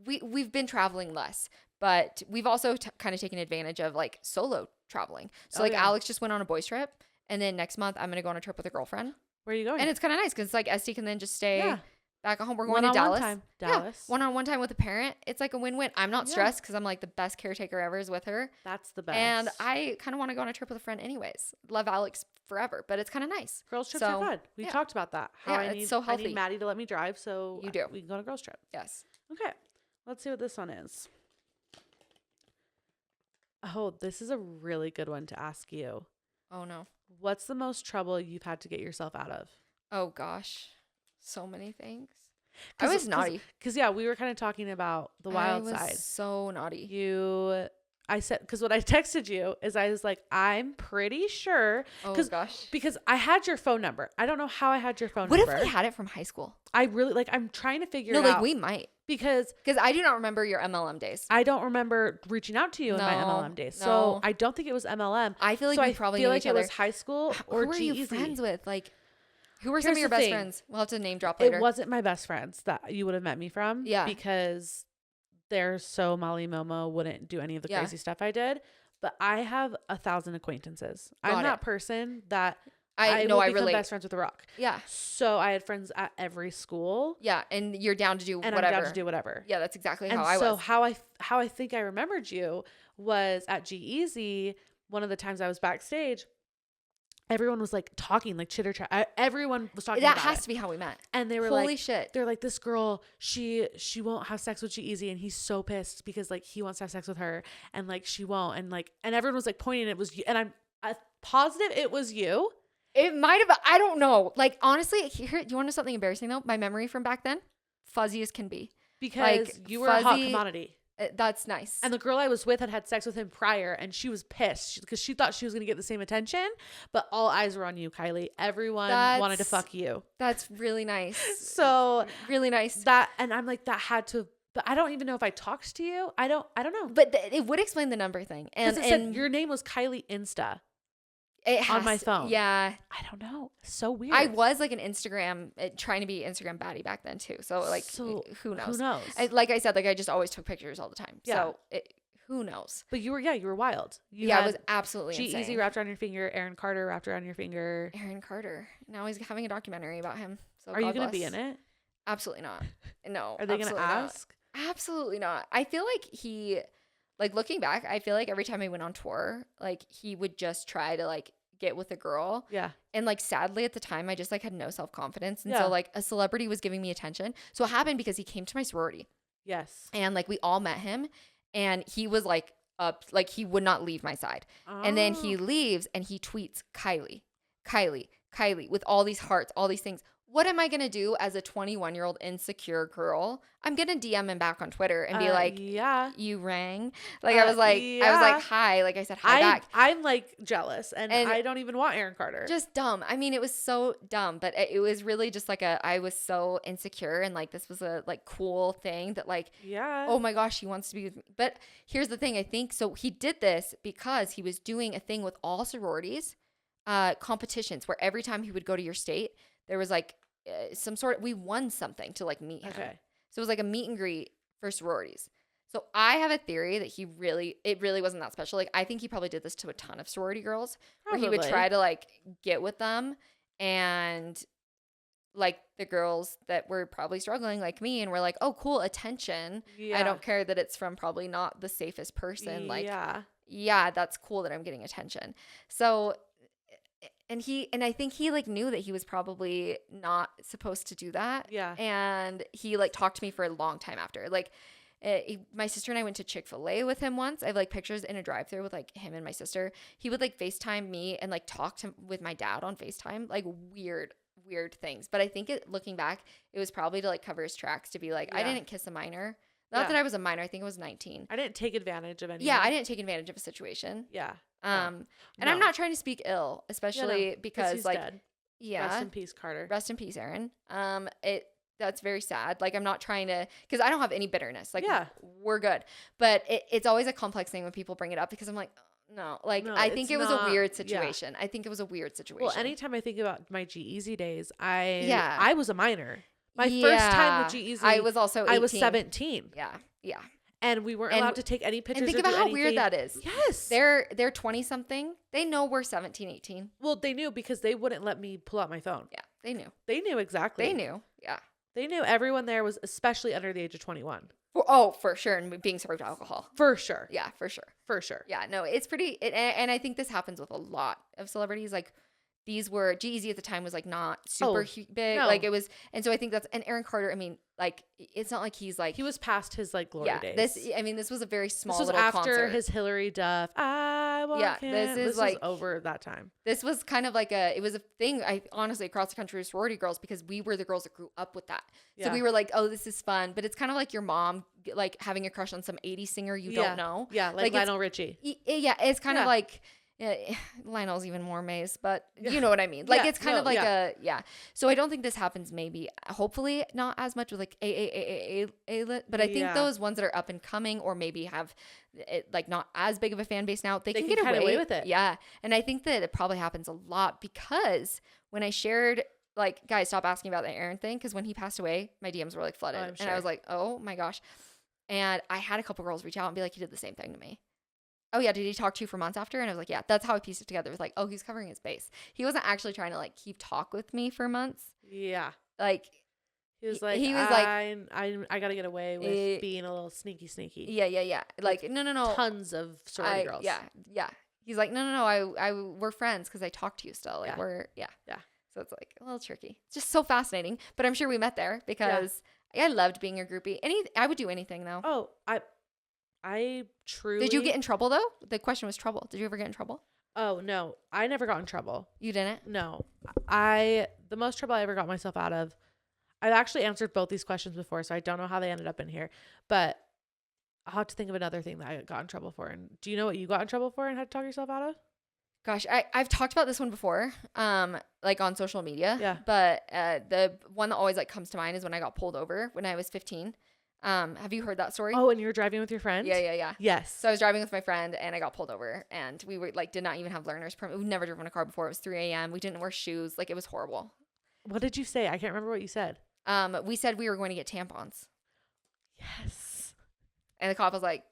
we've been traveling less, but we've also kind of taken advantage of like solo traveling. So Alex just went on a boys trip, and then next month I'm gonna go on a trip with a girlfriend. Where are you going? And it's kind of nice because like Esty can then just stay back at home. We're going to Dallas. One-on-one time with a parent. It's like a win-win. I'm not stressed because I'm like the best caretaker ever is with her. That's the best. And I kind of want to go on a trip with a friend anyways. Love Alex forever, but it's kind of nice. Girls trips are fun. We talked about that. It's so healthy. I need Maddie to let me drive, so you do. We can go on a girls trip. Yes. Okay. Let's see what this one is. Oh, this is a really good one to ask you. Oh no. What's the most trouble you've had to get yourself out of? Oh gosh. So many things. I was naughty. Because we were kind of talking about the wild side. I was so naughty. I said, because what I texted you is I was like, I'm pretty sure. Oh gosh. Because I had your phone number. I don't know how I had your phone number. What if we had it from high school? I really, I'm trying to figure it out. No, like we might. Because I do not remember your MLM days. I don't remember reaching out to you in my MLM days. So I don't think it was MLM. I feel like we probably knew each other. It was high school or Who were you G-Eazy. friends with? Like, who were some of your best friends? We'll have to name drop later. It wasn't my best friends that you would have met me from. Yeah. Because they're so Molly Momo, wouldn't do any of the crazy stuff I did. But I have 1,000 acquaintances. I'm that person that I become best friends with a rock. Yeah. So I had friends at every school. Yeah, and you're down to do whatever. And I'm down to do whatever. Yeah, that's exactly how I was. So how I think I remembered you was at G-Eazy. One of the times I was backstage, everyone was like talking, like chitter chat. Everyone was talking about it. That has to be how we met. And they were holy shit. They're like, this girl, she won't have sex with G-Eazy, and he's so pissed because like he wants to have sex with her, and like she won't, and everyone was like pointing. It was you, and I'm positive it was you. It might have. I don't know. Like honestly, here, do you want to know something embarrassing though? My memory from back then, fuzzy as can be. Because you were a hot commodity. That's nice. And the girl I was with had sex with him prior, and she was pissed because she thought she was going to get the same attention, but all eyes were on you, Kylie. Everyone wanted to fuck you. That's really nice. So really nice. And I'm like, that had to. But I don't even know if I talked to you. I don't know. But it would explain the number thing. And it said your name was Kylie Insta. On my phone. Yeah. I don't know. So weird. I was like an Instagram, trying to be Instagram baddie back then too. So like, who knows? Like I said, like I just always took pictures all the time. Yeah. So who knows? But you were wild. I was absolutely insane. G-Eazy wrapped around your finger. Aaron Carter wrapped around your finger. Aaron Carter. Now he's having a documentary about him. So are you going to be in it? Absolutely not. No. Are they going to ask? Absolutely not. I feel like like looking back, I feel like every time I went on tour, like he would just try to like get with a girl. Yeah. And like sadly at the time I just like had no self-confidence. And so like a celebrity was giving me attention. So it happened because he came to my sorority. Yes. And like we all met him and he was like up, like he would not leave my side. Oh. And then he leaves and he tweets Kylie with all these hearts, all these things. What am I going to do as a 21-year-old insecure girl? I'm going to DM him back on Twitter and be like, you rang. Like I was like, hi. Like I said, hi back. I'm like jealous and I don't even want Aaron Carter. Just dumb. I mean, it was so dumb, but it was really just like I was so insecure and like, this was a like cool thing that like, oh my gosh, he wants to be with me. But here's the thing. I think, so he did this because he was doing a thing with all sororities, competitions where every time he would go to your state, there was like, we won something to like meet him. Okay. So it was like a meet and greet for sororities. So I have a theory that it really wasn't that special. Like I think he probably did this to a ton of sorority girls where he would try to like get with them and like the girls that were probably struggling like me and were like, oh, cool, attention. Yeah. I don't care that it's from probably not the safest person. Like, yeah, that's cool that I'm getting attention. So I think he like knew that he was probably not supposed to do that. Yeah. And he like talked to me for a long time after. Like my sister and I went to Chick-fil-A with him once. I have like pictures in a drive-thru with like him and my sister. He would like FaceTime me and like talk with my dad on FaceTime, like weird things. But I think looking back, it was probably to like cover his tracks, to be like, I didn't kiss a minor. Not that I was a minor. I think I was 19. I didn't take advantage of anything. Yeah, I didn't take advantage of a situation. Yeah. And I'm not trying to speak ill, especially because he's like dead. Yeah. Rest in peace, Carter. Rest in peace, Aaron. That's very sad. Like, I'm not trying to, because I don't have any bitterness. Like, we're good. But it's always a complex thing when people bring it up, because I'm like, no. Like, I think it was a weird situation. I think it was a weird situation. Well, anytime I think about my G-Eazy days, I was a minor. My first time with G-Eazy, I was also 18. I was 17. Yeah. And we weren't allowed to take any pictures. And think about how weird that is. Yes. They're 20-something. They know we're 17, 18. Well, they knew, because they wouldn't let me pull out my phone. Yeah, they knew. They knew exactly. They knew. Yeah. They knew everyone there was especially under the age of 21. Oh, for sure. And being served alcohol. For sure. Yeah, for sure. For sure. Yeah, no, it's pretty. And I think this happens with a lot of celebrities. Like, these were, G-Eazy at the time was like not super big. No. Like, it was. And so I think and Aaron Carter, I mean, like, it's not like he's like. He was past his like glory days. This was a very small little concert. This was after his Hillary Duff. This was over that time. This was kind of like it was a thing, honestly, across the country with sorority girls, because we were the girls that grew up with that. So we were like, oh, this is fun. But it's kind of like your mom, like, having a crush on some 80s singer you don't know. Yeah, like Lionel Richie. It's kind of like. Lionel's even more amazed, but you know what I mean. Like, it's kind of like So I don't think this happens. Maybe, hopefully, not as much with like but I think those ones that are up and coming, or maybe have like not as big of a fan base now, they can get away with it. Yeah, and I think that it probably happens a lot, because when I shared, like, guys, stop asking about the Aaron thing, because when he passed away, my DMs were like flooded, and I was like, oh my gosh, and I had a couple girls reach out and be like, he did the same thing to me. Oh yeah, did he talk to you for months after? And I was like, yeah, that's how I pieced it together. It was like, oh, he's covering his base. He wasn't actually trying to like keep talk with me for months. Yeah. Like, he was like, I gotta get away with being a little sneaky. Yeah. Like, no. Tons of sorority girls. Yeah. He's like, no. We're friends because I talk to you still. Like, we're. So it's like a little tricky. It's just so fascinating. But I'm sure we met there, because I loved being a groupie. I would do anything though. Oh, I truly. Did you get in trouble though? The question was trouble. Did you ever get in trouble? Oh no, I never got in trouble. You didn't? No, the most trouble I ever got myself out of. I've actually answered both these questions before, so I don't know how they ended up in here. But I'll have to think of another thing that I got in trouble for. And do you know what you got in trouble for and had to talk yourself out of? Gosh, I've talked about this one before, like on social media. Yeah. But the one that always like comes to mind is when I got pulled over when I was 15. Have you heard that story? Oh, and you were driving with your friend? Yeah. Yes. So I was driving with my friend and I got pulled over, and we were like, did not even have learner's permit. We've never driven a car before. It was 3 a.m. We didn't wear shoes. Like, it was horrible. What did you say? I can't remember what you said. We said we were going to get tampons. Yes. And the cop was like,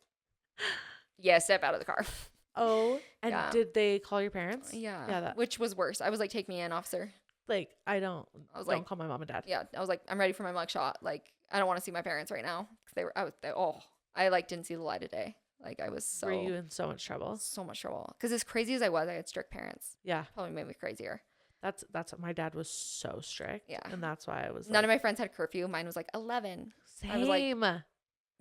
yeah, step out of the car. Oh, and did they call your parents? Yeah. Which was worse. I was like, take me in, officer. Like, don't call my mom and dad. Yeah. I was like, I'm ready for my mugshot. Like, I don't want to see my parents right now. I like didn't see the light of day. Like, I was so. Were you in so much trouble? So much trouble. Because as crazy as I was, I had strict parents. Yeah. Probably made me crazier. That's what my dad was, so strict. Yeah. And that's why I was. None of my friends had curfew. Mine was like 11. Same. I was like,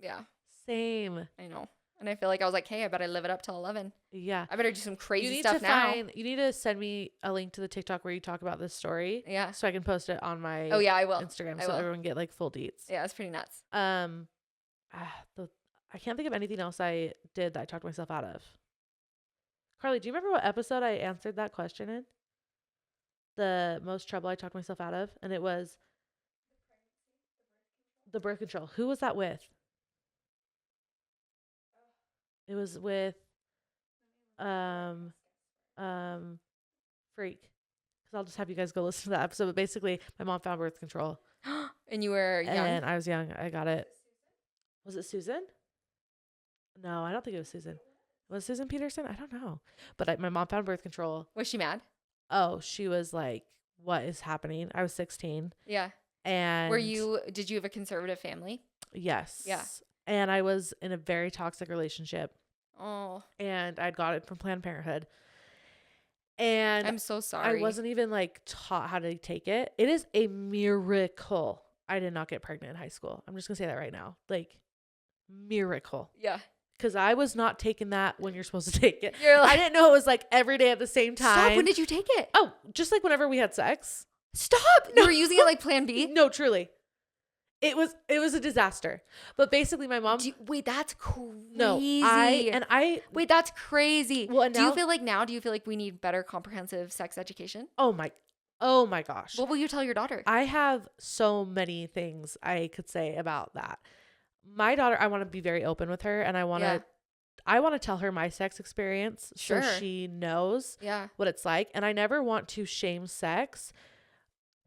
yeah. Same. I know. And I feel like I was like, hey, I better live it up till 11. Yeah. I better do some crazy stuff now. You need to send me a link to the TikTok where you talk about this story. Yeah. So I can post it on my I will. Instagram, so everyone get like full deets. Yeah, it's pretty nuts. I can't think of anything else I did that I talked myself out of. Carly, do you remember what episode I answered that question in? The most trouble I talked myself out of? And it was the birth control. Who was that with? It was with Freak. Because I'll just have you guys go listen to that episode. But basically, my mom found birth control. And you were young? And I was young. I got it. Was it Susan? No, I don't think it was Susan. Was it Susan Peterson? I don't know. But my mom found birth control. Was she mad? Oh, she was like, what is happening? I was 16. Yeah. And did you have a conservative family? Yes. Yeah. And I was in a very toxic relationship. Oh. And I'd got it from Planned Parenthood. And I'm so sorry. I wasn't even like taught how to take it. It is a miracle I did not get pregnant in high school. I'm just gonna say that right now. Like, miracle. Yeah. Because I was not taking that when you're supposed to take it. Like, I didn't know it was like every day at the same time. Stop. When did you take it? Oh, just like whenever we had sex. Stop. You were using it like plan B? No, truly. It was a disaster. But basically my mom. Wait, that's crazy. No, wait, that's crazy. Well, do you feel like we need better comprehensive sex education? Oh my gosh. What will you tell your daughter? I have so many things I could say about that. My daughter, I want to be very open with her, and I want to tell her my sex experience so she knows what it's like. And I never want to shame sex,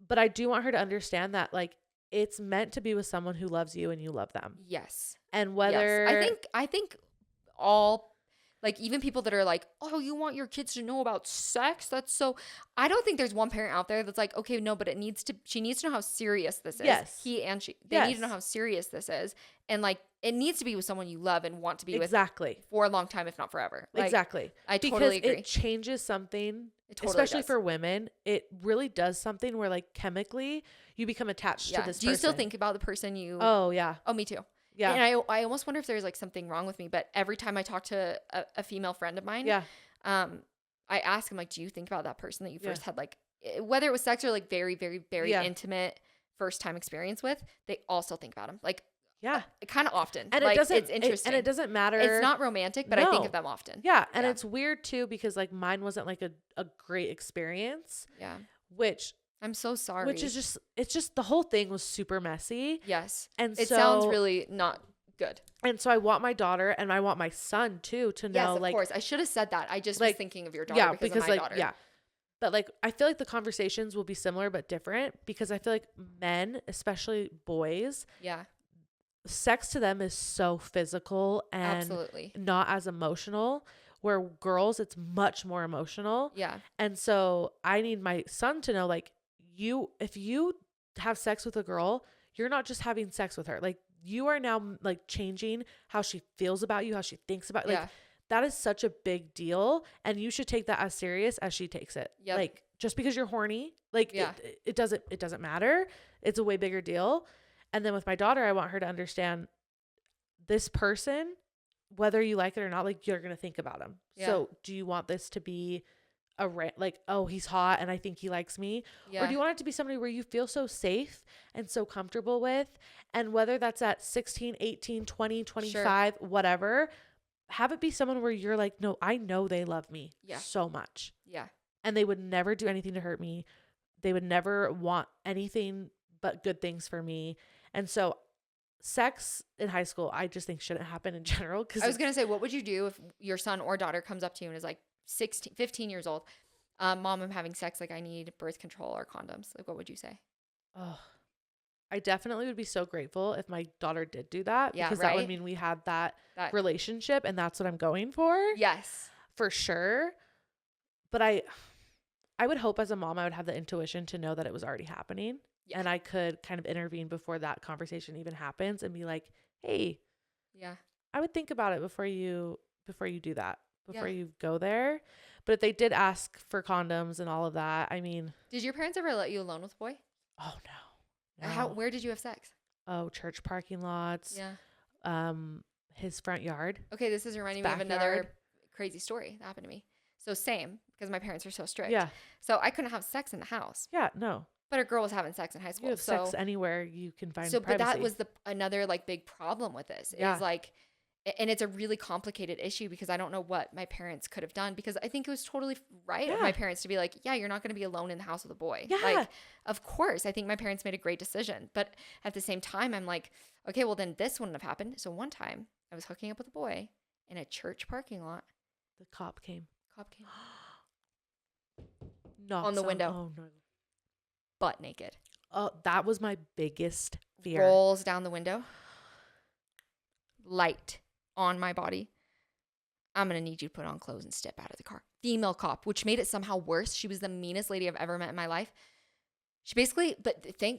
but I do want her to understand that like it's meant to be with someone who loves you and you love them. Yes. And whether I think all, like, even people that are like, oh, you want your kids to know about sex? That's so, I don't think there's one parent out there that's like, okay, no, but she needs to know how serious this is. Yes. They need to know how serious this is. And like, it needs to be with someone you love and want to be with for a long time, if not forever. Like, exactly. I totally agree. It changes something, especially for women. It really does something where like chemically you become attached to this person. Do you still think about the person you... Oh, yeah. Oh, me too. Yeah. And I almost wonder if there's like something wrong with me, but every time I talk to a female friend of mine, I ask them like, do you think about that person that you first had, like, whether it was sex or like very, very, very intimate first time experience with, they also think about them. Like, kind of often. And like, it's interesting. And it doesn't matter. It's not romantic, but I think of them often. Yeah. And it's weird too, because like mine wasn't like a great experience. Yeah. Which... I'm so sorry. Which is it's just the whole thing was super messy. Yes. And it sounds really not good. And so I want my daughter and I want my son too to know, yes, of course. I should have said that. I just was thinking of your daughter because of my daughter. Yeah. But like I feel like the conversations will be similar but different, because I feel like men, especially boys, sex to them is so physical and absolutely not as emotional. Where girls, it's much more emotional. Yeah. And so I need my son to know, like, if you have sex with a girl, you're not just having sex with her. Like, you are now like changing how she feels about you, how she thinks about like that is such a big deal, and you should take that as serious as she takes it. Yep. Like, just because you're horny, like it doesn't matter. It's a way bigger deal. And then with my daughter, I want her to understand this person, whether you like it or not, like you're gonna think about him. So do you want this to be like, oh, he's hot and I think he likes me, or do you want it to be somebody where you feel so safe and so comfortable with? And whether that's at 16, 18, 20, 25, whatever, have it be someone where you're like, no, I know they love me so much, and they would never do anything to hurt me. They would never want anything but good things for me. And so sex in high school, I just think shouldn't happen in general. Because I was gonna say, what would you do if your son or daughter comes up to you and is like 15 years old, mom, I'm having sex, like I need birth control or condoms? Like, what would you say? Oh, I definitely would be so grateful if my daughter did do that, because that would mean we had that relationship, and that's what I'm going for. Yes, for sure. But I would hope as a mom, I would have the intuition to know that it was already happening. Yeah. And I could kind of intervene before that conversation even happens and be like, hey, I would think about it before you do that, before you go there. But if they did ask for condoms and all of that, I mean. Did your parents ever let you alone with a boy? Oh, no. Where did you have sex? Oh, church parking lots. Yeah. His front yard. Okay, this is reminding me of another crazy story that happened to me. So same, because my parents are so strict. Yeah. So I couldn't have sex in the house. Yeah, no. But a girl was having sex in high school. You have sex anywhere you can find privacy. But that was another like big problem with this. Is like, and it's a really complicated issue, because I don't know what my parents could have done, because I think it was totally right of my parents to be like, yeah, you're not going to be alone in the house with a boy. Yeah. Like, of course, I think my parents made a great decision. But at the same time, I'm like, okay, well then this wouldn't have happened. So one time I was hooking up with a boy in a church parking lot. The cop came. On the window. Oh, no. Butt naked. Oh, that was my biggest fear. Rolls down the window. Light on my body. I'm going to need you to put on clothes and step out of the car. Female cop, which made it somehow worse. She was the meanest lady I've ever met in my life. She basically,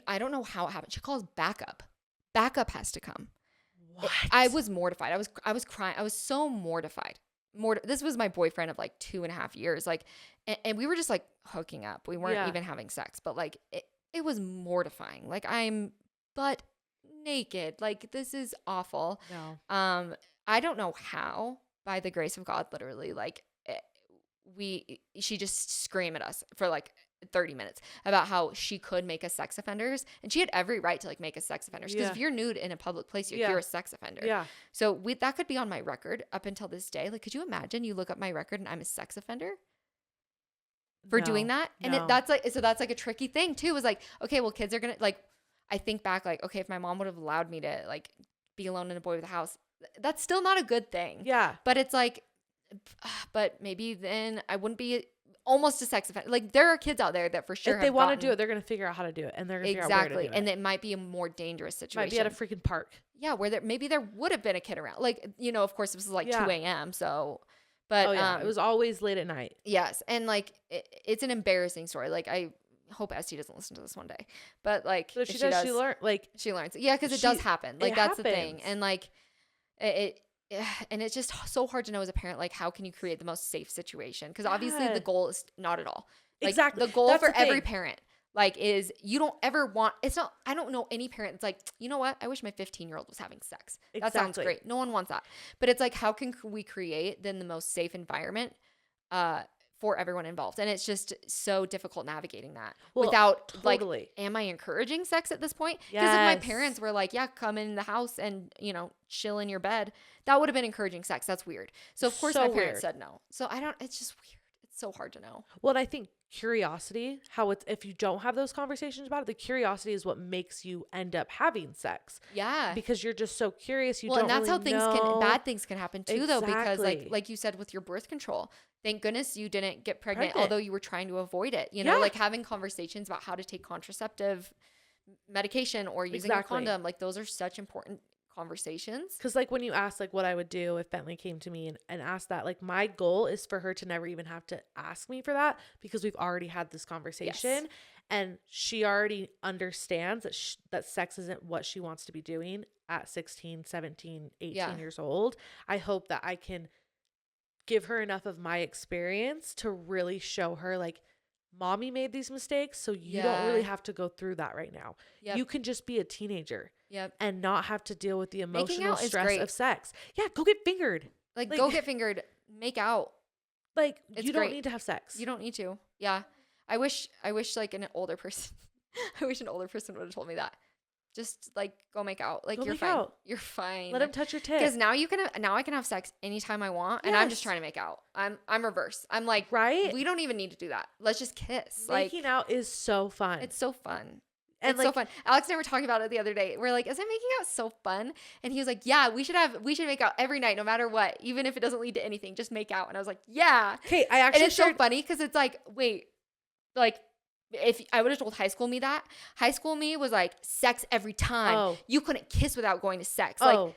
I don't know how it happened. She calls backup. Backup has to come. What? I was mortified. I was crying. I was so mortified. this was my boyfriend of like 2.5 years. Like, and we were just like hooking up. We weren't even having sex, but like it was mortifying. Like I'm butt naked. Like this is awful. No. I don't know how, by the grace of God, literally, like she just screamed at us for like 30 minutes about how she could make us sex offenders, and she had every right to like make us sex offenders, because if you're nude in a public place, you're a sex offender. So that could be on my record up until this day. Like, could you imagine you look up my record and I'm a sex offender for doing that? And that's like a tricky thing too, is like, okay, well, kids are gonna like, I think back like, okay, if my mom would have allowed me to like be alone in a boy with a house, that's still not a good thing. But it's like, but maybe then I wouldn't be almost a sex offender. Like there are kids out there that for sure, if they want to do it, they're going to figure out how to do it, and they're going to figure out where to do it. And it might be a more dangerous situation. Might be at a freaking park. Yeah, where maybe there would have been a kid around. Like, you know, of course this was like 2 a.m. So, but it was always late at night. Yes, and like it's an embarrassing story. Like I hope Esty doesn't listen to this one day, but like so she does. She learns. Yeah, because it does happen. Like that's the thing, and like and it's just so hard to know as a parent, like how can you create the most safe situation? Because obviously the goal is not at all. Like, exactly. The goal that's for every parent, like, is you don't ever want, it's not, I don't know any parent that's like, you know what? I wish my 15-year-old was having sex. That sounds great. No one wants that. But it's like, how can we create then the most safe environment for everyone involved? And it's just so difficult navigating that without like, am I encouraging sex at this point? Because if my parents were like, yeah, come in the house and, you know, chill in your bed, that would have been encouraging sex. That's weird. So of course my parents said no. So it's just weird. It's so hard to know. Well, and I think curiosity, if you don't have those conversations about it, the curiosity is what makes you end up having sex. Yeah. Because you're just so curious. And that's how bad things can happen too, though, because like you said with your birth control, thank goodness you didn't get pregnant, although you were trying to avoid it. You know, like having conversations about how to take contraceptive medication or using a condom, like those are such important conversations. Because like when you ask like what I would do if Bentley came to me and asked that, like my goal is for her to never even have to ask me for that, because we've already had this conversation and she already understands that that sex isn't what she wants to be doing at 16, 17, 18 years old. I hope that I can give her enough of my experience to really show her like, mommy made these mistakes, so you don't really have to go through that right now. You can just be a teenager and not have to deal with the emotional stress of sex. Yeah, go get fingered. Like go get fingered, make out. Like you don't need to have sex. You don't need to. Yeah. I wish like an older person would have told me that. Just like go make out. Like you're fine. You're fine. Let him touch your tit. Because now I can have sex anytime I want, and I'm just trying to make out. I'm reverse. I'm like, we don't even need to do that. Let's just kiss. Making out is so fun. It's so fun. And it's so fun. Alex and I were talking about it the other day. We're like, isn't making out so fun? And he was like, yeah, we should make out every night, no matter what, even if it doesn't lead to anything. Just make out. And I was like, yeah. Okay, and it's so funny because it's like, wait, like. If I would have told high school me that, high school me was like sex every time. You couldn't kiss without going to sex. Like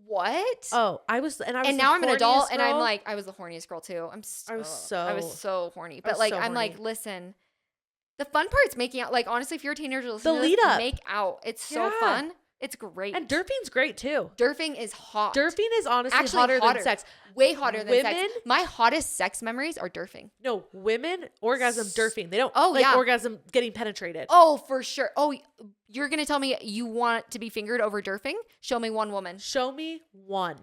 what? And now I'm an adult and I'm like, I was the horniest girl too. I was so horny. But like, I'm like, listen, the fun part's making out. Like honestly, if you're a teenager listening to this, make out. It's so fun. It's great. And Durfing's great too. Durfing is hot. Durfing is honestly hotter than sex. Way hotter than sex. My hottest sex memories are Durfing. No, women orgasm Durfing. They don't orgasm getting penetrated. Oh, for sure. Oh, you're going to tell me you want to be fingered over Durfing? Show me one woman. Show me one.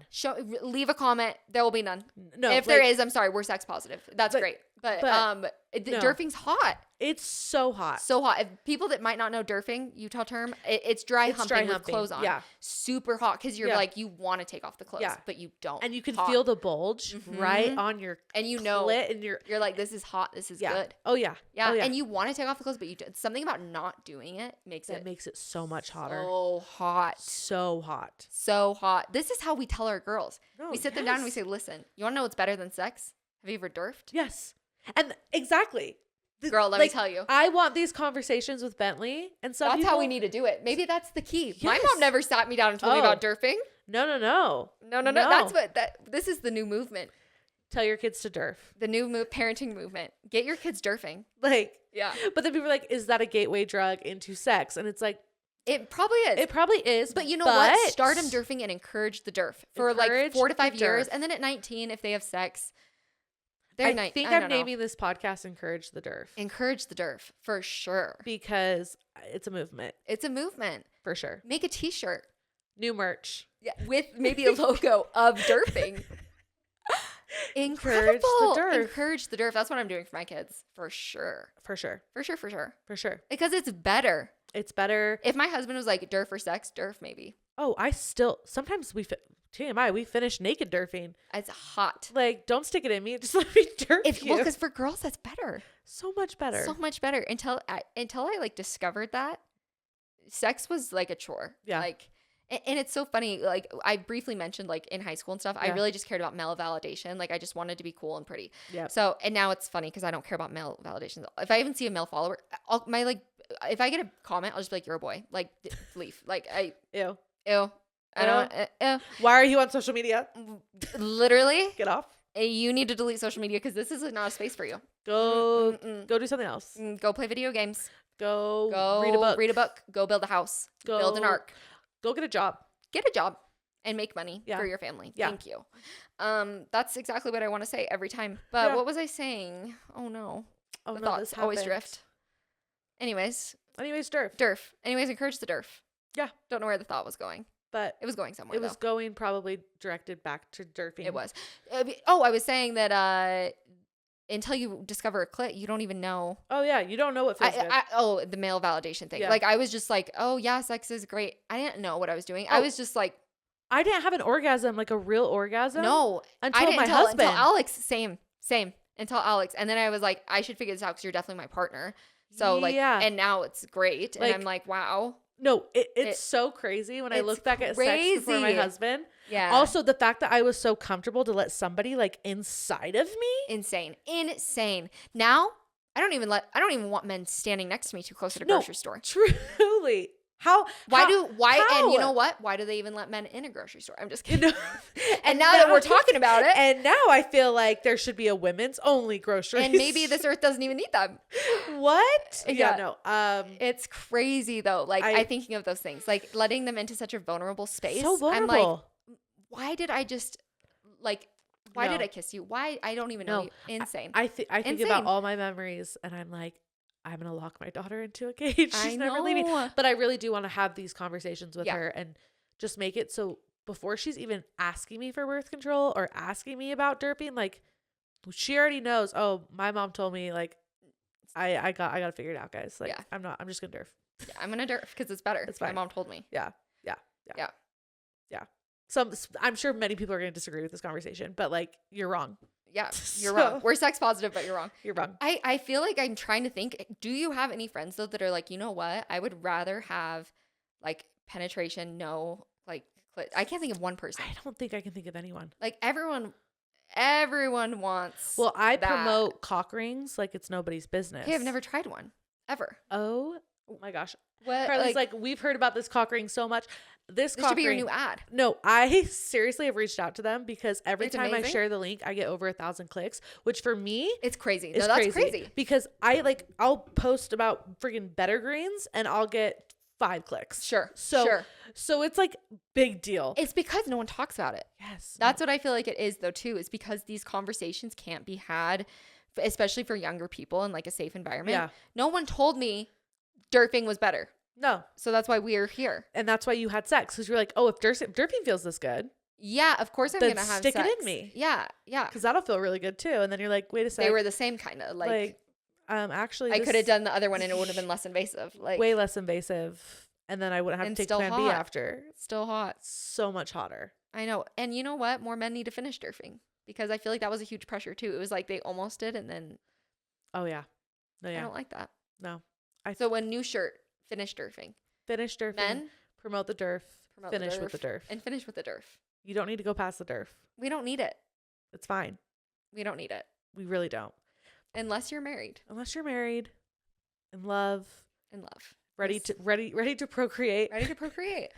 Leave a comment. There will be none. No. If there is, I'm sorry. We're sex positive. That's great. But Durfing's hot. It's so hot. So hot. If people that might not know Durfing, Utah term, it's dry humping with clothes on. Yeah. Super hot because you're like, you want to take off the clothes, but you don't. And you can feel the bulge right on your and you know clit and you're like, this is hot. This is good. Oh, yeah. Yeah. And you want to take off the clothes, but something about not doing it makes it so much hotter. So hot. So hot. So hot. This is how we tell our girls. We sit them down and we say, listen, you want to know what's better than sex? Have you ever Durfed? Yes. And exactly. Girl, let me tell you. I want these conversations with Bentley and stuff. That's how we need to do it. Maybe that's the key. Yes. My mom never sat me down and told me about Durfing. No. That's this is the new movement. Tell your kids to Durf. The new parenting movement. Get your kids Durfing. Like, yeah. But then people are like, is that a gateway drug into sex? And it's like, It probably is. It probably is. But you know what? Start them Durfing and encourage the Durf for like 4 to 5 years. And then at 19, if they have sex, I think I'm naming this podcast Encourage the Durf. Encourage the Durf for sure. Because it's a movement. It's a movement. For sure. Make a t-shirt. New merch. Yeah, with maybe a logo of Durfing. Incredible. Encourage the Durf. That's what I'm doing for my kids. For sure. For sure. For sure. For sure. For sure. Because it's better. It's better. If my husband was like Durf or sex, Durf maybe. Oh, sometimes TMI, we finish naked Durfing. It's hot. Like, don't stick it in me. Just let me Durf you. Well, because for girls, that's better. So much better. So much better. Until I like discovered that sex was like a chore. Yeah. Like, and it's so funny. Like, I briefly mentioned like in high school and stuff, I really just cared about male validation. Like, I just wanted to be cool and pretty. Yeah. So, and now it's funny because I don't care about male validation. If I even see a male follower, if I get a comment, I'll just be like, "You're a boy." Like, leave. Like, ew. I don't. Why are you on social media? Literally, get off. You need to delete social media because this is not a space for you. Go do something else. Go play video games. Go read a book. Go build a house. Go build an ark. Go get a job. Get a job and make money for your family. Yeah. Thank you. That's exactly what I want to say every time. But what was I saying? Oh no. The thoughts always drift. Anyways, Durf. Anyways, encourage the Durf. Yeah. Don't know where the thought was going. But it was going somewhere. It was going probably directed back to Durfing. It was. Oh, I was saying that until you discover a clit, you don't even know. Oh, yeah. You don't know what feels good. The male validation thing. Yeah. Like, I was just like, oh, yeah, sex is great. I didn't know what I was doing. I was just like. I didn't have an orgasm, like a real orgasm. No. Until my husband. Until Alex. Same. Until Alex. And then I was like, I should figure this out because you're definitely my partner. So, like, and now it's great. And I'm like, wow. No, it's so crazy when I look back at sex before my husband. Yeah. Also, the fact that I was so comfortable to let somebody like inside of me. Insane. Now, I don't even want men standing next to me too close at a grocery store. Truly. And you know what? Why do they even let men in a grocery store? I'm just kidding. And now that we're talking about it. And now I feel like there should be a women's only grocery store. And maybe this earth doesn't even need them. What? Yeah, no. It's crazy though. Like, I'm thinking of those things. Like, letting them into such a vulnerable space. So vulnerable. I'm like, why did I just, like, why did I kiss you? Why? I don't even know you. Insane. I think about all my memories and I'm like, I'm going to lock my daughter into a cage. She's never leaving. But I really do want to have these conversations with her and just make it so before she's even asking me for birth control or asking me about derping, like, she already knows, oh, my mom told me, like, I got to figure it out, guys. Like, I'm just going to derf. Yeah, I'm going to derf because it's better. It's fine. My mom told me. Yeah. So I'm sure many people are going to disagree with this conversation, but like, you're wrong. Yeah, you're wrong. We're sex positive, but you're wrong. You're wrong. I feel like I'm trying to think, do you have any friends though that are like, you know what? I would rather have like penetration, like I can't think of one person. I don't think I can think of anyone. Like everyone wants. Well, I promote cock rings like it's nobody's business. Hey, I've never tried one ever. Oh my gosh. What? Carly's like, we've heard about this cock ring so much. This cock should be ring, your new ad. No, I seriously have reached out to them because every time I share the link, I get over 1,000 clicks, which for me, it's crazy. No, that's crazy. Because I'll post about freaking better greens and I'll get 5 clicks. Sure. So it's like big deal. It's because no one talks about it. Yes. That's what I feel like it is though too, is because these conversations can't be had, especially for younger people in like a safe environment. Yeah. No one told me derping was better. No. So that's why we're here. And that's why you had sex. Because you're like, oh, if derping feels this good. Yeah, of course I'm going to have stick it in me. Yeah. Because that'll feel really good too. And then you're like, wait a second. They were the same kind of like actually. I could have done the other one and it would have been less invasive. Like way less invasive. And then I wouldn't have to take plan B after. Still hot. So much hotter. I know. And you know what? More men need to finish derping. Because I feel like that was a huge pressure too. It was like they almost did and then. Oh yeah. No, yeah. I don't like that. No. So a new shirt, finish derping. Finish derfing. Men, promote the derf. Finish with the derf. And finish with the derf. You don't need to go past the derf. We don't need it. It's fine. We don't need it. We really don't. Unless you're married. In love. Ready to procreate. Agreed.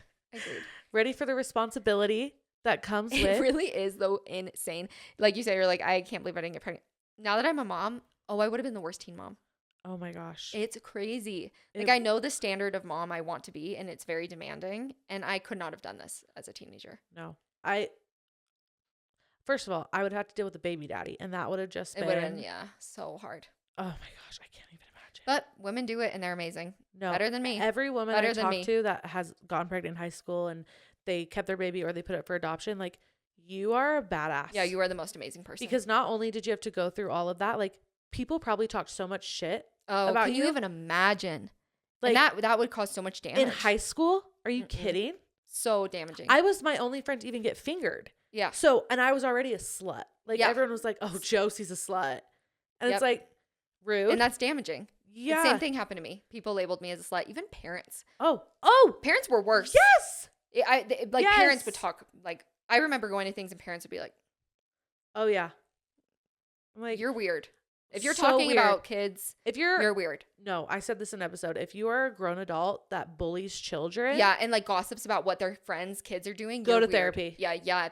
Ready for the responsibility that comes with. It really is though insane. Like you say, you're like, I can't believe I didn't get pregnant. Now that I'm a mom, I would have been the worst teen mom. Oh my gosh. It's crazy. Like I know the standard of mom I want to be, and it's very demanding, and I could not have done this as a teenager. No. First of all, I would have to deal with the baby daddy, and that would have just been. It would have been, so hard. Oh my gosh, I can't even imagine. But women do it, and they're amazing. No. Better than me. Every woman I talk to that has gotten pregnant in high school and they kept their baby or they put it for adoption, like, you are a badass. Yeah, you are the most amazing person. Because not only did you have to go through all of that, like, people probably talked so much shit about can you even imagine? Like, and that would cause so much damage. In high school? Are you kidding? So damaging. I was my only friend to even get fingered. Yeah. So, and I was already a slut. Like, everyone was like, oh, Josie's a slut. And it's like, rude. And that's damaging. Yeah. The same thing happened to me. People labeled me as a slut. Even parents. Oh. Parents were worse. Yes. Parents would talk, like, I remember going to things and parents would be like, oh, yeah. I'm like, you're weird. If you're talking about kids, you're weird. No, I said this in an episode. If you are a grown adult that bullies children. Yeah. And like gossips about what their friends' kids are doing. Go to therapy. Yeah.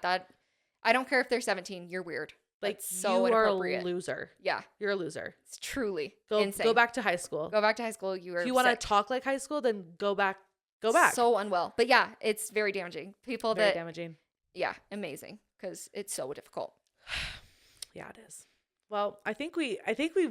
I don't care if they're 17. You're weird. Like, so you are a loser. Yeah. You're a loser. It's truly insane. Go back to high school. Go back to high school. If you want to talk like high school, then go back. Go back. So unwell. But yeah, it's very damaging. Very damaging. Yeah, amazing. Because it's so difficult. Yeah, it is. Well, I think we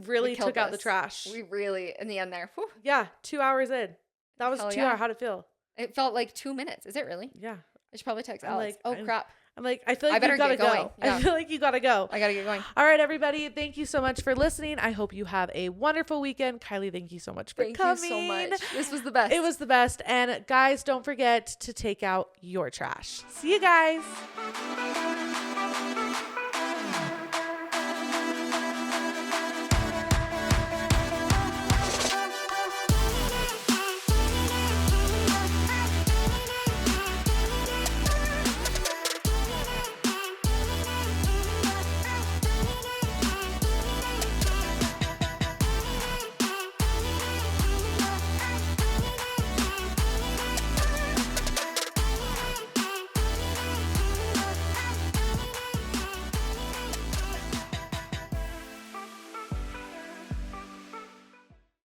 really took out the trash. We really, in the end there. Whew. Yeah, 2 hours in. That was 2 hours. How'd it feel? It felt like 2 minutes. Is it really? Yeah. I should probably text Alex. Crap. I'm like, I feel like you gotta go. Yeah. I feel like you gotta go. I gotta get going. All right, everybody. Thank you so much for listening. I hope you have a wonderful weekend. Kylie, thank you so much for coming. Thank you so much. This was the best. It was the best. And guys, don't forget to take out your trash. See you guys.